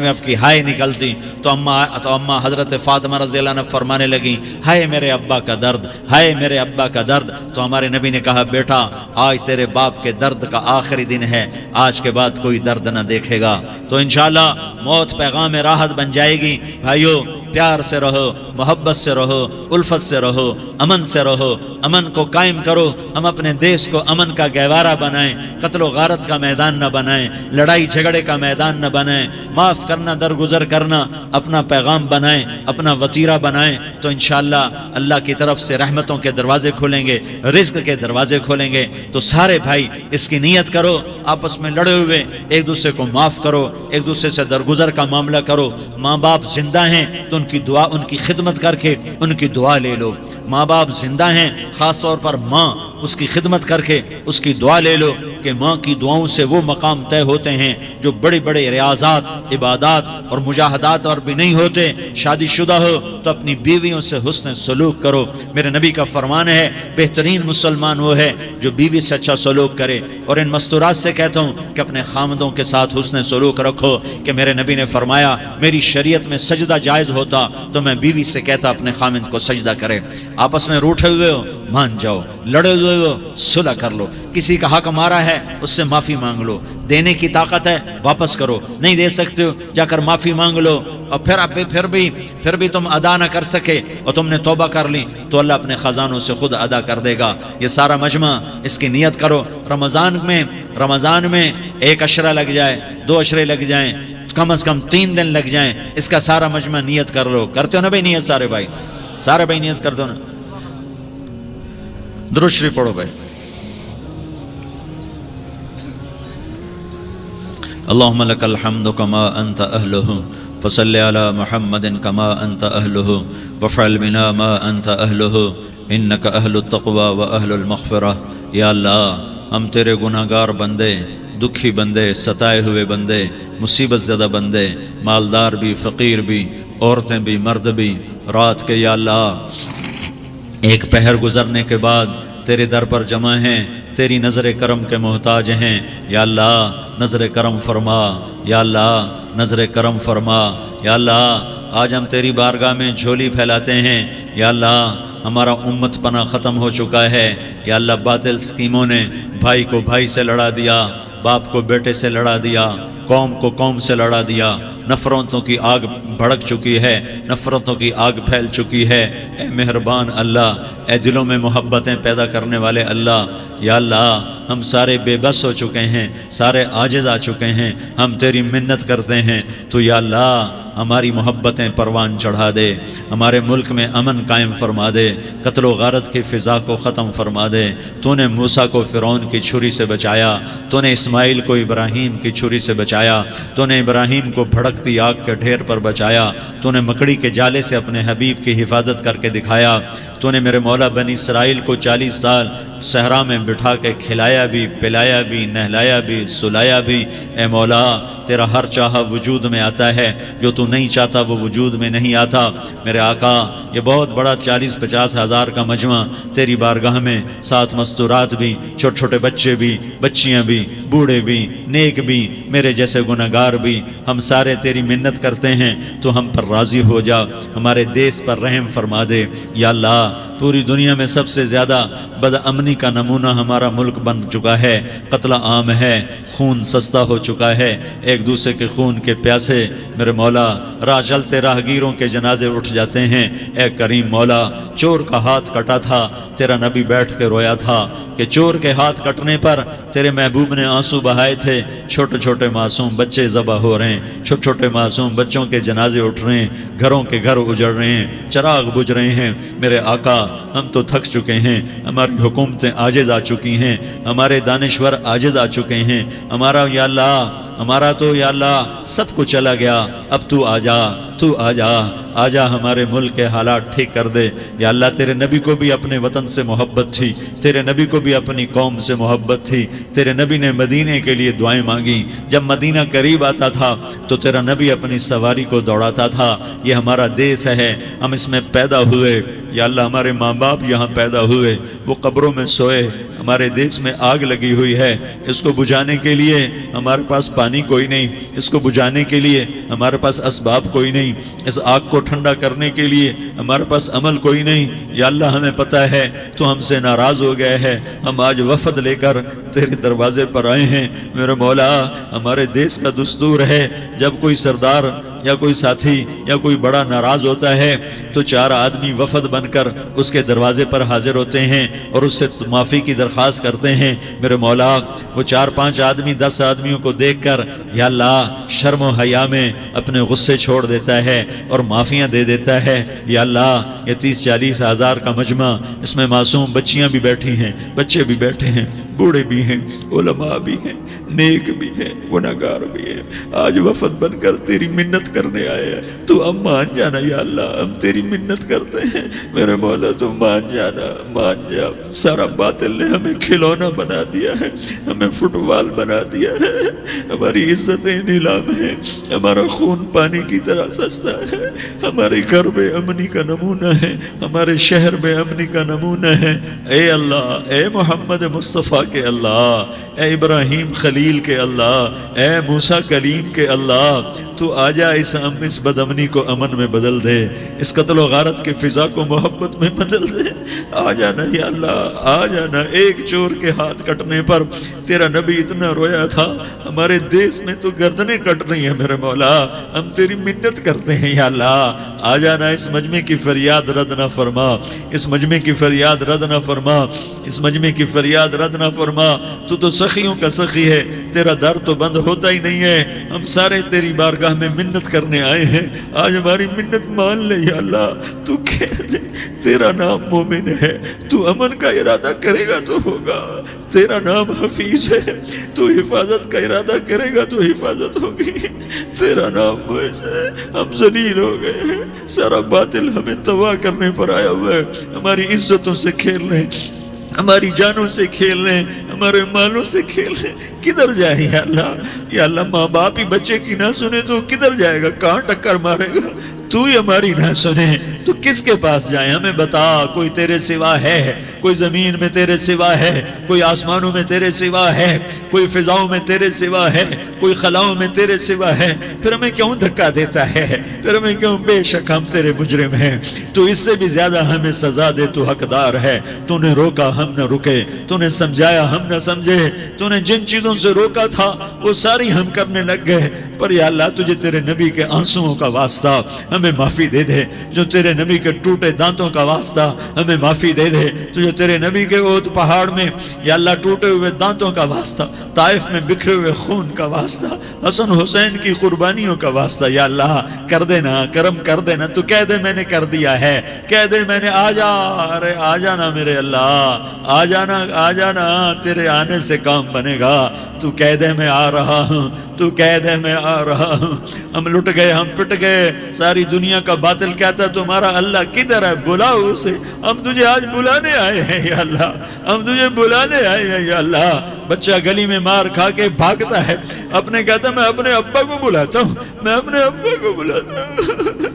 اب کی ہائے نکلتی تو اماں حضرت فاطمہ رضی اللہ عنہ فرمانے لگیں، ہائے میرے ابا کا درد، ہائے میرے ابا کا درد. تو ہمارے نبی نے کہا، بیٹا آج تیرے باپ کے درد کا آخری دن ہے، آج کے بعد کوئی درد نہ دیکھے گا. تو انشاءاللہ موت پیغام راحت بن جائے گی. بھائیو پیار سے رہو، محبت سے رہو، الفت سے رہو، امن سے رہو، امن کو قائم کرو. ہم اپنے دیش کو امن کا گہوارہ بنائیں، قتل و غارت کا میدان نہ بنائیں، لڑائی جھگڑے کا میدان نہ بنائیں. معاف کرنا، درگزر کرنا اپنا پیغام بنائیں، اپنا وتیرہ بنائیں. تو انشاءاللہ اللہ کی طرف سے رحمتوں کے دروازے کھولیں گے، رزق کے دروازے کھولیں گے. تو سارے بھائی اس کی نیت کرو، آپس میں لڑے ہوئے ایک دوسرے کو معاف کرو، ایک دوسرے سے درگزر کا معاملہ کرو. ماں باپ زندہ ہیں تو ان کی دعا، ان کی خدمت کر کے ان کی دعا لے لو. ماں باپ زندہ ہیں، خاص طور پر ماں، اس کی خدمت کر کے اس کی دعا لے لو کہ ماں کی دعاؤں سے وہ مقام طے ہوتے ہیں جو بڑے بڑے ریاضات، عبادات اور مجاہدات اور بھی نہیں ہوتے. شادی شدہ ہو تو اپنی بیویوں سے حسن سلوک کرو. میرے نبی کا فرمان ہے، بہترین مسلمان وہ ہے جو بیوی سے اچھا سلوک کرے. اور ان مستورات سے کہتا ہوں کہ اپنے خامدوں کے ساتھ حسن سلوک رکھو. کہ میرے نبی نے فرمایا، میری شریعت میں سجدہ جائز ہوتا تو میں بیوی سے کہتا اپنے خامد کو سجدہ کرے. آپس میں روٹھے ہوئے ہو مان جاؤ، لڑے ہوئے ہو صلح کر لو. کسی کا حق مارا ہے اس سے معافی مانگ لو. دینے کی طاقت ہے واپس کرو، نہیں دے سکتے ہو جا کر معافی مانگ لو. اور پھر بھی تم ادا نہ کر سکے اور تم نے توبہ کر لی تو اللہ اپنے خزانوں سے خود ادا کر دے گا. یہ سارا مجمع اس کی نیت کرو. رمضان میں 1 عشرہ لگ جائے، 2 عشرے لگ جائیں، کم از کم 3 دن لگ جائیں، اس کا سارا مجمع نیت کر لو. کرتے ہو نا بھائی نیت؟ سارے بھائی نیت کر دو نا. درود شریف پڑھو بھائی. اللهم لك الحمد كما أنت أهله فصل على محمد كما أنت أهله وافعل بنا ما أنت أهله إنك أهل التقوى وأهل المغفرة یا اللہ ہم تیرے گناہگار بندے، دکھی بندے، ستائے ہوئے بندے، مصیبت زدہ بندے، مالدار بھی، فقیر بھی، عورتیں بھی، مرد بھی، رات کے یا اللہ ایک پہر گزرنے کے بعد تیرے در پر جمع ہیں، تیری نظر کرم کے محتاج ہیں۔ یا اللہ نظر کرم فرما، یا اللہ نظر کرم فرما، یا اللہ آج ہم تیری بارگاہ میں جھولی پھیلاتے ہیں۔ یا اللہ ہمارا امت پناہ ختم ہو چکا ہے۔ یا اللہ باطل سکیموں نے بھائی کو بھائی سے لڑا دیا، باپ کو بیٹے سے لڑا دیا، قوم کو قوم سے لڑا دیا، نفرتوں کی آگ بھڑک چکی ہے، نفرتوں کی آگ پھیل چکی ہے۔ اے مہربان اللہ، اے دلوں میں محبتیں پیدا کرنے والے اللہ، یا اللہ ہم سارے بے بس ہو چکے ہیں، سارے عاجز آ چکے ہیں، ہم تیری منت کرتے ہیں تو یا اللہ ہماری محبتیں پروان چڑھا دے، ہمارے ملک میں امن قائم فرما دے، قتل و غارت کی فضا کو ختم فرما دے۔ تو نے موسیٰ کو فرعون کی چھری سے بچایا، تو نے اسماعیل کو ابراہیم کی چھری سے بچایا، تو نے ابراہیم کو بھڑکتی آگ کے ڈھیر پر بچایا، تو نے مکڑی کے جالے سے اپنے حبیب کی حفاظت کر کے دکھایا، تو نے میرے مولا بنی اسرائیل کو 40 سال صحرا میں بٹھا کے کھلایا بھی، پلایا بھی، نہلایا بھی، سلایا بھی۔ اے مولا تیرا ہر چاہا وجود میں آتا ہے، جو تو نہیں چاہتا وہ وجود میں نہیں آتا۔ میرے آقا یہ بہت بڑا 40-50 ہزار کا مجمع تیری بارگاہ میں، 7 مستورات بھی، چھوٹے چھوٹے بچے بھی، بچیاں بھی، بوڑھے بھی، نیک بھی، میرے جیسے گناہگار بھی، ہم سارے تیری منت کرتے ہیں تو ہم پر راضی ہو جا، ہمارے دیس پر رحم فرما دے۔ یا اللہ پوری دنیا میں سب سے زیادہ بد امنی کا نمونہ ہمارا ملک بن چکا ہے، قتل عام ہے، خون سستا ہو چکا ہے، ایک دوسرے کے خون کے پیاسے میرے مولا راہ چلتے راہگیروں کے جنازے اٹھ جاتے ہیں۔ اے کریم مولا چور کا ہاتھ کٹا تھا، تیرا نبی بیٹھ کے رویا تھا کہ چور کے ہاتھ کٹنے پر تیرے محبوب نے آنسو بہائے تھے، چھوٹے چھوٹے معصوم بچے ذبح ہو رہے ہیں، چھوٹے چھوٹے معصوم بچوں کے جنازے اٹھ رہے ہیں، گھروں کے گھر اجڑ رہے ہیں، چراغ بجھ رہے ہیں۔ میرے آقا ہم تو تھک چکے ہیں، ہماری حکومتیں عاجز آ چکی ہیں، ہمارے دانشور عاجز آ چکے ہیں، ہمارا یا اللہ ہمارا تو یا اللہ سب کچھ چلا گیا، اب تو آ جا، تو آ جا، آ جا ہمارے ملک کے حالات ٹھیک کر دے۔ یا اللہ تیرے نبی کو بھی اپنے وطن سے محبت تھی، تیرے نبی کو بھی اپنی قوم سے محبت تھی، تیرے نبی نے مدینے کے لیے دعائیں مانگی، جب مدینہ قریب آتا تھا تو تیرا نبی اپنی سواری کو دوڑاتا تھا۔ یہ ہمارا دیس ہے، ہم اس میں پیدا ہوئے، یا اللہ ہمارے ماں باپ یہاں پیدا ہوئے، وہ قبروں میں سوئے، ہمارے دیس میں آگ لگی ہوئی ہے، اس کو بجھانے کے لیے ہمارے پاس پانی کوئی نہیں، اس کو بجھانے کے لیے ہمارے پاس اسباب کوئی نہیں، اس آگ کو ٹھنڈا کرنے کے لیے ہمارے پاس عمل کوئی نہیں۔ یا اللہ ہمیں پتہ ہے تو ہم سے ناراض ہو گئے ہیں، ہم آج وفد لے کر تیرے دروازے پر آئے ہیں۔ میرے مولا ہمارے دیس کا دستور ہے جب کوئی سردار یا کوئی ساتھی یا کوئی بڑا ناراض ہوتا ہے تو 4 آدمی وفد بن کر اس کے دروازے پر حاضر ہوتے ہیں اور اس سے معافی کی درخواست کرتے ہیں۔ میرے مولا وہ 4-5 آدمی 10 آدمیوں کو دیکھ کر یا اللہ شرم و حیا میں اپنے غصے چھوڑ دیتا ہے اور معافیاں دے دیتا ہے۔ یا اللہ یہ 30-40 ہزار کا مجمع، اس میں معصوم بچیاں بھی بیٹھی ہیں، بچے بھی بیٹھے ہیں، بوڑھے بھی ہیں، علماء بھی ہیں، نیک بھی ہیں، گناہگار بھی ہیں، آج وفد بن کر تیری منت کرنے آئے ہیں، تو اب مان جانا یا اللہ، ہم تیری منت کرتے ہیں میرے مولا، تو مان جانا، مان جا۔ سارا باطل نے ہمیں کھلونا بنا دیا ہے، ہمیں فٹ بال بنا دیا ہے، ہماری عزتیں نیلام ہیں، ہمارا خون پانی کی طرح سستا ہے، ہمارے گھر بے امنی کا نمونہ ہے، ہمارے شہر بے امنی کا نمونہ ہے۔ اے اللہ، اے محمد مصطفیٰ کے اللہ، اے ابراہیم خلیل کے اللہ، اے موسیٰ کلیم کے اللہ، تو آجا اس بد امنی کو امن میں بدل دے، اس قتل و غارت کی فضا کو محبت میں بدل دے۔ آ جانا یا اللہ، آ جانا۔ ایک چور کے ہاتھ کٹنے پر تیرا نبی اتنا رویا تھا، ہمارے دیس میں تو گردنیں کٹ رہی ہیں میرے مولا، ہم تیری منت کرتے ہیں یا اللہ، آ جانا۔ اس مجمع کی فریاد رد نہ فرما، اس مجمع کی فریاد رد نہ فرما، اس مجمع کی فریاد رد نہ فرما۔ تو سخیوں کا سخی ہے، تیرا در تو بند ہوتا ہی نہیں ہے، ہم سارے تیری بارگاہ میں منت کرنے آئے ہیں، آج ہماری منت مان لے یا اللہ۔ تو کہہ دے تیرا نام مومن ہے، تو امن کا ارادہ کرے گا تو ہوگا، تیرا نام حفیظ ہے، تو حفاظت کا ارادہ کرے گا تو حفاظت ہوگی، تیرا نام معز ہے۔ ہم ذلیل ہو گئے ہیں، سارا باطل ہمیں تباہ کرنے پر آیا ہوا ہے، ہماری عزتوں سے کھیل رہے ہیں، ہماری جانوں سے کھیل رہے ہیں، ہمارے مالوں سے کھیل رہے ہیں، کدھر جائے یا اللہ ماں باپ ہی بچے کی نہ سنے تو کدھر جائے گا، کہاں ٹکر مارے گا؟ تو ہی ہماری نہ سنے تو کس کے پاس جائیں؟ ہمیں بتا، کوئی تیرے سوا ہے؟ کوئی زمین میں تیرے سوا ہے؟ کوئی آسمانوں میں تیرے سوا ہے؟ کوئی فضاؤں میں تیرے سوا ہے؟ کوئی خلاؤں میں تیرے سوا ہے؟ پھر ہمیں کیوں دھکا دیتا ہے؟ پھر ہمیں کیوں؟ بے شک ہم تیرے مجرم ہیں، تو اس سے بھی زیادہ ہمیں سزا دے، تو حقدار ہے۔ تو نے روکا ہم نہ رکے، تو نے سمجھایا ہم نہ سمجھے، تو نے جن چیزوں سے روکا تھا وہ ساری ہم کرنے لگ گئے، پر یا اللہ تجھے تیرے نبی کے آنسوؤں کا واسطہ ہمیں معافی دے دے، جو تیرے نبی کے ٹوٹے دانتوں کا واسطہ ہمیں معافی دے دے، تجھے تیرے نبی کے احد پہاڑ میں یا اللہ ٹوٹے ہوئے دانتوں کا واسطہ، طائف میں بکھرے ہوئے خون کا واسطہ، حسن حسین کی قربانیوں کا واسطہ یا اللہ کر دینا، کرم کر دینا۔ تو کہہ دے میں نے کر دیا ہے، کہہ دے میں نے، آ جا، ارے آ جانا میرے اللہ، آ جانا، آ جانا، تیرے آنے سے کام بنے گا۔ تو کہہ دے میں آ رہا ہوں، تو کہہ دے میں آ رہا ہوں۔ ہم لٹ گئے، ہم پٹ گئے، ساری دنیا کا باطل کہتا ہے تمہارا اللہ کدھر ہے، بلاؤ اسے، ہم تجھے آج بلانے آئے ہیں یا اللہ، ہم تجھے بلانے آئے ہیں یا اللہ۔ بچہ گلی میں مار کھا کے بھاگتا ہے، اپنے کہتا ہے میں اپنے ابا کو بلاتا ہوں، میں اپنے ابا کو بلاتا ہوں،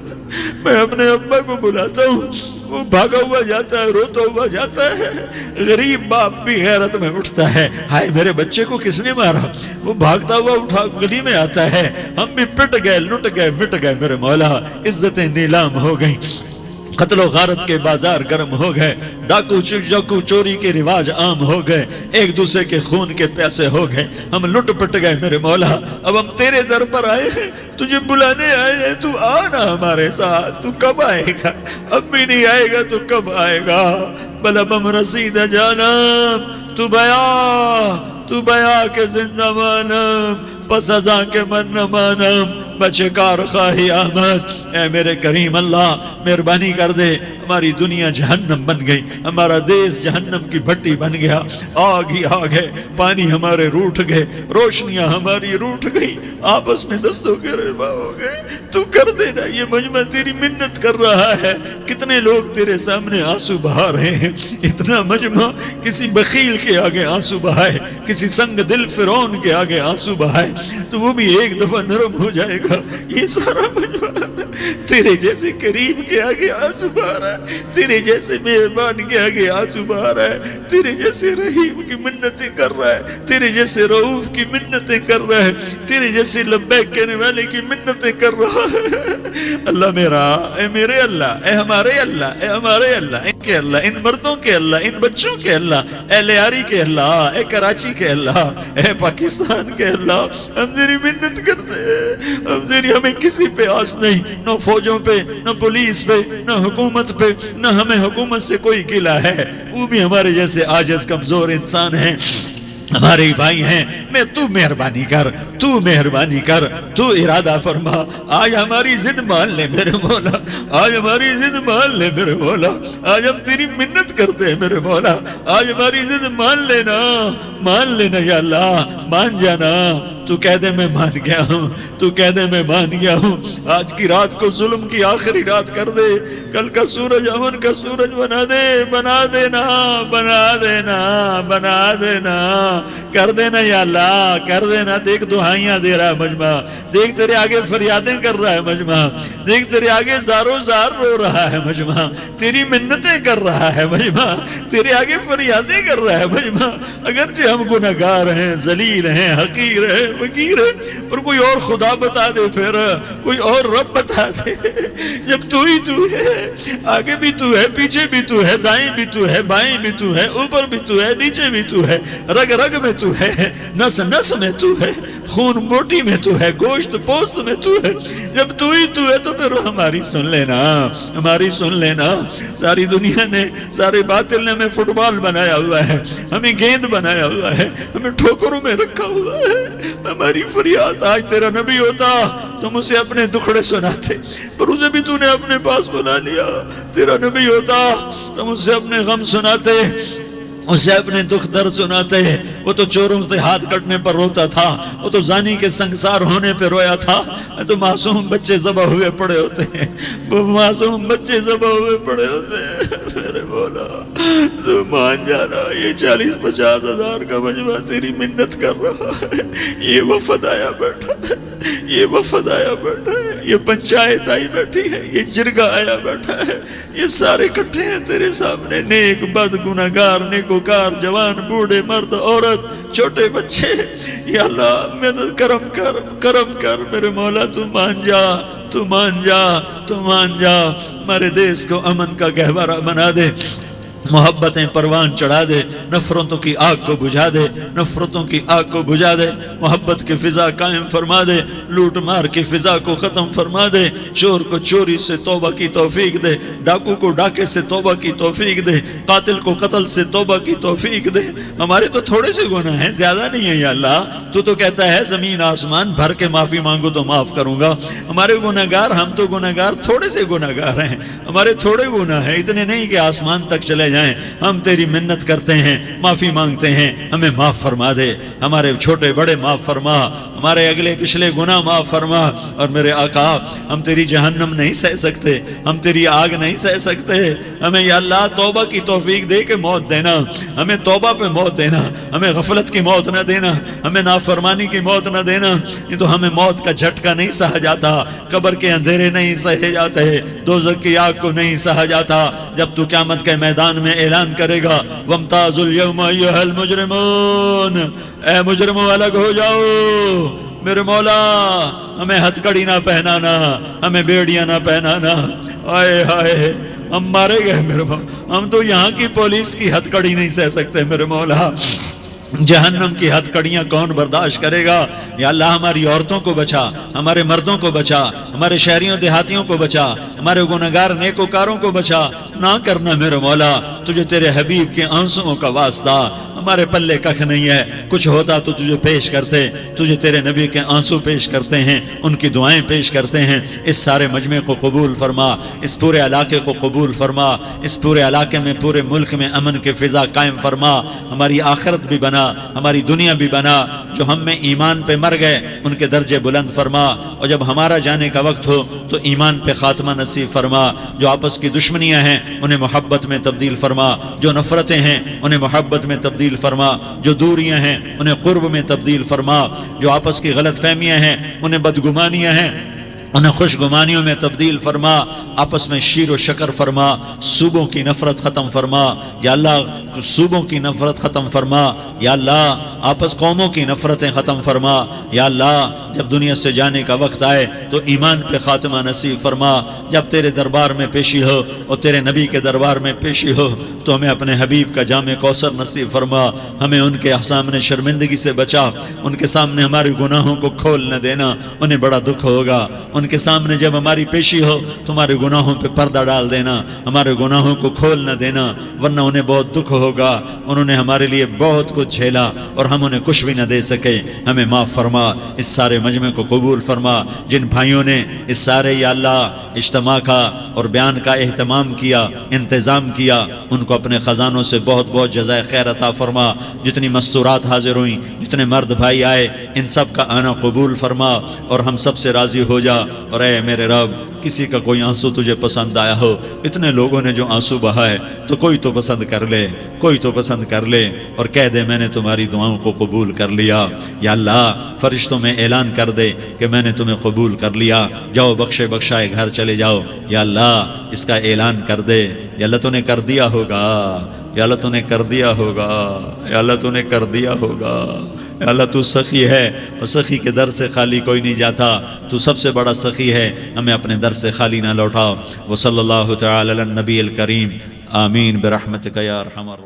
میں اپنے ابا کو بلاتا ہوں۔ وہ بھاگا ہوا جاتا ہے، روتا ہوا جاتا ہے۔ غریب باپ بھی غیرت میں اٹھتا ہے، ہائے میرے بچے کو کس نے مارا؟ وہ بھاگتا ہوا اٹھا گلی میں آتا ہے۔ ہم بھی پٹ گئے، لٹ گئے، مٹ گئے میرے مولا، عزتیں نیلام ہو گئیں، قتل و غارت کے بازار گرم ہو گئے، ڈاکو چوری کے رواج عام ہو گئے، ایک دوسرے کے خون کے پیاسے ہو گئے، ہم لٹ پٹ گئے میرے مولا۔ اب ہم تیرے در پر آئے ہیں، تجھے بلانے آئے ہیں، تو آنا ہمارے ساتھ۔ تو کب آئے گا؟ اب بھی نہیں آئے گا تو کب آئے گا؟ بل اب ہم رسید جانم، تو بیا کے زندہ مانم، پس ازاں کے من نہ مانم، بچکار خواہی آمد۔ اے میرے کریم اللہ مہربانی کر دے، ہماری دنیا جہنم بن گئی، ہمارا دیس جہنم کی بھٹی بن گیا، آگ ہی آگ ہے، پانی ہمارے روٹھ گئے، روشنیاں ہماری روٹھ گئی، آپس میں دستوں کے ربا ہو گئے۔ تو کر دینا، یہ مجمع تیری منت کر رہا ہے۔ کتنے لوگ تیرے سامنے آنسو بہا رہے ہیں، اتنا مجمع کسی بخیل کے آگے آنسو بہائے، کسی سنگ دل فرعون کے آگے آنسو بہائے تو وہ بھی ایک دفعہ نرم ہو جائے گا۔ یہ سارا مجمع تیرے جیسے کریم کے آگے آنسو بہا رہا ہے، تیرے جیسے مہربان کے آگے آنسو بہا رہا ہے، تیرے جیسے رحیم کی منتیں کر رہا ہے، تیرے جیسے رؤوف کی منتیں کر رہا ہے، تیرے جیسے لبیک کہنے والے کی منتیں کر رہا ہے۔ اللہ میرا، اے میرے اللہ، اے ہمارے اللہ، اے ہمارے اللہ، ان کے اللہ، ان مردوں کے اللہ، ان بچوں کے اللہ، اے لیاری کے اللہ، اے کراچی کے اللہ، اے پاکستان کے اللہ، ہم تیری منت کرتے ہیں، ہمیں کسی پہ آس نہیں، نہ فوجوں پہ، نہ پولیس پہ، نہ حکومت پہ، نہ ہمیں حکومت سے کوئی گلہ ہے، وہ بھی ہمارے جیسے عاجز کمزور انسان ہیں، ہمارے ہی بھائی ہیں۔ میں تو مہربانی کر، تو مہربانی کر، تو ارادہ فرما، آج ہماری ضد مان لے میرے مولا، آج ہماری ضد مان لے میرے مولا، آج ہم تیری منت کرتے ہیں میرے مولا، آج ہماری ضد مان لینا یا اللہ، مان جانا۔ تو کہہ دے میں مان گیا ہوں، تو کہہ دے میں مان گیا ہوں۔ آج کی رات کو ظلم کی آخری رات کر دے، کل کا سورج امن کا سورج بنا دے، بنا دینا، بنا دینا، بنا دینا، کر دینا یا اللہ، کر دینا۔ دیکھ دعائیاں دے رہا ہے مجمع، دیکھ تیرے آگے فریادیں کر رہا ہے مجمع، دیکھ تیرے آگے زارو زار رو رہا ہے مجمع، تیری منتیں کر رہا ہے مجمع، تیرے آگے فریادیں کر رہا ہے مجمع۔ اگرچہ ہم گنہگار ہیں، ذلیل ہیں، حقیر ہیں، فقیر ہے، پر کوئی اور خدا بتا دے، پھر کوئی اور رب بتا دے۔ جب تو ہی تو ہے، آگے بھی تو ہے، پیچھے بھی تو ہے، دائیں بھی تو ہے، بائیں بھی تو ہے، اوپر بھی تو ہے، نیچے بھی تو ہے، رگ رگ میں تو ہے، نس نس میں تو ہے، خون موٹی میں تو ہے، گوشت پوست میں تو ہے۔ جب تو ہی تو ہے تو پھر ہماری سن لینا، ہماری سن لینا۔ ساری دنیا نے، سارے باطل نے ہمیں فٹ بال بنایا ہوا ہے، ہمیں گیند بنایا ہوا ہے، ہمیں ٹھوکروں میں رکھا ہوا ہے۔ ہماری فریاد، آج تیرا نبی ہوتا تم اسے اپنے دکھڑے سناتے، پر اسے بھی تو نے اپنے پاس بلا لیا۔ تیرا نبی ہوتا تم اسے اپنے غم سناتے، اسے اپنے دکھ درد سناتے، وہ تو چوروں سے ہاتھ کٹنے پر روتا تھا، وہ تو زانی کے سنگسار ہونے پہ رویا تھا، تو معصوم بچے ذبح ہوئے پڑے ہوتے ہیں، وہ معصوم بچے ذبح ہوئے پڑے ہوتے ہیں۔ میرے مولا تو مان جانا، یہ 40-50 ہزار کا مجمع تیری منت کر رہا ہے، یہ وفد آیا بیٹھا ہے، یہ وفد آیا بیٹھا ہے، یہ پنچایت آئی بیٹھی ہے، یہ جرگہ آیا بیٹھا ہے، یہ سارے اکٹھے ہیں تیرے سامنے، نیک بد گناہگار نیکوکار، جوان بوڑھے مرد عورت چھوٹے بچے۔ یا اللہ مدد کرم کر، کرم کر میرے مولا، تو مان جا، تو مان جا، تو مان جا، ہمارے دیس کو امن کا گہوارہ بنا دے، محبتیں پروان چڑھا دے، نفرتوں کی آگ کو بجھا دے، نفرتوں کی آگ کو بجھا دے، محبت کی فضا قائم فرما دے، لوٹ مار کی فضا کو ختم فرما دے، چور کو چوری سے توبہ کی توفیق دے، ڈاکو کو ڈاکے سے توبہ کی توفیق دے، قاتل کو قتل سے توبہ کی توفیق دے۔ ہمارے تو تھوڑے سے گناہ ہیں، زیادہ نہیں ہے یا اللہ، تو کہتا ہے زمین آسمان بھر کے معافی مانگو تو معاف کروں گا۔ ہمارے گناہگار، ہم تو گناہگار تھوڑے سے گناہگار ہیں، ہمارے تھوڑے گناہ ہیں، اتنے نہیں کہ آسمان تک چلے جائیں۔ ہم تیری منت کرتے ہیں، معافی مانگتے ہیں، ہمیں معاف فرما دے، ہمارے چھوٹے بڑے معاف فرما، ہمارے اگلے پچھلے گناہ معاف فرما۔ اور میرے آقا ہم تیری جہنم نہیں سہ سکتے، ہم تیری آگ نہیں سہ سکتے، ہمیں یا اللہ توبہ کی توفیق دے کے موت دینا، ہمیں توبہ پہ موت دینا، ہمیں غفلت کی موت نہ دینا، ہمیں نافرمانی کی موت نہ دینا۔ یہ تو ہمیں موت کا جھٹکا نہیں سہا جاتا، قبر کے اندھیرے نہیں سہے جاتے، دوزخ کی آگ کو نہیں سہا جاتا۔ جب تو قیامت کے میدان میں اعلان کرے گا وَامْتَازُوا الْيَوْمَ أَيُّهَا الْمُجْرِمُونَ، اے مجرموں الگ ہو جاؤ۔ میرے مولا ہمیں ہتھ کڑی نہ پہنانا، ہمیں بیڑیاں نہ پہنانا، آئے ہائے ہم مارے گئے میرے مولا، ہم تو یہاں کی پولیس کی ہتھ کڑی نہیں سہ سکتے میرے مولا، جہنم کی ہتھ کڑیاں کون برداشت کرے گا؟ یا اللہ ہماری عورتوں کو بچا، ہمارے مردوں کو بچا، ہمارے شہریوں دیہاتیوں کو بچا، ہمارے گنہگار نیکوکاروں کو بچا۔ نہ کرنا میرے مولا، تجھے تیرے حبیب کے آنسوؤں کا واسطہ، ہمارے پلے کخ نہیں ہے، کچھ ہوتا تو تجھے پیش کرتے، تجھے تیرے نبی کے آنسو پیش کرتے ہیں، ان کی دعائیں پیش کرتے ہیں۔ اس سارے مجمع کو قبول فرما، اس پورے علاقے کو قبول فرما، اس پورے علاقے میں پورے ملک میں امن کے فضا قائم فرما، ہماری آخرت بھی بنا، ہماری دنیا بھی بنا۔ جو ہم میں ایمان پہ مر گئے ان کے درجے بلند فرما، اور جب ہمارا جانے کا وقت ہو تو ایمان پہ خاتمہ نصیب فرما۔ جو آپس کی دشمنیاں ہیں انہیں محبت میں تبدیل فرما، جو نفرتیں ہیں انہیں محبت میں تبدیل فرما، جو دوریاں ہیں انہیں قرب میں تبدیل فرما، جو آپس کی غلط فہمیاں ہیں انہیں بدگمانیاں ہیں انہیں خوش گمانیوں میں تبدیل فرما، آپس میں شیر و شکر فرما، صوبوں کی نفرت ختم فرما یا اللہ، صوبوں کی نفرت ختم فرما یا اللہ، آپس قوموں کی نفرتیں ختم فرما یا اللہ۔ جب دنیا سے جانے کا وقت آئے تو ایمان پہ خاتمہ نصیب فرما۔ جب تیرے دربار میں پیشی ہو اور تیرے نبی کے دربار میں پیشی ہو تو ہمیں اپنے حبیب کا جام کوثر نصیب فرما، ہمیں ان کے سامنے شرمندگی سے بچا، ان کے سامنے ہمارے گناہوں کو کھول نہ دینا، انہیں بڑا دکھ ہوگا۔ ان کے سامنے جب ہماری پیشی ہو تمہارے گناہوں پہ پردہ ڈال دینا، ہمارے گناہوں کو کھول نہ دینا، ورنہ انہیں بہت دکھ ہوگا۔ انہوں نے ہمارے لیے بہت کچھ جھیلا اور ہم انہیں کچھ بھی نہ دے سکے، ہمیں معاف فرما۔ اس سارے مجمع کو قبول فرما۔ جن بھائیوں نے اس سارے یا اللہ اجتماع کا اور بیان کا اہتمام کیا، انتظام کیا، ان کو اپنے خزانوں سے بہت بہت جزائے خیر عطا فرما۔ جتنی مستورات حاضر ہوئیں، جتنے مرد بھائی آئے، ان سب کا آنا قبول فرما اور ہم سب سے راضی ہو جا۔ اور اے میرے رب، کسی کا کوئی آنسو تجھے پسند آیا ہو، اتنے لوگوں نے جو آنسو بہا ہے تو کوئی تو پسند کر لے، کوئی تو پسند کر لے اور کہہ دے میں نے تمہاری دعاؤں کو قبول کر لیا۔ یا اللہ فرشتوں میں اعلان کر دے کہ میں نے تمہیں قبول کر لیا، جاؤ بخشے بخشائے گھر چلے جاؤ۔ یا اللہ اس کا اعلان کر دے۔ یا اللہ تو نے کر دیا ہوگا، یا اللہ تو نے کر دیا ہوگا، یا اللہ تو نے کر دیا ہوگا۔ یا اللہ تو سخی ہے اور سخی کے در سے خالی کوئی نہیں جاتا، تو سب سے بڑا سخی ہے، ہمیں اپنے در سے خالی نہ لوٹاؤ۔ وصلی اللہ تعالی علی النبی الکریم، آمین برحمتک یا ارحم الراحمین۔